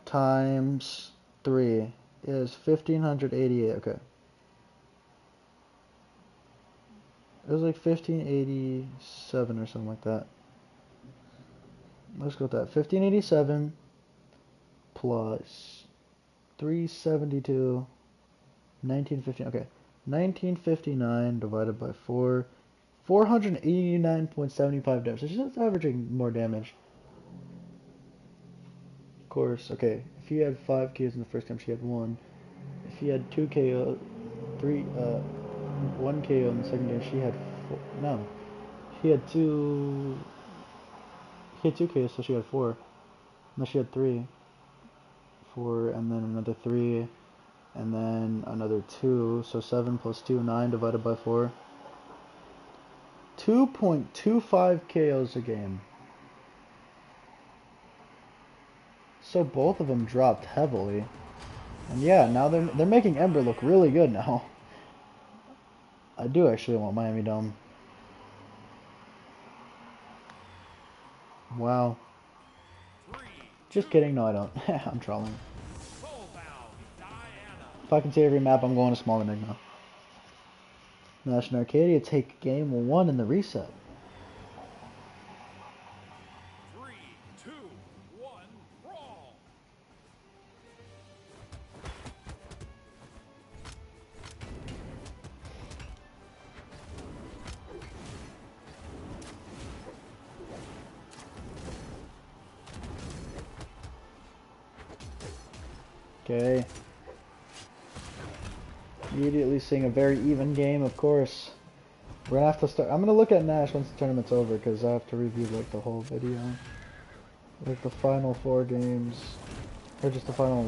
times 3 is 1588. Okay. It was like 1587 or something like that. Let's go with that. 1587 plus 372. 1915. Okay. 1959 divided by 4. 489.75 damage. So she's averaging more damage. Of course. Okay. If he had 5 KOs in the first game, she had 1. If he had 2 KO, 1 KO in the second game, she had 4. No. He had 2. He had 2 KOs, so she had 4. No, she had 3. 4, and then another 3, and then another 2. So 7 plus 2, 9 divided by 4. 2.25 KOs a game. So both of them dropped heavily. And yeah, now they're making Ember look really good now. I do actually want Miami Dome. Wow. Just kidding, no I don't. I'm trolling. If I can see every map, I'm going to Small Enigma. Nash and Arcadia take game 1 in the reset. 3, 2, 1, brawl. Okay. Immediately seeing a very even game, of course. We're gonna have to start. I'm gonna look at Nash once the tournament's over because I have to review like the whole video, like the final 4 games, or just the final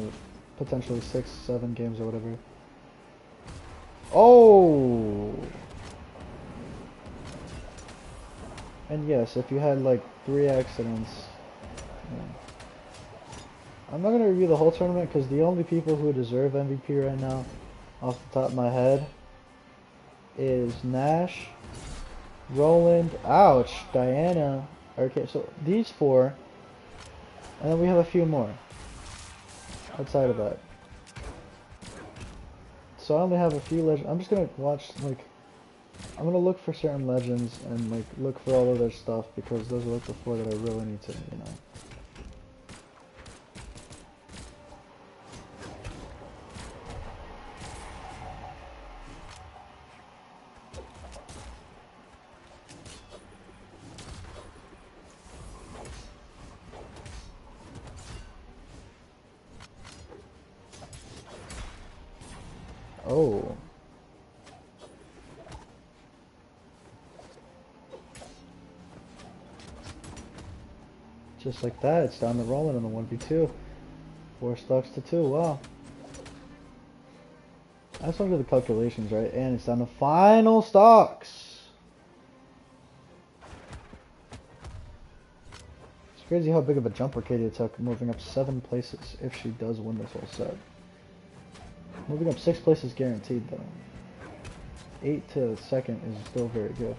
potentially 6, 7 games or whatever. Oh. And yes, if you had like 3 accidents. Yeah. I'm not gonna review the whole tournament because the only people who deserve MVP right now, off the top of my head, is Nash, Roland, ouch, Diana. Okay, so these 4, and then we have a few more outside of that. So I only have a few legends. I'm just gonna watch, like, I'm gonna look for certain legends and like look for all of their stuff because those are like the 4 that I really need to, you know. Oh. Just like that, it's down to Roland on the 1v2. 4 stocks to 2, wow. I just want to do the calculations, right? And it's down to final stocks. It's crazy how big of a jump Arcadia took, moving up 7 places if she does win this whole set. Moving up 6 places guaranteed, though. 8 to second is still very good.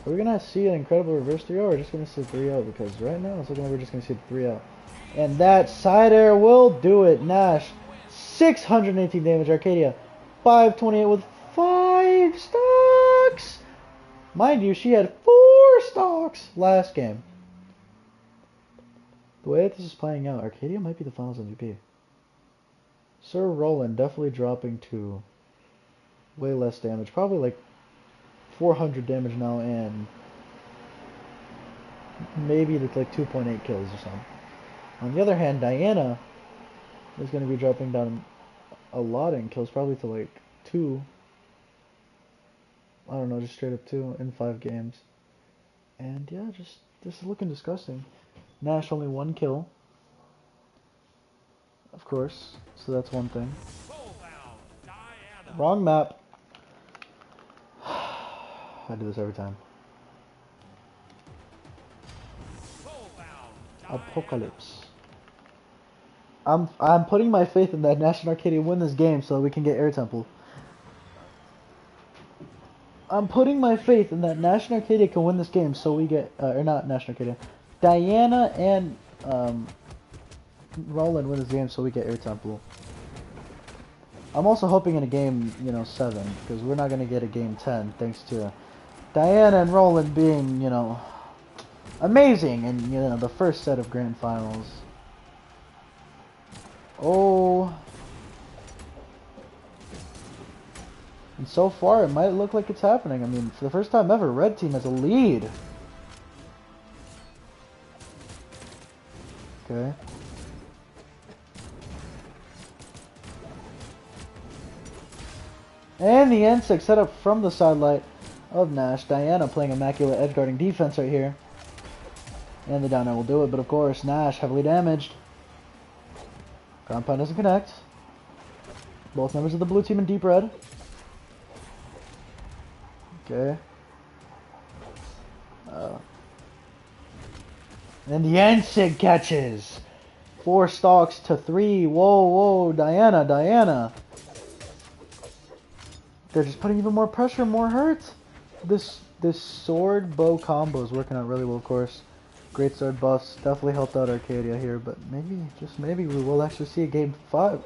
Are we going to see an incredible reverse 3-0 or just going to see 3-0? Because right now it's looking like we're just going to see the 3-0. And that side air will do it. Nash, 618 damage. Arcadia, 528 with 5 stocks. Mind you, she had 4 stocks last game. The way that this is playing out, Arcadia might be the finals MVP. Sir Roland definitely dropping to way less damage. Probably like 400 damage now and maybe like 2.8 kills or something. On the other hand, Diana is going to be dropping down a lot in kills, probably to like 2. I don't know, just straight up 2 in 5 games. And yeah, just this is looking disgusting. Nash only 1 kill, of course, so that's one thing. Wrong map. I do this every time. Apocalypse. I'm putting my faith in that Nash and Arcadia win this game so we can get Air Temple. I'm putting my faith in that Nash and Arcadia can win this game so we get or not Nash and Arcadia. Diana and Roland win this game so we get Air Temple. I'm also hoping in a game, 7, because we're not going to get a game 10 thanks to Diana and Roland being, amazing in, the first set of grand finals. Oh. And so far, it might look like it's happening. I mean, for the first time ever, Red Team has a lead. Okay. And the N6 set up from the sidelight of Nash. Diana playing immaculate edge guarding defense right here. And the down air will do it, but of course, Nash heavily damaged. Ground pound doesn't connect. Both members of the blue team in deep red. Okay. And the N-Sig catches. 4 stocks to 3. Whoa, Diana. They're just putting even more pressure, more hurt. This sword bow combo is working out really well, of course. Great sword buffs definitely helped out Arcadia here, but maybe, just maybe, we will actually see a game 4.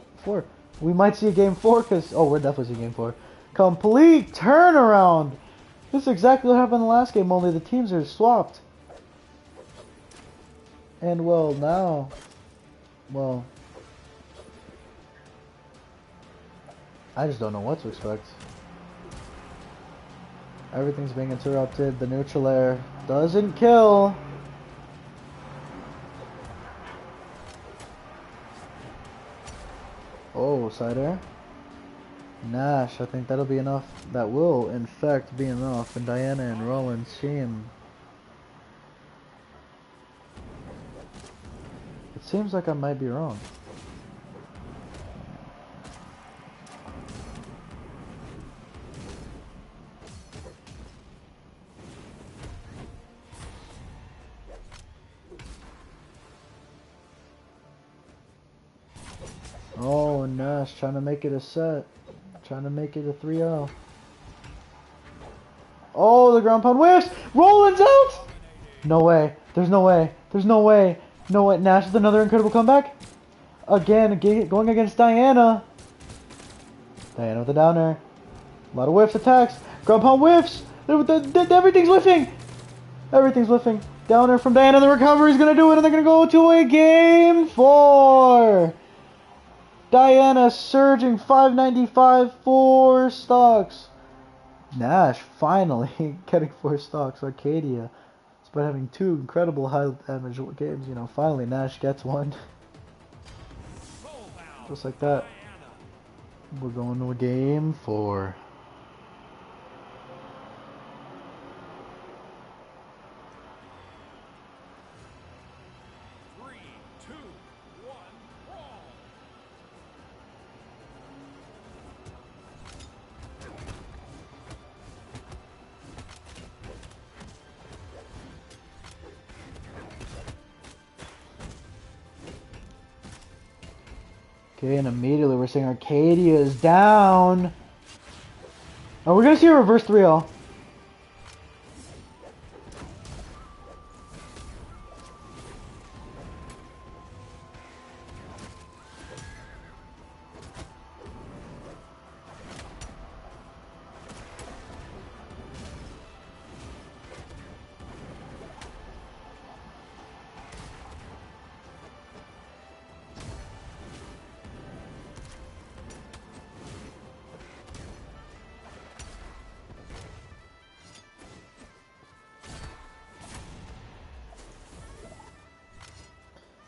We might see a game 4 because, we're definitely seeing game 4. Complete turnaround. This is exactly what happened in the last game, only the teams are swapped. And now, I just don't know what to expect. Everything's being interrupted. The neutral air doesn't kill. Oh, side air. Nash, I think that'll be enough. That will, in fact, be enough. And Diana and Roland's team. It seems like I might be wrong. Oh, Nash trying to make it a set. Trying to make it a 3-0. Oh, the ground pound whiffs! Roland's out! No way. There's no way. There's no way. No way. Nash with another incredible comeback. Again, going against Diana. Diana with the down air. A lot of whiffs, attacks. Ground pound whiffs! Everything's whiffing! Everything's whiffing. Down air from Diana. The recovery's gonna do it, and they're gonna go to a game 4! Diana surging 595, 4 stocks. Nash finally getting 4 stocks. Arcadia, despite having 2 incredible high damage games, finally Nash gets one. Just like that. We're going to a game 4. Three, two, one, brawl. Okay, and immediately we're saying Arcadia is down. Oh, we're gonna see a reverse 3-0.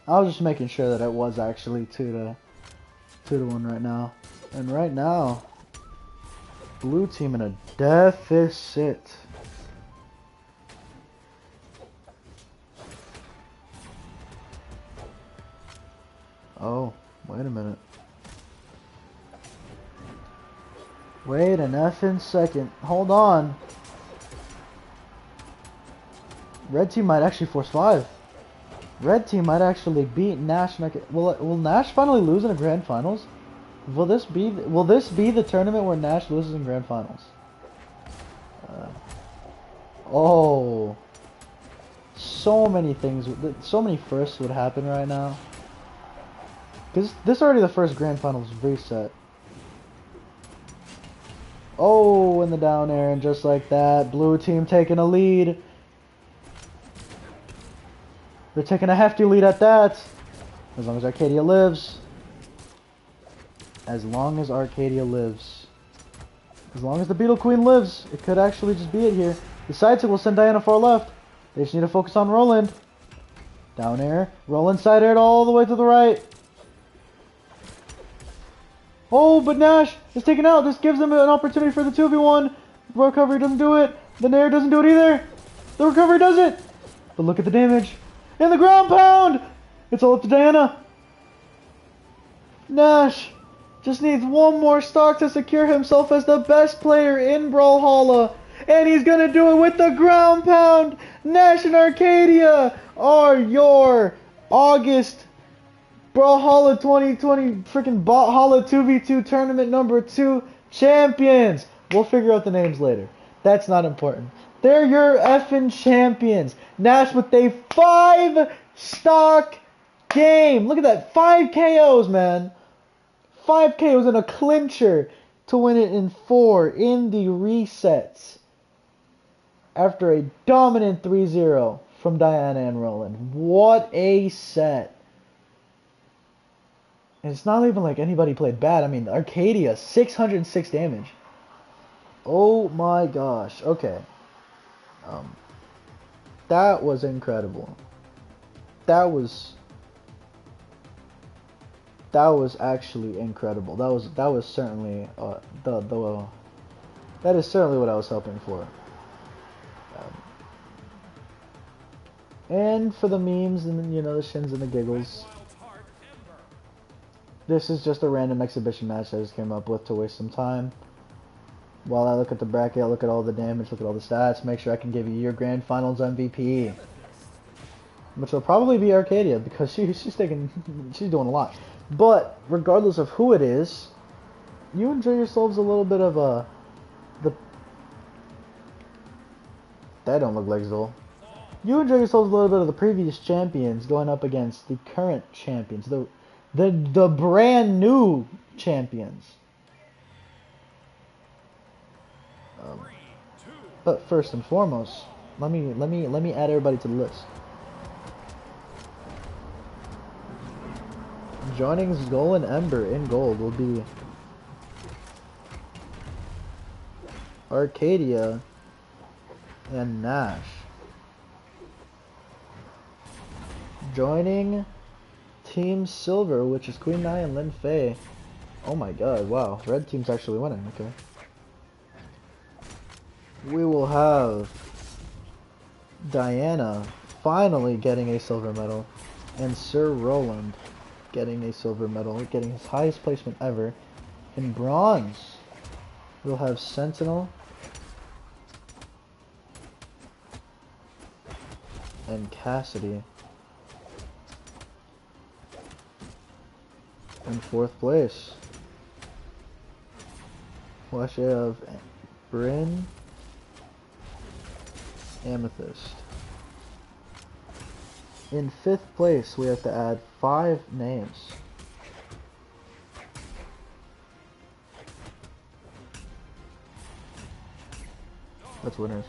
I was just making sure that it was actually 2-1 right now. And right now, blue team in a deficit. Oh, wait a minute. Wait an effing second. Hold on. Red team might actually force 5. Red team might actually beat Nash. Will Nash finally lose in a grand finals? Will this be the tournament where Nash loses in grand finals? Oh, so many things, so many firsts would happen right now. Cause this is already the first grand finals reset. Oh, in the down air, and just like that, blue team taking a lead. They're taking a hefty lead at that. As long as Arcadia lives. As long as Arcadia lives. As long as the Beetle Queen lives. It could actually just be it here. The side tick will send Diana far left. They just need to focus on Roland. Down air. Roland side aired all the way to the right. Oh, but Nash is taken out. This gives them an opportunity for the 2v1. The recovery doesn't do it. The Nair doesn't do it either. The recovery does it. But look at the damage. And the ground pound! It's all up to Diana. Nash just needs one more stock to secure himself as the best player in Brawlhalla. And he's gonna do it with the ground pound! Nash and Arcadia are your August Brawlhalla 2020 freaking Bothalla 2v2 tournament number 2 champions! We'll figure out the names later. That's not important. They're your effing champions. Nash with a 5-stock game. Look at that. 5 KOs, man. 5 KOs and a clincher to win it in 4 in the resets. After a dominant 3-0 from Diana and Roland. What a set. And it's not even like anybody played bad. I mean, Arcadia, 606 damage. Oh my gosh. Okay. That was incredible. That was actually incredible. That was certainly that is certainly what I was hoping for. And for the memes and the shins and the giggles, this is just a random exhibition match I just came up with to waste some time. While I look at the bracket, I look at all the damage, look at all the stats, make sure I can give you your Grand Finals MVP. Which will probably be Arcadia, because she's doing a lot. But, regardless of who it is, you enjoy yourselves a little bit of that don't look like Zol. You enjoy yourselves a little bit of the previous champions going up against the current champions, the brand new champions. But first and foremost, let me add everybody to the list. Joining Zol and Ember in gold will be Arcadia and Nash. Joining Team Silver, which is Queen Nai and Lin Fei, Oh my god, wow. Red team's actually winning, okay. We will have Diana finally getting a silver medal, and Sir Roland getting a silver medal, getting his highest placement ever. In bronze, we'll have Sentinel and Cassidy. In fourth place, we'll actually have Bryn, Amethyst. In fifth place, we have to add 5 names. That's winners.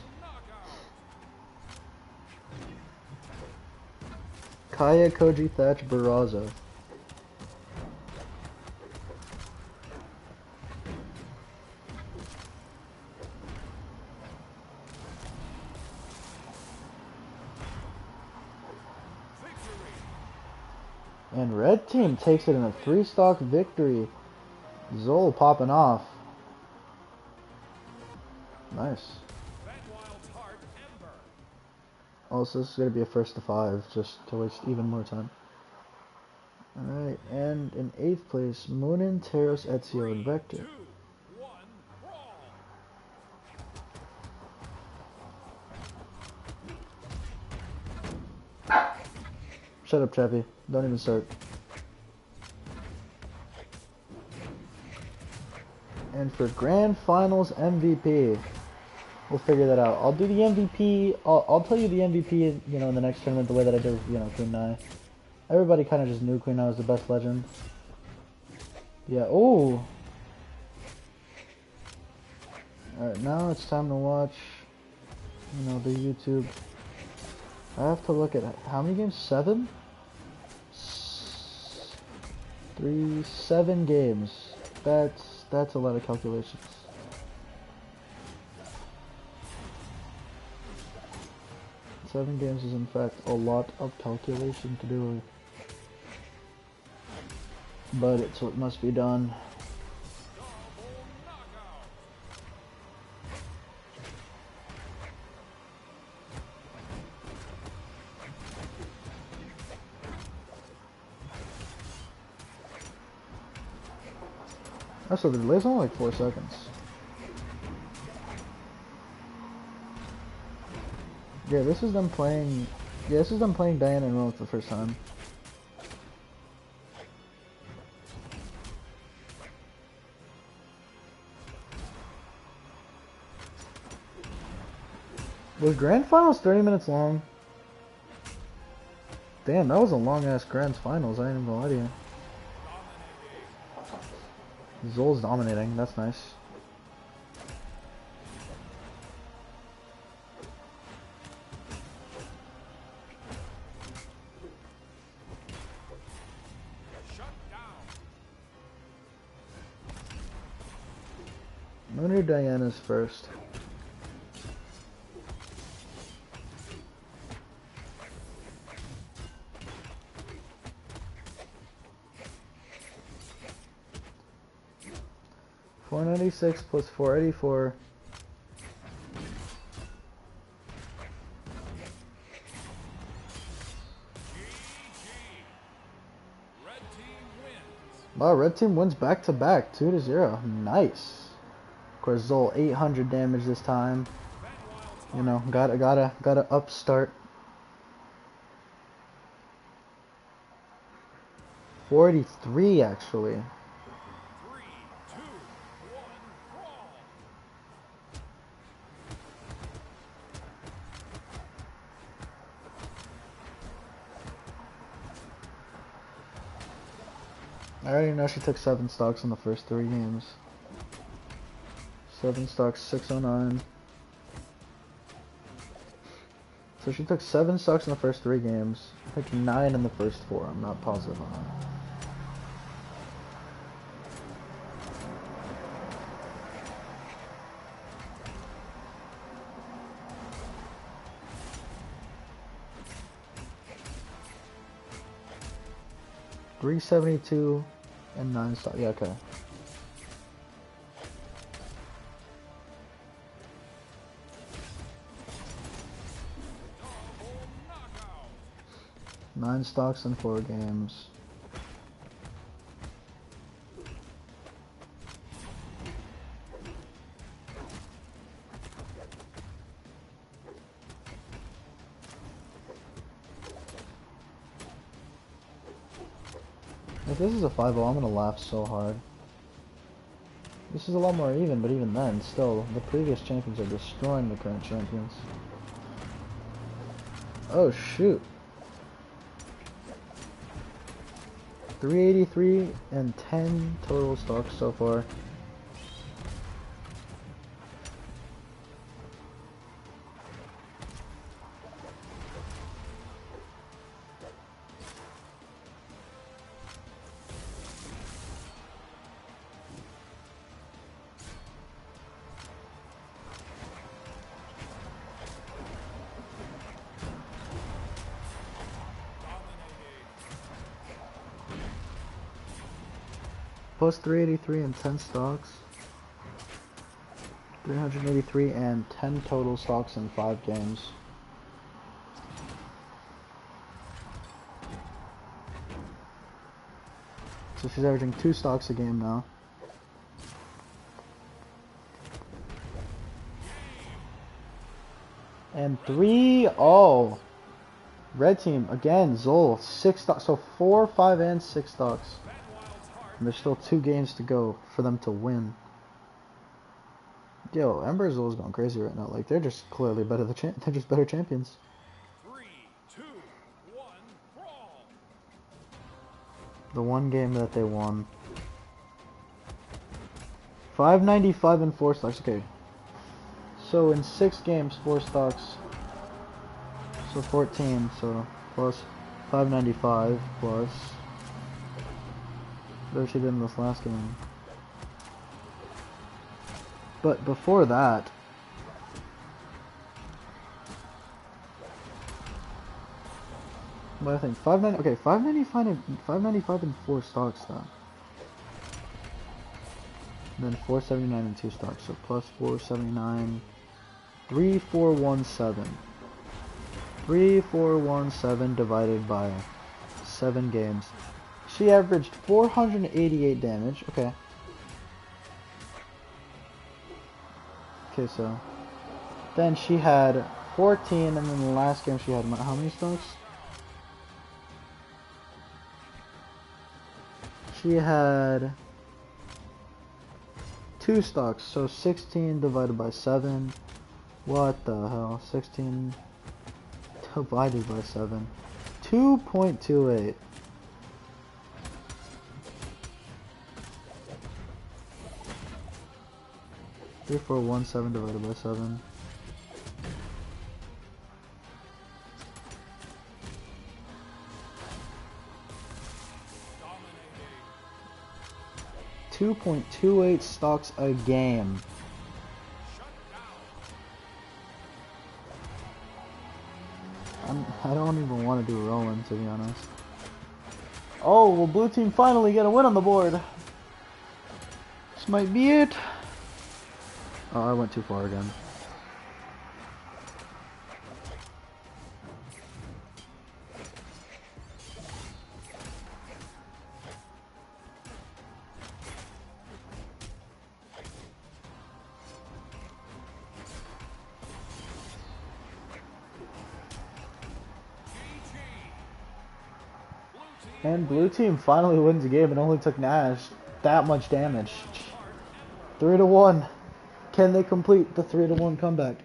Kaya, Koji, Thatch, Barraza. And red team takes it in a 3-stock victory. Zol popping off. Nice. Also, this is going to be a first to 5, just to waste even more time. Alright, and in 8th place, Moonin, Teros, Ezio, and Vector. 3, 2, 1, brawl. Shut up, Chappie. Don't even start. And for Grand Finals MVP, we'll figure that out. I'll do the MVP. I'll tell you the MVP, you know, in the next tournament the way that I did, you know, Queen Nai. Everybody kind of just knew Queen Nai was the best legend. Yeah. Oh. All right, now it's time to watch, you know, the YouTube. I have to look at how many games? 7? 7 games. That's a lot of calculations. Seven games is in fact a lot of calculation to do, but it's what must be done. So the delay's only like 4 seconds. Yeah, this is them playing. Yeah, this is them playing Diana and Rome for the first time. Was Grand Finals 30 minutes long? Damn, that was a long ass Grand Finals. I ain't even gonna lie to you. Zol's dominating. That's nice. I wonder who Diana's first. $496 plus $484. Wow, red team wins back to back, 2-0. Nice. Of course, Zol 800 damage this time. You know, gotta upstart. 43 actually. I already know she took 7 stocks in the first 3 games. 7 stocks, 609. So she took 7 stocks in the first 3 games. I think 9 in the first 4. I'm not positive on that. $372 and 9 stocks. Yeah, okay. 9 stocks in 4 games. If this is a 5-0, I'm gonna laugh so hard. This is a lot more even, but even then, still, the previous champions are destroying the current champions. Oh shoot. 383 and 10 total stocks so far. Plus 383 and 10 stocks. 383 and 10 total stocks in 5 games. So she's averaging 2 stocks a game now. And 3-0. Red team, again, Zol, 6 stocks. So 4, 5, and 6 stocks. And there's still 2 games to go for them to win. Yo, Ember Zol's going crazy right now. Like, they're just clearly better. They're just better champions. 3, 2, 1, brawl. The one game that they won. 595 and 4 stocks. Okay. So in 6 games, 4 stocks. So 14. So plus 595 plus. What she did in this last game. But before that, what I think 595 and 4 stocks though. And then 479 and 2 stocks, so plus 479, 3417. 3417 divided by 7 games. She averaged 488 damage. Okay. Okay, so then she had 14, and then the last game she had how many stocks? She had 2 stocks, so 16 divided by 7. What the hell? 16 divided by 7. 2.28. Three, 4, 1, 7 divided by 7. Dominating. 2.28 stocks a game. I don't even want to do rolling, to be honest. Oh, well, blue team finally get a win on the board. This might be it. Oh, I went too far again. And blue team finally wins the game and only took Nash that much damage. 3-1. Can they complete the 3-1 comeback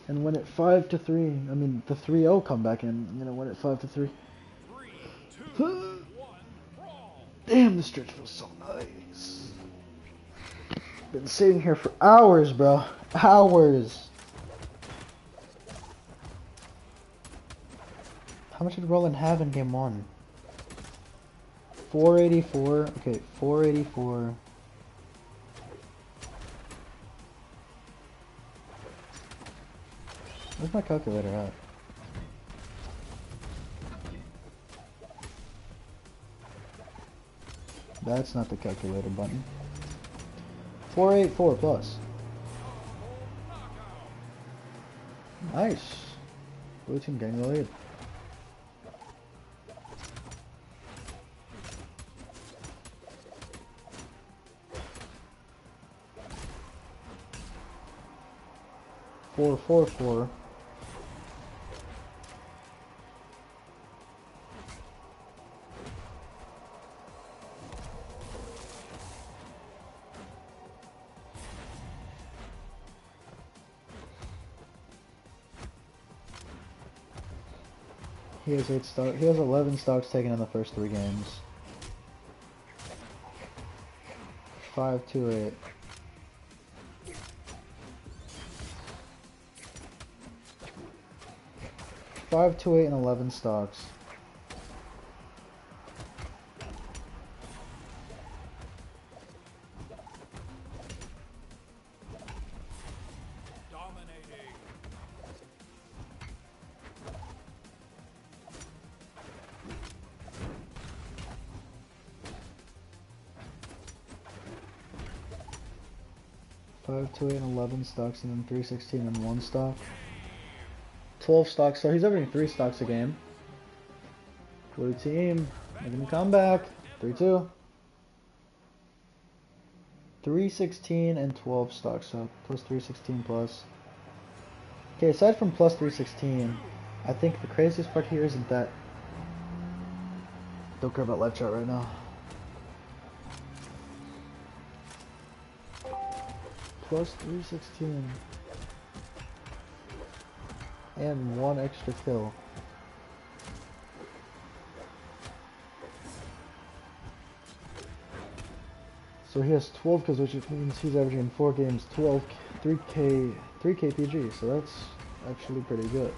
and win it 5-3? I mean the 3-0 comeback and win it 5-3. 3, 2, 1, brawl. Damn, this stretch feels so nice. Been sitting here for hours, bro. Hours. How much did Roland have in game 1? 484. Okay, 484. Where's my calculator at? That's not the calculator button. 484 plus. Nice. Blue team getting the lead. 444. He has 8 stock. He has 11 stocks taken in the first 3 games. 528. Five, 2, 8, and 11 stocks. Dominating. Five, 2, 8, and 11 stocks, and then 316 and 1 stock. 12 stocks, so he's averaging 3 stocks a game. Blue team, making a comeback. 3-2. 316 and 12 stocks, so plus 316 plus. Okay, aside from plus 316, I think the craziest part here isn't that. Don't care about live chart right now. Plus 316. And 1 extra kill. So he has 12 kills, which means he's averaging in 4 games 12, 3k PG. So that's actually pretty good.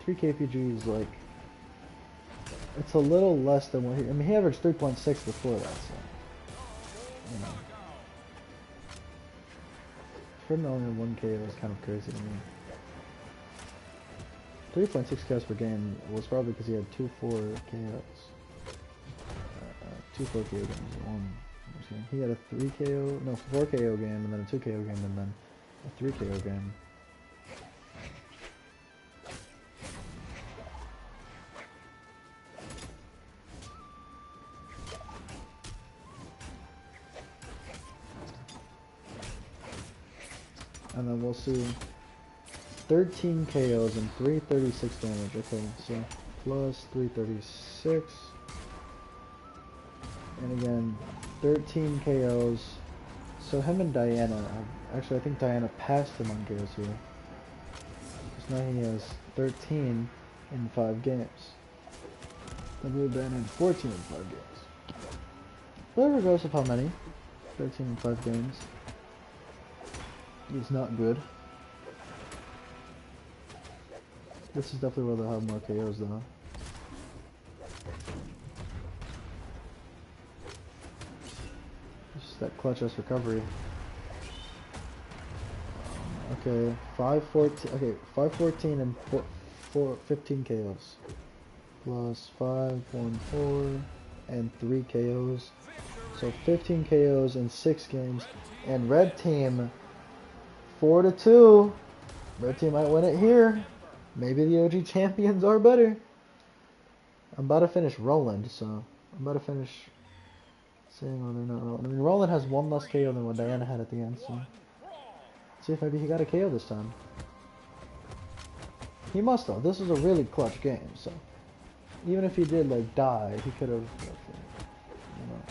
3k PG is like, it's a little less than what he. I mean, he averaged 3.6 before that. So, you know, for him to only 1k is kind of crazy to me. 3.6 KOs per game was probably because he had 2 4 KOs. 2 4 KO games. He had a 3 KO, no 4 KO game, and then a 2 KO game, and then a 3 KO game. And then we'll see 13 KOs and 336 damage. Okay, so plus 336. And again, 13 KOs. So him and Diana, actually I think Diana passed him on KOs here. Because now he has 13 in 5 games. I believe Diana had 14 in 5 games. But regardless of how many, 13 in 5 games is not good. This is definitely where they'll have more KOs though. Just that clutch ass recovery. Okay, 514. Okay, 514 and 15 KOs. Plus 514 and 3 KOs. So 15 KOs in 6 games. And red team 4-2. Red team might win it here. Maybe the OG champions are better. I'm about to finish Roland, so I'm about to finish seeing whether or not Roland. I mean, Roland has 1 less KO than what Diana had at the end, so let's see if maybe he got a KO this time. He must though. This is a really clutch game, so even if he did like die, he could have, you know,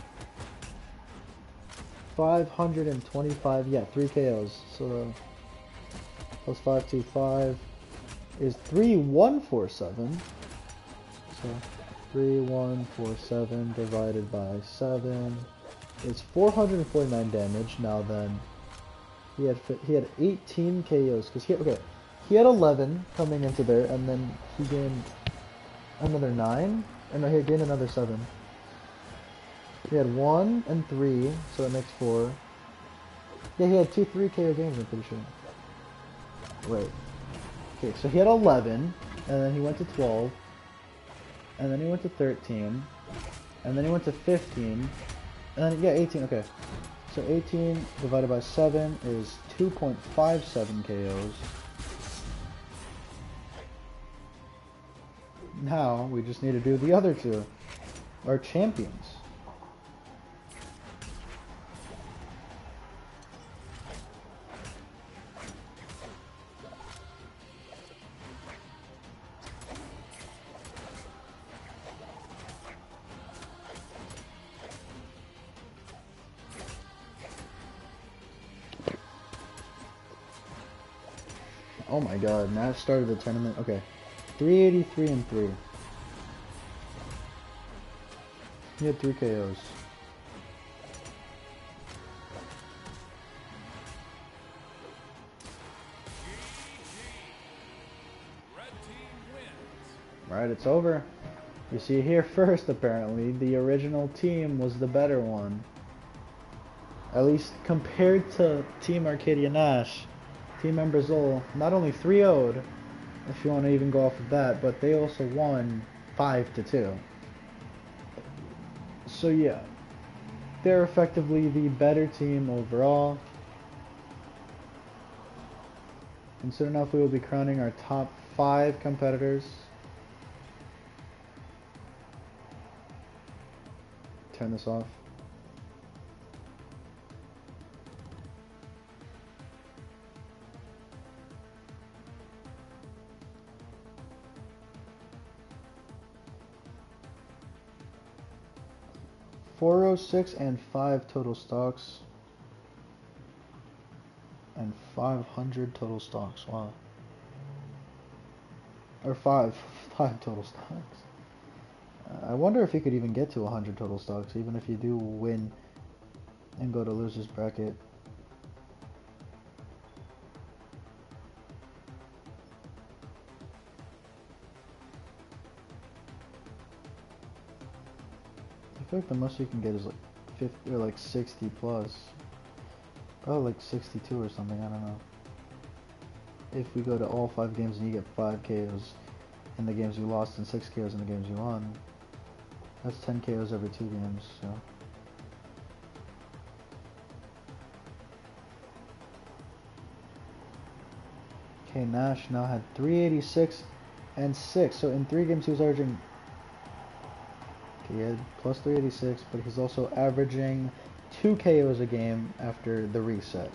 525. Yeah, 3 KOs. So plus 525 is 3147. So 3147 divided by 7 is 449 damage. Now then, he had 18 KOs because he had 11 coming into there, and then he gained another 9, and no, he gained another 7. He had 1 and 3, so that makes 4. Yeah, he had 2 3 KO games, I'm pretty sure. Wait. Okay, so he had 11, and then he went to 12, and then he went to 13, and then he went to 15, and then, yeah, 18, okay. So 18 divided by 7 is 2.57 KOs. Now, we just need to do the other 2. Our champions. Oh my god, Nash started the tournament. Okay. 383 and 3. He had 3 KOs. Red team wins. Right, it's over. You see here first, apparently. The original team was the better one. At least compared to Team Arcadia Nash. Team Embrazol not only 3-0'd, if you want to even go off of that, but they also won 5-2. So yeah, they're effectively the better team overall. And soon enough we will be crowning our top 5 competitors. Turn this off. $406 and 5 total stocks. And 500 total stocks. Wow. Or 5 total stocks. I wonder if you could even get to 100 total stocks, even if you do win and go to losers bracket. I feel like the most you can get is like 50 or like 60 plus. Probably like 62 or something, I don't know. If we go to all 5 games and you get 5 KOs in the games you lost and 6 KOs in the games you won, that's 10 KOs every 2 games, so. Okay, Nash now had 386 and 6, so in 3 games he was averaging, okay, he had plus 386, but he's also averaging 2 KOs a game after the reset.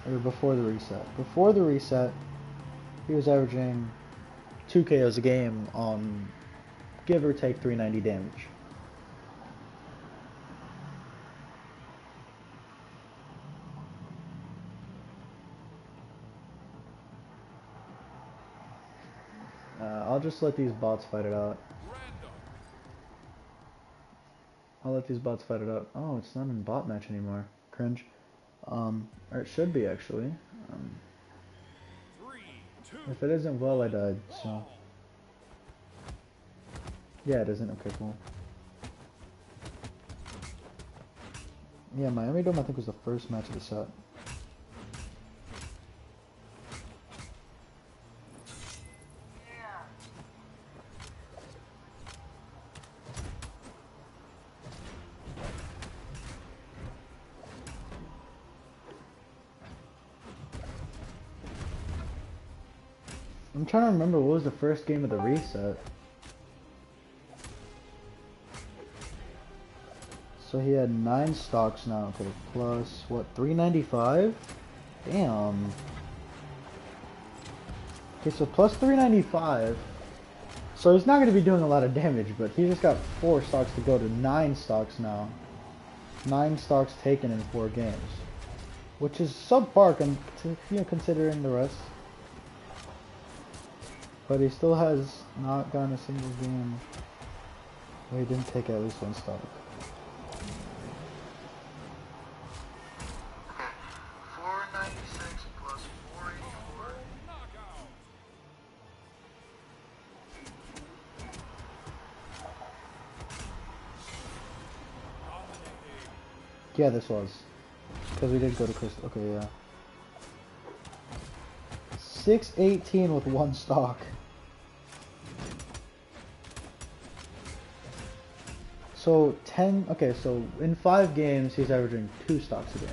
Or before the reset. Before the reset, he was averaging 2 KOs a game on give or take 390 damage. I'll just let these bots fight it out. Random. I'll let these bots fight it out. Oh, it's not in bot match anymore. Cringe. Or it should be actually. 3, 2, If it isn't, well, I died. So yeah, it isn't. Okay, cool. Yeah, Miami Dome I think was the first match of the set. I'm trying to remember what was the first game of the reset. So he had 9 stocks now. Okay, plus what? 395? Damn. Okay, so plus 395. So he's not going to be doing a lot of damage, but he just got 4 stocks to go to 9 stocks now. 9 stocks taken in 4 games, which is subpar, considering the rest. But he still has not gotten a single game where he didn't take at least 1 stock. Okay, 496 plus 484. knockout. Dominating. Yeah, this was. Because we did go to Crystal. Okay, yeah. 618 with 1 stock. So 10, okay, so in 5 games he's averaging 2 stocks a game.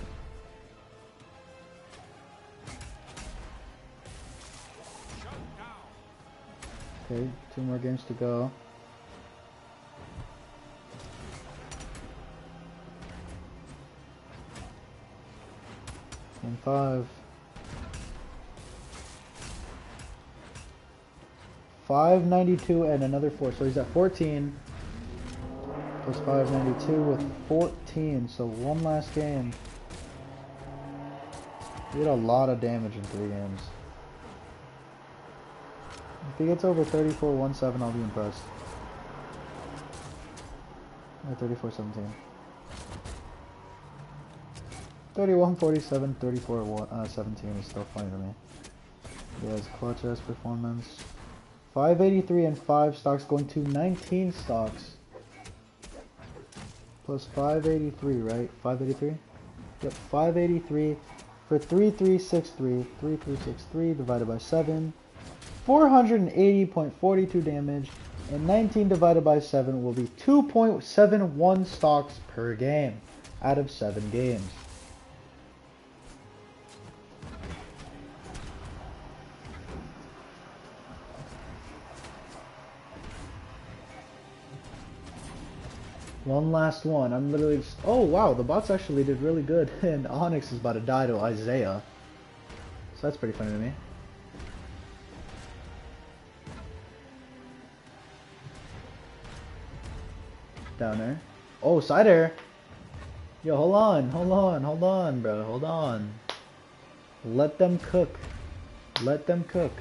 Shut down. Okay, 2 more games to go. And 5. 592 and another 4, so he's at 14. Plus 592 with 14, so 1 last game. He did a lot of damage in 3 games. he gets over 34-17, I'll be impressed. Or 34-17. 31-47, 34-17 is still funny to me. He has clutch ass performance. 583 and 5 stocks going to 19 stocks. Plus 583, right? 583? Yep, 583 for 3363. 3363 divided by 7. 480.42 damage. And 19 divided by 7 will be 2.71 stocks per game out of 7 games. One last one. I'm literally just... Oh, wow. The bots actually did really good. And Onyx is about to die to Isaiah. So that's pretty funny to me. Down there. Oh, side air. Yo, hold on. Hold on. Hold on, bro. Hold on. Let them cook. Let them cook.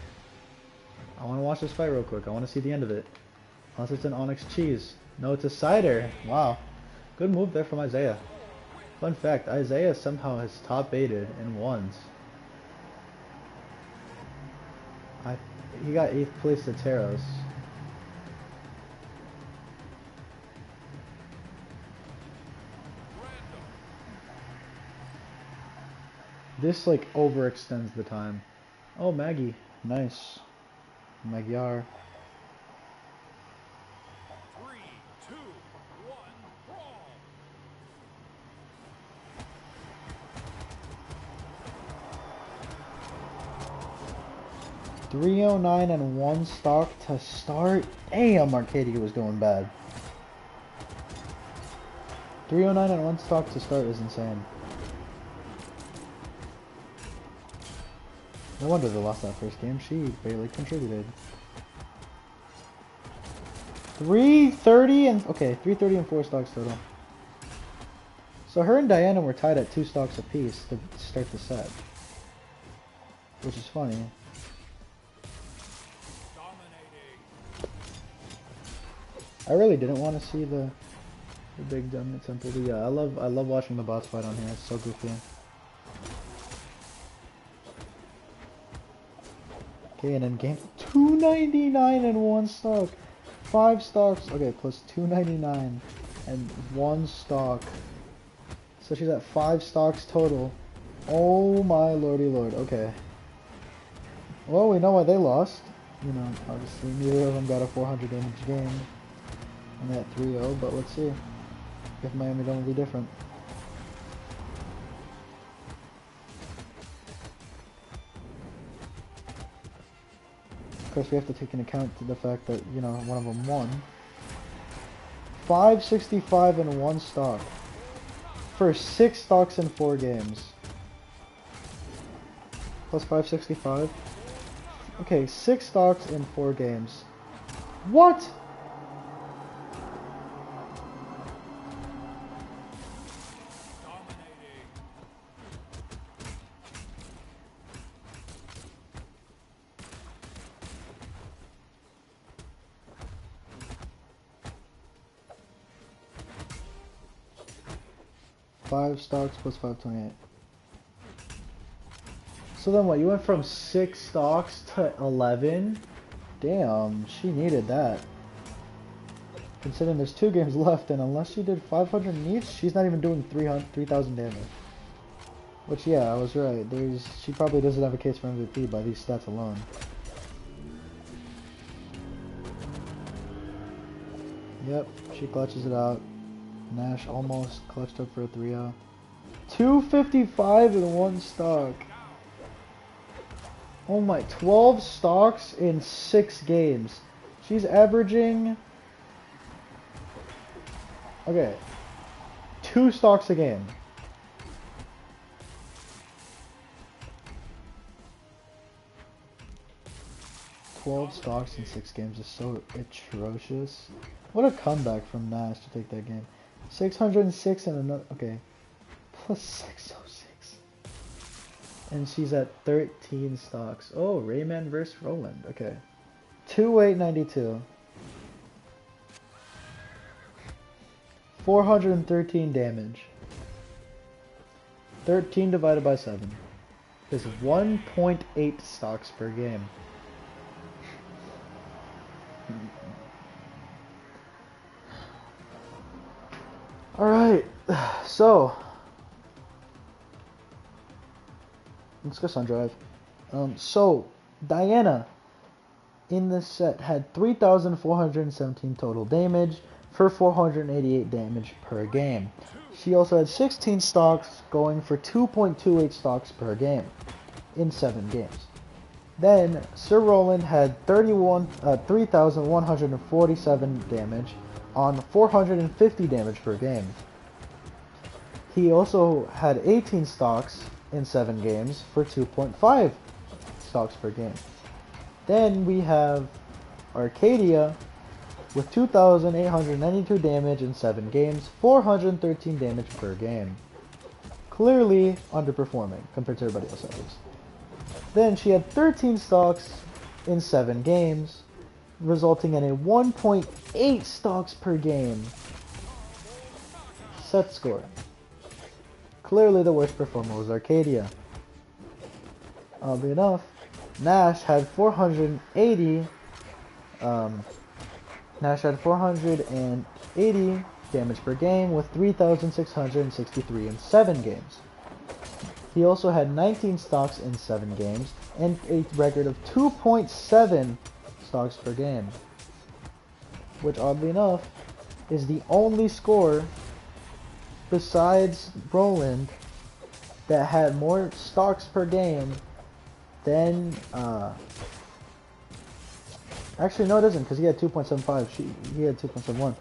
I want to watch this fight real quick. I want to see the end of it. Unless it's an Onyx cheese. No, it's a cider. Wow. Good move there from Isaiah. Fun fact, Isaiah somehow has top 8'd in ones. He got 8th place at Taros. This like overextends the time. Oh, Maggie. Nice. Magyar. 3, 2, 1, brawl. 309 and 1 stock to start. Damn, Arcadia was going bad. 309 and 1 stock to start is insane. No wonder they lost that first game. She barely contributed. 330 and... Okay, 330 and 4 stocks total. So her and Diana were tied at 2 stocks apiece to start the set. Which is funny. Dominating. I really didn't want to see the big dominant temple. But yeah, I love watching the bots fight on here. It's so goofy. Okay, and then game 299 and 1 stock. 5 stocks. Okay, plus 299 and 1 stock. So she's at 5 stocks total. Oh my lordy lord. Okay. Well, we know why they lost. You know, obviously neither of them got a 400 damage game. And that 3-0, but let's see if Miami don't be different. Of course, we have to take into account the fact that, you know, one of them won. 565 and 1 stock. For 6 stocks in 4 games. Plus 565. Okay, 6 stocks in 4 games. What? Dominating. 5 stocks plus 528. So then what, you went from 6 stocks to 11? Damn, she needed that. Considering there's 2 games left, and unless she did 500 in each, she's not even doing 3,000 damage. Which, yeah, I was right. She probably doesn't have a case for MVP by these stats alone. Yep, she clutches it out. Nash almost clutched up for a 3-0. 255 in 1 stock. Oh my, 12 stocks in 6 games. She's averaging... Okay. 2 stocks a game. "12 stocks in 6 games is so atrocious. What a comeback from Nash to take that game. 606 and another... Okay. Plus 606. And she's at 13 stocks. Oh, Rayman versus Roland. Okay. 2892. 413 damage. 13 divided by 7 is 1.8 stocks per game. Alright, so let's go Sun Drive. So Diana in this set had 3,417 total damage for 488 damage per game. She also had 16 stocks going for 2.28 stocks per game in 7 games. Then Sir Roland had 3,147 damage on 450 damage per game. He also had 18 stocks in 7 games for 2.5 stocks per game. Then we have Arcadia with 2,892 damage in 7 games, 413 damage per game. Clearly underperforming compared to everybody else at least. Then she had 13 stocks in 7 games, resulting in a 1.8 stocks per game set score. Clearly the worst performer was Arcadia. Oddly enough, Nash had 480 damage per game with 3,663 in 7 games. He also had 19 stocks in 7 games and a record of 2.7 stocks per game, which oddly enough is the only score besides Roland that had more stocks per game than actually no it isn't, because he had 2.75. He had 2.71.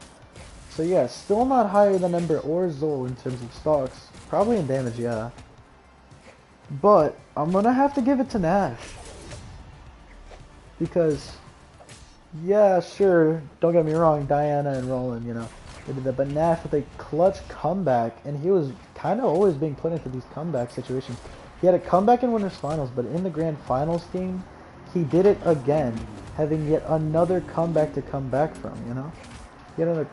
So yeah, still not higher than Ember or Zol in terms of stocks. Probably in damage, yeah. But I'm gonna have to give it to Nash. Because yeah, sure, don't get me wrong, Diana and Roland, you know, they did that, but Nash with a clutch comeback, and he was kind of always being put into these comeback situations. He had a comeback in Winners Finals, but in the Grand Finals team, he did it again, having yet another comeback to come back from, you know? No,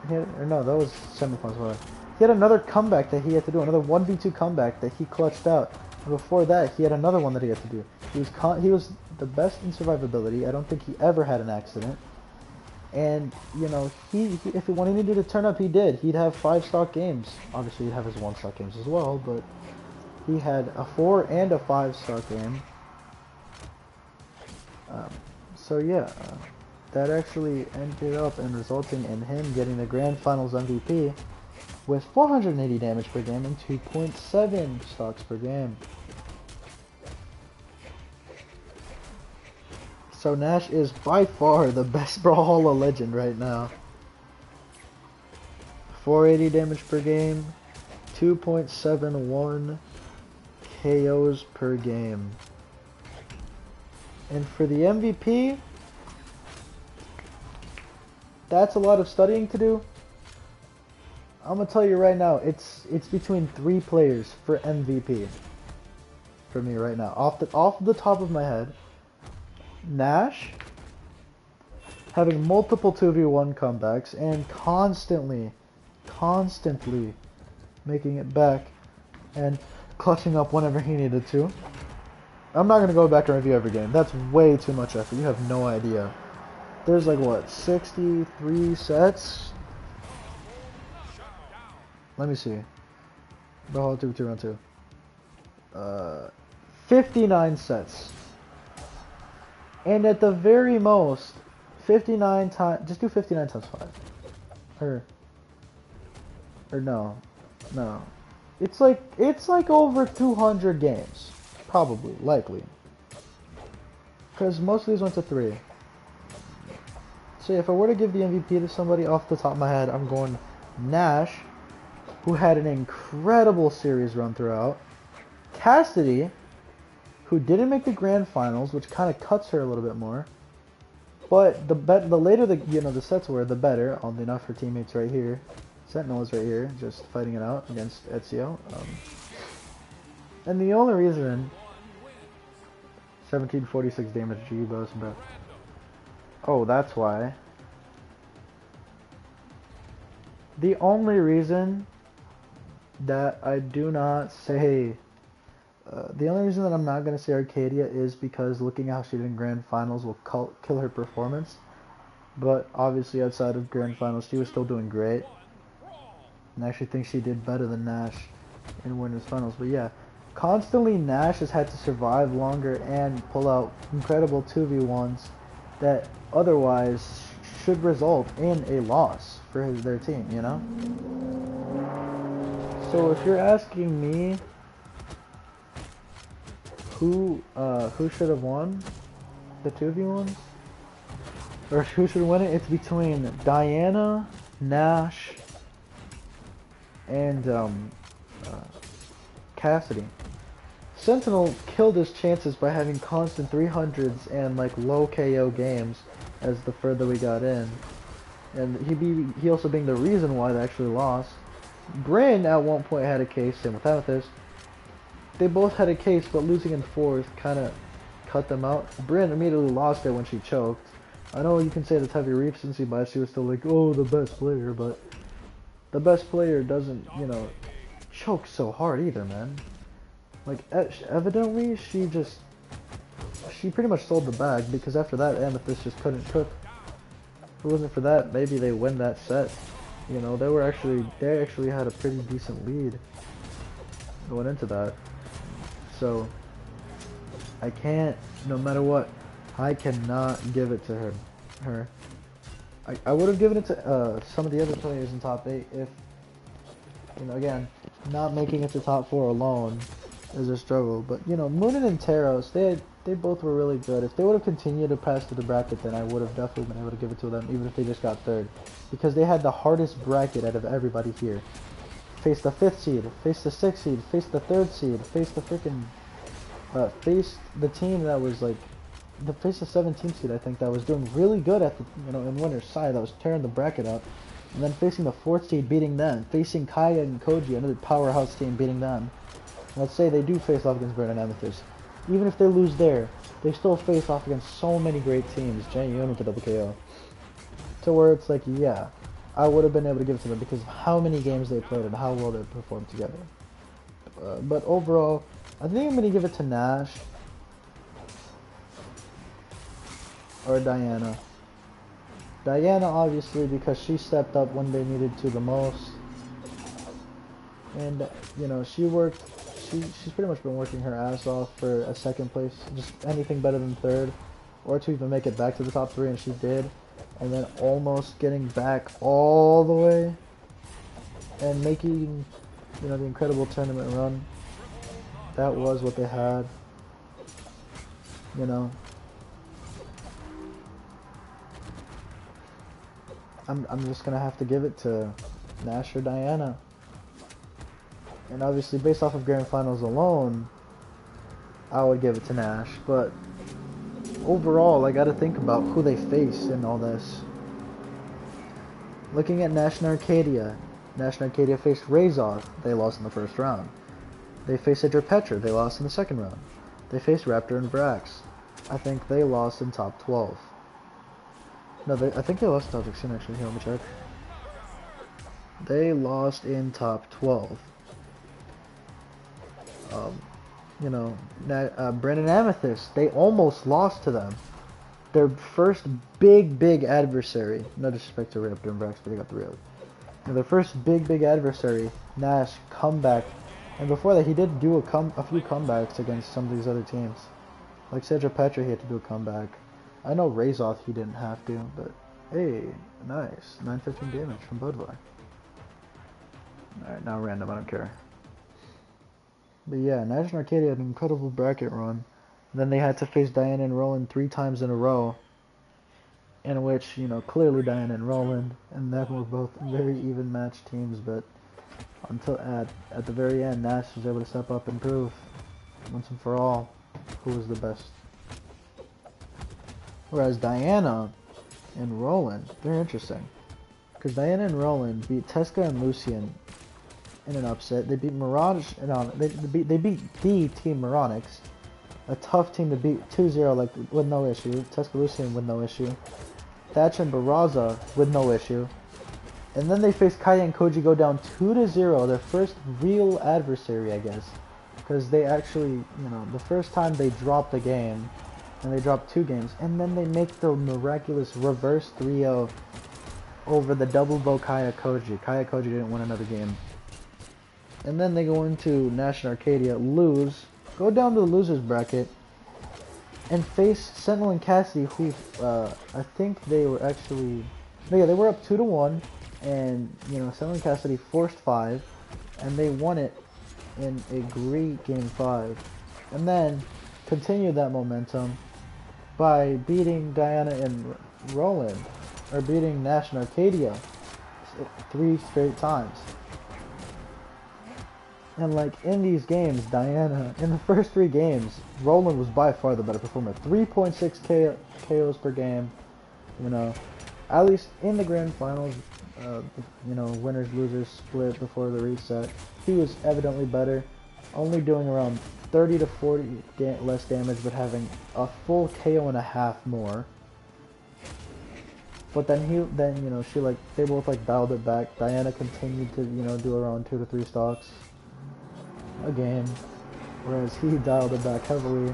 that was semifinals, whatever. He had another comeback that he had to do, another 1v2 comeback that he clutched out. And before that, he had another one that he had to do. He was the best in survivability. I don't think he ever had an accident. And, you know, if when he needed to turn up, he did. He'd have 5 stock games. Obviously, he'd have his 1 stock games as well, but he had a 4 and a 5 stock game. So yeah, that actually ended up and resulting in him getting the Grand Finals MVP with 480 damage per game and 2.7 stocks per game. So Nash is by far the best Brawlhalla legend right now. 480 damage per game, 2.71 KOs per game. And for the MVP, that's a lot of studying to do. I'm gonna tell you right now, it's between 3 players for MVP. For me right now, off the top of my head, Nash having multiple 2v1 comebacks and constantly making it back and clutching up whenever he needed to. I'm not gonna go back and review every game. That's way too much effort. You have no idea. There's like what, 63 sets? Let me see. Brawlhalla 2v2 round 2. 59 sets. And at the very most, 59 times. Just do 59 times 5. Or no. It's like over 200 games. Probably, likely. Because most of these went to 3. So if I were to give the MVP to somebody off the top of my head, I'm going Nash, who had an incredible series run throughout. Cassidy, who didn't make the Grand Finals, which kind of cuts her a little bit more. But the later the sets were, the better. Oddly enough, her teammates right here, Sentinel is right here, just fighting it out against Ezio. And the only reason 1746 damage G bows, bro. Oh, that's why. The only reason that I do not say, the only reason that I'm not going to say Arcadia is because looking at how she did in Grand Finals will kill her performance. But obviously outside of Grand Finals, she was still doing great. And I actually think she did better than Nash in Winners Finals. But yeah, constantly Nash has had to survive longer and pull out incredible 2v1s that otherwise should result in a loss for their team, you know? So if you're asking me who should have won the 2v1s, or who should win it, it's between Diana, Nash, and Cassidy. Sentinel killed his chances by having constant 300s and like low KO games as the further we got in, and he also being the reason why they actually lost. Bryn at one point had a case, same with Amethyst. They both had a case, but losing in fourth kind of cut them out. Bryn immediately lost it when she choked. I know you can say that's heavy recency bias. She was still like, oh, the best player, but the best player doesn't, you know, choke so hard either, man. Like, evidently, she pretty much sold the bag, because after that, Amethyst just couldn't cook. If it wasn't for that, maybe they win that set. You know, they actually had a pretty decent lead going into that. So, I can't, no matter what, I cannot give it to her. I would have given it to some of the other players in top 8 if, you know, again, not making it to top 4 alone is a struggle. But, you know, Moonin and Taros, they both were really good. If they would have continued to pass through the bracket, then I would have definitely been able to give it to them, even if they just got 3rd. Because they had the hardest bracket out of everybody here. Face the 5th seed, face the 6th seed, face the 3rd seed, face the freaking, face the team that was like, face the 17th seed, I think, that was doing really good at the, you know, in winner's side, that was tearing the bracket up. And then facing the 4th seed, beating them. Facing Kaya and Koji, another powerhouse team, beating them. Let's say they do face off against Bird and Amethyst. Even if they lose there, they still face off against so many great teams. Jen with the double KO. To where it's like, yeah, I would have been able to give it to them because of how many games they played and how well they performed together. But overall, I think I'm going to give it to Nash or Diana. Diana, obviously, because she stepped up when they needed to the most. And, you know, she's pretty much been working her ass off for a 2nd place. Just anything better than 3rd. Or to even make it back to the top 3, and she did. And then almost getting back all the way. And making, you know, the incredible tournament run. That was what they had. You know. I'm just gonna have to give it to Nash or Diana. And obviously, based off of Grand Finals alone, I would give it to Nash. But overall, I gotta think about who they face in all this. Looking at Nash and Arcadia faced Razor. They lost in the 1st round. They faced Petra. They lost in the 2nd round. They faced Raptor and Brax. I think they lost in top 12. No, I think they lost in top 16 actually. Here, let me check. They lost in top 12. You know, Brennan Amethyst, they almost lost to them. Their first big adversary. No disrespect to Raptor and Brax, but they got the real. Their first big adversary, Nash, comeback. And before that, he did do a few comebacks against some of these other teams. Like Cedric Petra, he had to do a comeback. I know Razoth he didn't have to, but hey, nice. 915 damage from Bothalla. Alright, now random, I don't care. But yeah, Nash and Arcadia had an incredible bracket run. Then they had to face Diana and Roland 3 times in a row. In which, you know, clearly Diana and Roland and them were both very even matched teams, but until at the very end, Nash was able to step up and prove once and for all who was the best. Whereas Diana and Roland, they're interesting. Because Diana and Roland beat Tesca and Lucian in an upset. They beat Mirage, no, they beat the team Mironix. A tough team to beat 2-0 like with no issue. Tesca Lucian with no issue. Thatch and Barraza with no issue. And then they face Kaya and Koji go down 2-0, their first real adversary, I guess. Because they actually, you know, the first time they dropped a game, and they dropped 2 games, and then they make the miraculous reverse 3-0 over the double bow Kaya Koji. Kaya Koji didn't win another game. And then they go into Nash and Arcadia, lose, go down to the losers bracket, and face Sentinel and Cassidy, who I think they were actually, yeah, they were up 2-1, and you know Sentinel and Cassidy forced 5, and they won it in a great game 5, and then continued that momentum by beating Diana and Roland, or beating Nash and Arcadia 3 straight times. And like in these games, Diana, in the first 3 games, Roland was by far the better performer. 3.6 KOs per game, you know, at least in the grand finals, you know, winners losers split before the reset. He was evidently better, only doing around 30 to 40 less damage, but having a full KO and a half more. But then you know, they both like dialed it back. Diana continued to, you know, do around 2 to 3 stocks a game, whereas he dialed it back heavily,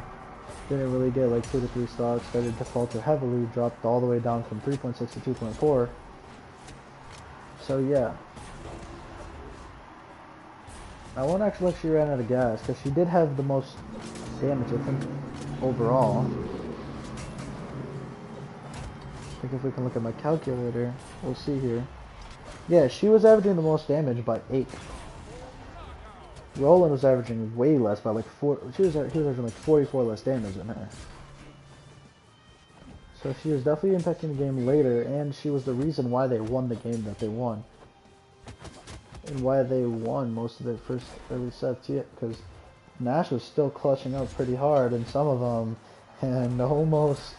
didn't really get like 2 to 3 stocks, started to falter heavily, dropped all the way down from 3.6 to 2.4. So yeah, I won't actually let she ran out of gas, because she did have the most damage, I think, overall. I think if we can look at my calculator, we'll see here. Yeah, she was averaging the most damage by 8. Roland was averaging way less by like 4. He was averaging like 44 less damage than her. So she was definitely impacting the game later, and she was the reason why they won the game that they won. And why they won most of their first early sets, yeah, because Nash was still clutching up pretty hard in some of them, and almost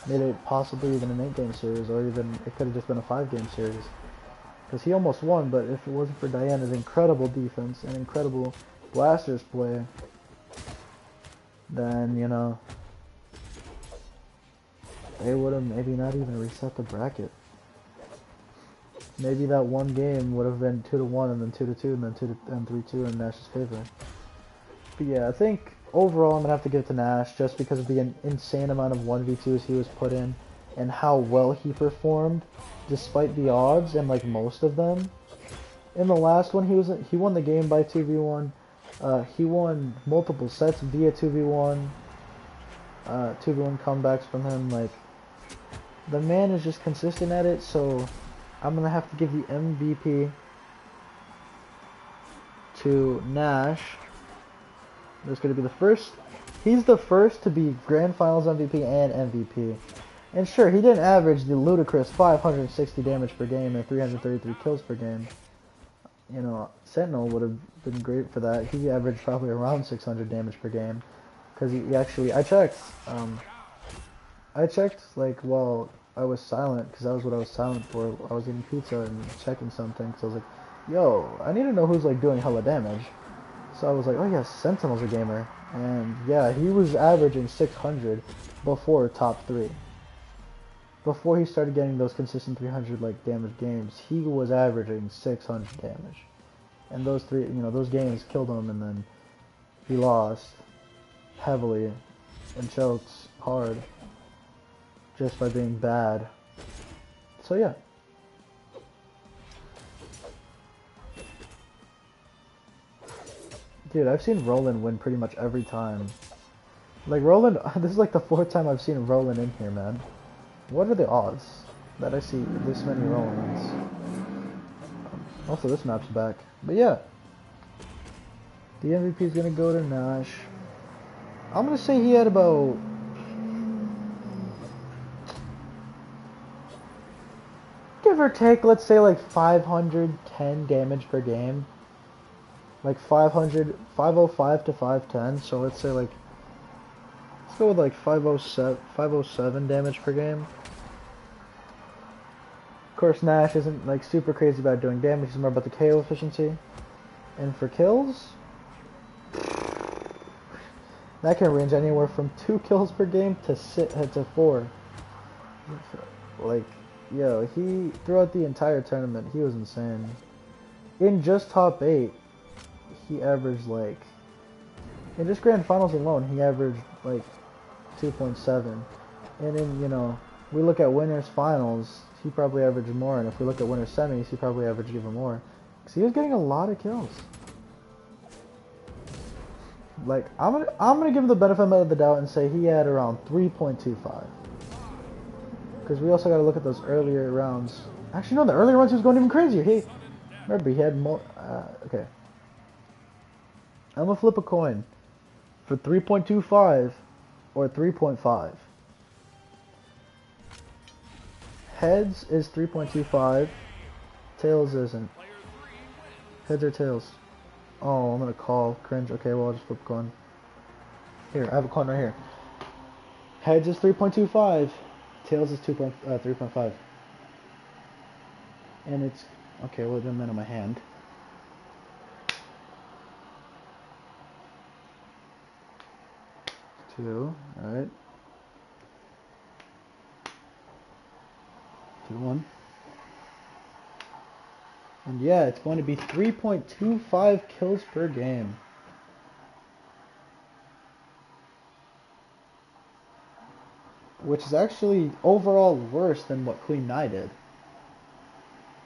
made it possibly even an 8-game series, or even it could have just been a 5-game series. Because he almost won, but if it wasn't for Diana's incredible defense and incredible blasters play, then, you know, they would have maybe not even reset the bracket. Maybe that one game would have been 2-1, and then 2-2, and then 3-2 in Nash's favor. But yeah, I think overall I'm gonna have to give it to Nash, just because of the insane amount of 1v2s he was put in, and how well he performed despite the odds, and like most of them. In the last one, he won the game by 2v1. He won multiple sets via 2v1. 2v1 comebacks from him. Like, the man is just consistent at it, so I'm gonna have to give the MVP to Nash. That's gonna be the first. He's the first to be Grand Finals MVP and MVP. And sure, he didn't average the ludicrous 560 damage per game and 333 kills per game. You know, Sentinel would have been great for that. He averaged probably around 600 damage per game. Because he actually, I checked like while I was silent, because that was what I was silent for. I was eating pizza and checking something, so I was like, yo, I need to know who's like doing hella damage. So I was like, oh yeah, Sentinel's a gamer. And yeah, he was averaging 600 before top 3. Before he started getting those consistent 300 like damage games, he was averaging 600 damage. And those those games killed him, and then he lost heavily and choked hard just by being bad. So yeah. Dude, I've seen Roland win pretty much every time. Like Roland, this is like the 4th time I've seen Roland in here, man. What are the odds that I see this many Rolands? Also, this map's back. But yeah, the MVP is gonna go to Nash. I'm gonna say he had about, give or take, let's say like 510 damage per game. Like 505 to 510. So let's say like, let's go with like 507 damage per game. Of course, Nash isn't like super crazy about doing damage, he's more about the KO efficiency. And for kills, that can range anywhere from 2 kills per game to 4. Like, yo, he throughout the entire tournament, he was insane. In just top 8, he averaged like in just grand finals alone, he averaged like 2.7. And in, we look at winners finals, he probably averaged more. And if we look at winners semis, he probably averaged even more. Because he was getting a lot of kills. Like, I'm gonna give him the benefit of the doubt and say he had around 3.25. Because we also got to look at those earlier rounds. Actually, no, the earlier rounds he was going even crazier. He, remember, he had more. Okay. I'm gonna flip a coin for 3.25 or 3.5. Heads is 3.25. Tails isn't. Heads or tails? Oh, I'm gonna call. Cringe. Okay, well, I'll just flip a coin. Here, I have a coin right here. Heads is 3.25. Tails is 3.5. And it's... Okay, well, I'm in my hand. Two. Alright. 2-1. And yeah, it's going to be 3.25 kills per game. Which is actually overall worse than what Queen Nai did.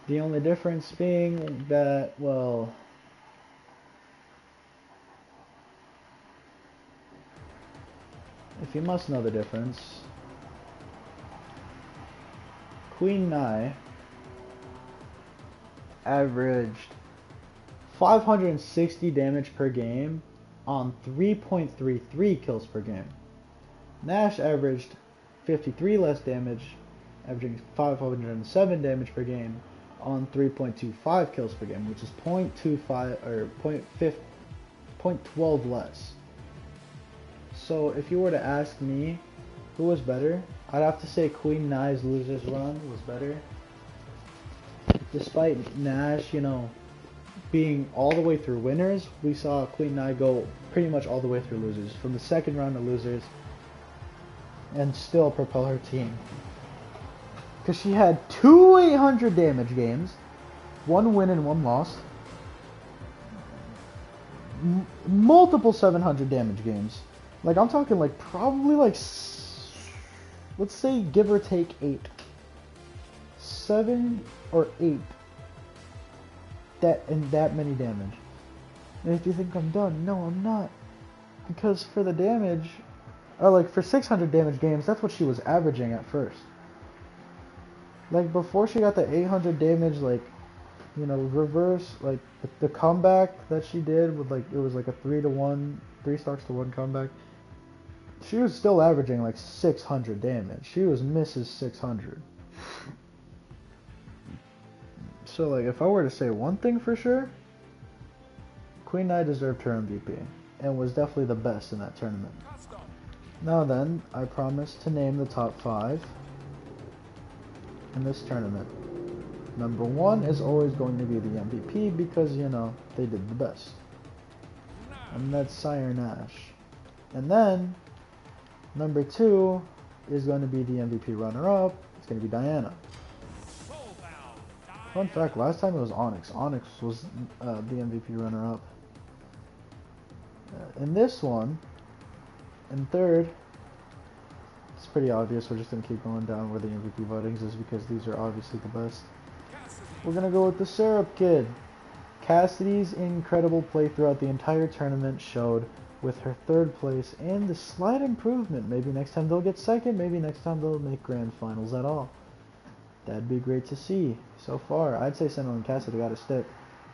The only difference being that, well... If you must know the difference... Queen Nai averaged 560 damage per game on 3.33 kills per game. Nash averaged 53 less damage, averaging 507 damage per game on 3.25 kills per game, which is 0.25 or 0.12 less. So if you were to ask me who was better, I'd have to say Queen Nai's losers run was better. Despite Nash, being all the way through winners, we saw Queen Nai go pretty much all the way through losers, from the second round of losers, and still propel her team. Because she had 2 800 damage games, 1 win and 1 loss, multiple 700 damage games. Like, I'm talking like probably like, let's say give or take 8. 7 or 8 that many damage. And if you think I'm done, no, I'm not. Because for the damage, or like for 600 damage games, that's what she was averaging at first. Like before she got the 800 damage, like, reverse, like the comeback that she did with like, it was like a 3-1, 3 stocks to 1 comeback. She was still averaging like 600 damage. She was Mrs. 600. So like, if I were to say one thing for sure, Queen Nai deserved her MVP and was definitely the best in that tournament. Now then, I promise to name the top 5 in this tournament. Number 1 is always going to be the MVP because, they did the best. And that's Sire Nash. And then, number 2 is going to be the MVP runner-up. It's going to be Diana. Fun fact, last time it was Onyx. Onyx was the MVP runner-up. In this one, in third, it's pretty obvious. We're just going to keep going down where the MVP votings is because these are obviously the best. We're going to go with the Syrup Kid. Cassidy's incredible play throughout the entire tournament showed with her 3rd place and the slight improvement. Maybe next time they'll get 2nd, maybe next time they'll make grand finals at all. That'd be great to see. So far, I'd say Sentinel and Cassidy got a stick.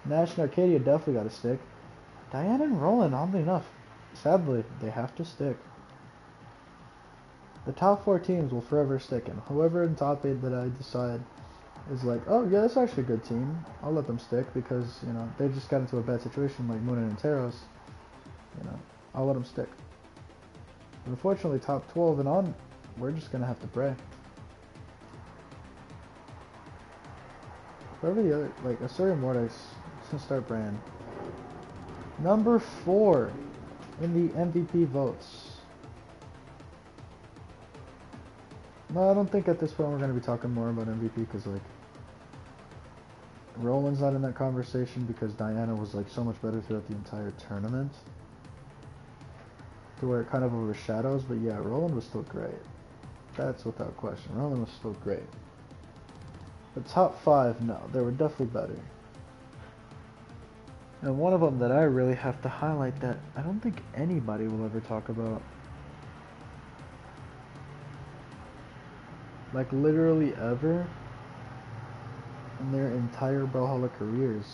Nash and Arcadia definitely got a stick. Diana and Roland, oddly enough, sadly, they have to stick. The top 4 teams will forever stick, and whoever in top 8 that I decide is like, oh yeah, that's actually a good team, I'll let them stick because, they just got into a bad situation like Moonin and Taros. I'll let them stick. But unfortunately, top 12 and on, we're just gonna have to pray. Whoever the other, like, Asuri Mortis, let's start praying. Number 4 in the MVP votes. No, I don't think at this point we're going to be talking more about MVP because, like, Roland's not in that conversation because Diana was, like, so much better throughout the entire tournament. To where it kind of overshadows, but yeah, Roland was still great. That's without question. Roland was still great. The top 5, no, they were definitely better. And one of them that I really have to highlight that I don't think anybody will ever talk about. Like literally ever in their entire Brawlhalla careers.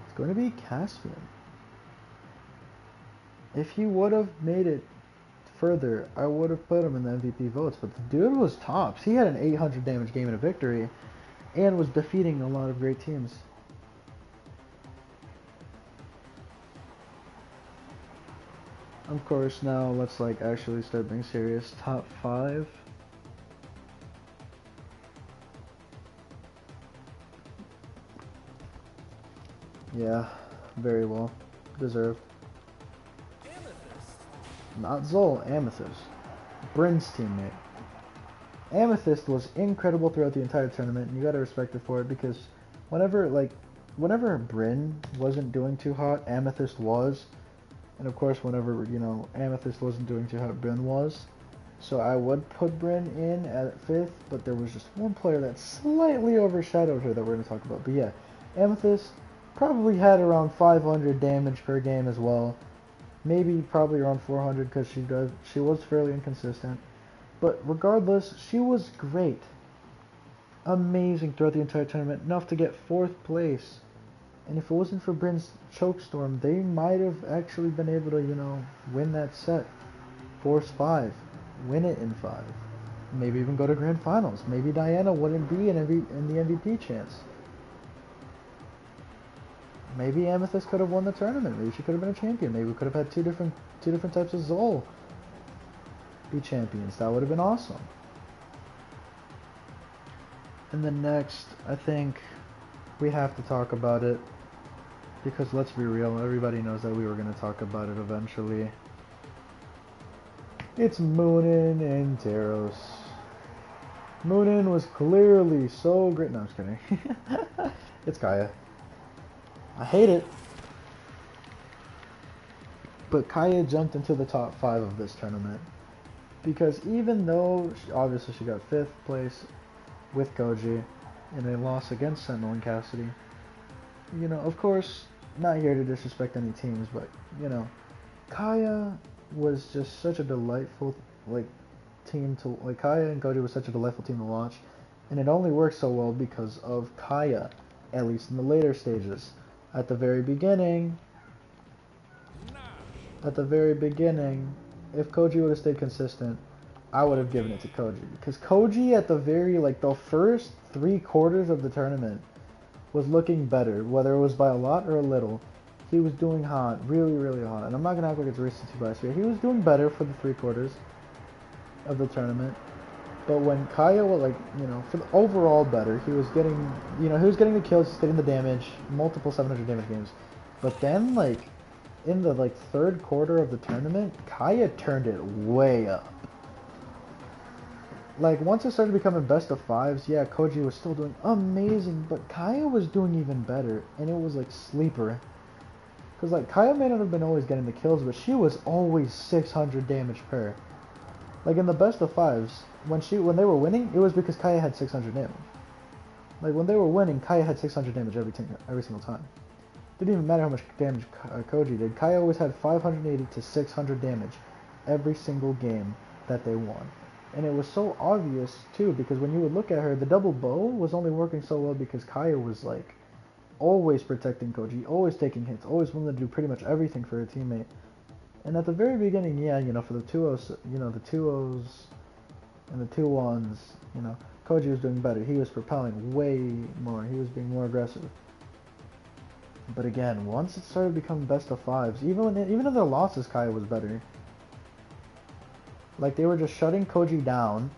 It's going to be Caspian. If he would have made it further, I would have put him in the MVP votes, but the dude was tops. He had an 800 damage game and a victory and was defeating a lot of great teams. Of course, now let's like actually start being serious. Top 5. Yeah, very well deserved. Amethyst. Not Zol, Amethyst. Bryn's teammate. Amethyst was incredible throughout the entire tournament, and you gotta respect her for it because whenever Bryn wasn't doing too hot, Amethyst was. And of course, whenever, Amethyst wasn't doing too hot, Bryn was. So I would put Bryn in at 5th, but there was just one player that slightly overshadowed her that we're gonna talk about. But yeah, Amethyst probably had around 500 damage per game as well. Maybe probably around 400 because she was fairly inconsistent. But regardless, she was great. Amazing throughout the entire tournament, enough to get 4th place. And if it wasn't for Bryn's Chokestorm, they might have actually been able to, win that set. Force 5. Win it in 5. Maybe even go to Grand Finals. Maybe Diana wouldn't be in the MVP chance. Maybe Amethyst could have won the tournament. Maybe she could have been a champion. Maybe we could have had two different types of Zol be champions. That would have been awesome. And then next, I think we have to talk about it because let's be real, everybody knows that we were going to talk about it eventually. It's Moonin and Taros. Moonin was clearly so great. No, I'm just kidding. It's Kaya. I hate it. But Kaya jumped into the top 5 of this tournament. Because even though, obviously she got 5th place with Koji in a loss against Sentinel and Cassidy. Of course, not here to disrespect any teams, but, Kaya was just such a delightful, team to, Kaya and Koji was such a delightful team to watch. And it only worked so well because of Kaya, at least in the later stages. At the very beginning, if Koji would have stayed consistent, I would have given it to Koji. Because Koji at the the first 3 quarters of the tournament was looking better, whether it was by a lot or a little. He was doing hot, really, really hot. And I'm not going to act like it's recency bias here. He was doing better for the 3 quarters of the tournament. But when Kaya was for the overall better, he was getting, he was getting the kills, he's getting the damage, multiple 700 damage games. But then, in the 3rd quarter of the tournament, Kaya turned it way up. Once it started becoming best of 5s, yeah, Koji was still doing amazing, but Kaya was doing even better, and it was sleeper. Because Kaya may not have been always getting the kills, but she was always 600 damage per. In the best of 5s, when they were winning, it was because Kaya had 600 damage. When they were winning, Kaya had 600 damage every single time. Didn't even matter how much damage Koji did. Kaya always had 580 to 600 damage every single game that they won. And it was so obvious, too, because when you would look at her, the double bow was only working so well because Kaya was, always protecting Koji, always taking hits, always willing to do pretty much everything for her teammate. And at the very beginning, yeah, for the 2-0s, the 2-0s and the 2-1s, Koji was doing better. He was propelling way more. He was being more aggressive. But again, once it started becoming best of 5s, even in their losses, Kaya was better. They were just shutting Koji down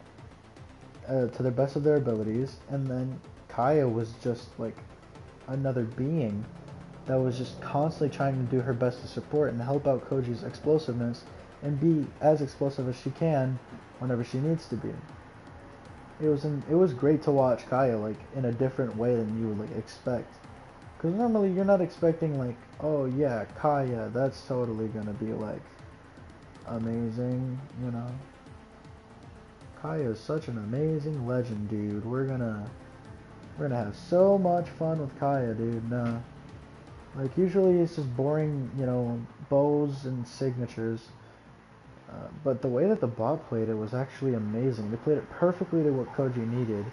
to the best of their abilities, and then Kaya was just another being that was just constantly trying to do her best to support and help out Koji's explosiveness and be as explosive as she can whenever she needs to be. it was great to watch Kaya like in a different way than you would like expect. Because normally you're not expecting like, oh yeah, Kaya, that's totally gonna be like amazing, you know. Kaya is such an amazing legend, dude. We're gonna have so much fun with Kaya, dude. No. Like usually it's just boring, you know, bows and signatures. But the way that the bot played it was actually amazing. They played it perfectly to what Koji needed.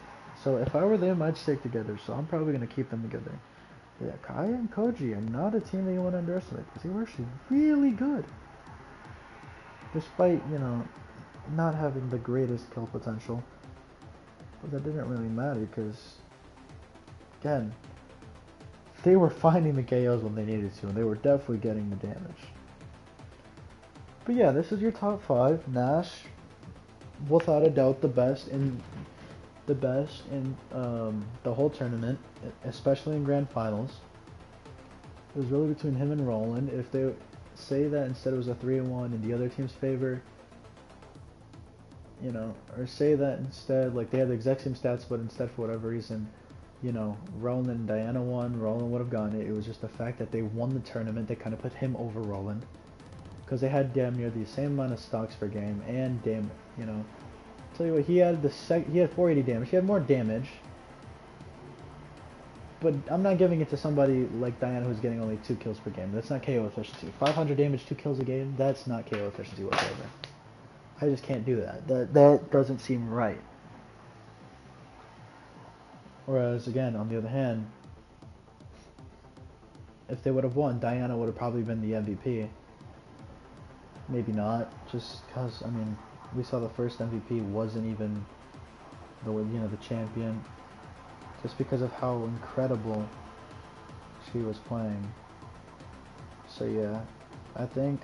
So if I were them, I'd stick together. So I'm probably gonna keep them together. But yeah, Kaya and Koji are not a team that you want to underestimate because they were actually really good, despite you know not having the greatest kill potential. But that didn't really matter because again, they were finding the KOs when they needed to, and they were definitely getting the damage. But yeah, this is your top 5. Nash, without a doubt, the best in the whole tournament, especially in grand finals. It was really between him and Roland. If they say that instead it was a 3-1 in the other team's favor, you know, or say that instead like they had the exact same stats, but instead for whatever reason, you know, Roland and Diana won, Roland would have gotten it. It was just the fact that they won the tournament that kind of put him over Roland. Because they had damn near the same amount of stocks per game, and damn, you know, tell you what, he had he had 480 damage. He had more damage, but I'm not giving it to somebody like Diana who's getting only 2 kills per game. That's not KO efficiency. 500 damage, 2 kills a game. That's not KO efficiency whatsoever. I just can't do that. That doesn't seem right. Whereas again, on the other hand, if they would have won, Diana would have probably been the MVP. Maybe not, just because I mean, we saw the first MVP wasn't even the champion, just because of how incredible she was playing. So yeah, I think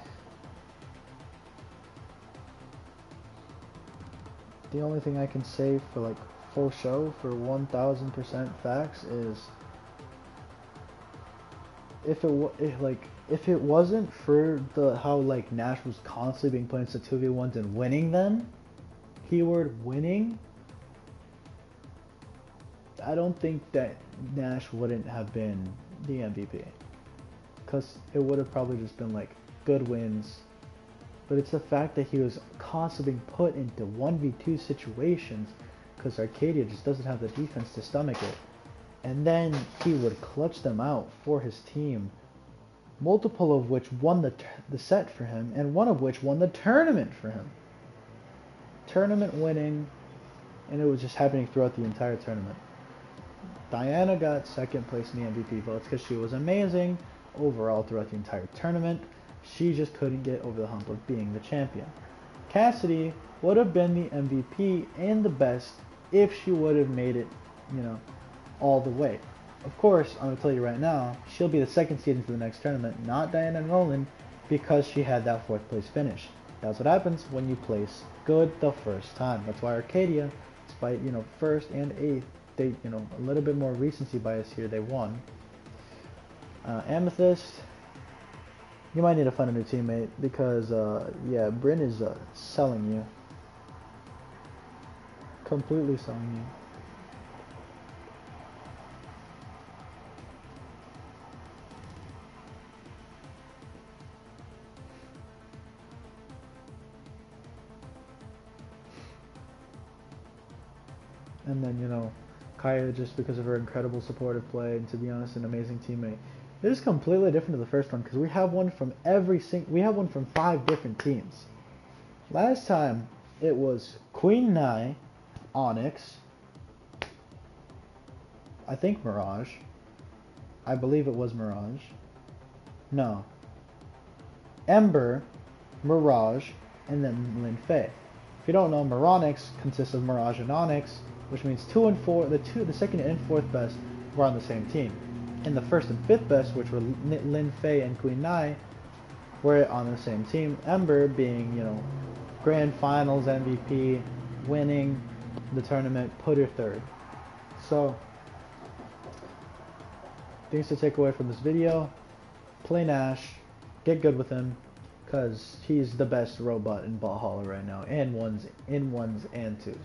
the only thing I can say for like full show for 1000% facts is if it wasn't for how like Nash was constantly being put into 2v1s and winning them, keyword winning, I don't think that Nash wouldn't have been the MVP. Because it would have probably just been like good wins. But it's the fact that he was constantly being put into 1v2 situations because Arcadia just doesn't have the defense to stomach it. And then he would clutch them out for his team, multiple of which won the set for him, and one of which won the tournament for him. Tournament winning, and it was just happening throughout the entire tournament. Diana got second place in the MVP votes because she was amazing overall throughout the entire tournament. She just couldn't get over the hump of being the champion. Cassidy would have been the MVP and the best if she would have made it, you know, all the way. Of course, I'm going to tell you right now, she'll be the second seed into the next tournament, not Diana and Roland, because she had that 4th place finish. That's what happens when you place good the first time. That's why Arcadia, despite, you know, 1st and 8th, they, you know, a little bit more recency bias here, they won. Amethyst, you might need to find a new teammate because, yeah, Bryn is selling you. Completely selling you. And then, you know, Kaya, just because of her incredible supportive play, and to be honest, an amazing teammate. This is completely different to the first one because we have one from we have one from 5 different teams. Last time it was Queen Nai, Onyx, I think Mirage. I believe it was Mirage. No. Ember, Mirage, and then Lin Fei. If you don't know, Mironix consists of Mirage and Onyx, which means 2 and 4, the second and 4th best were on the same team. And the 1st and 5th best, which were Lin Fei and Queen Nai, were on the same team. Ember being, you know, Grand Finals MVP, winning the tournament, put her 3rd. So, things to take away from this video: play Nash, get good with him, because he's the best robot in Bothalla right now, in ones and twos.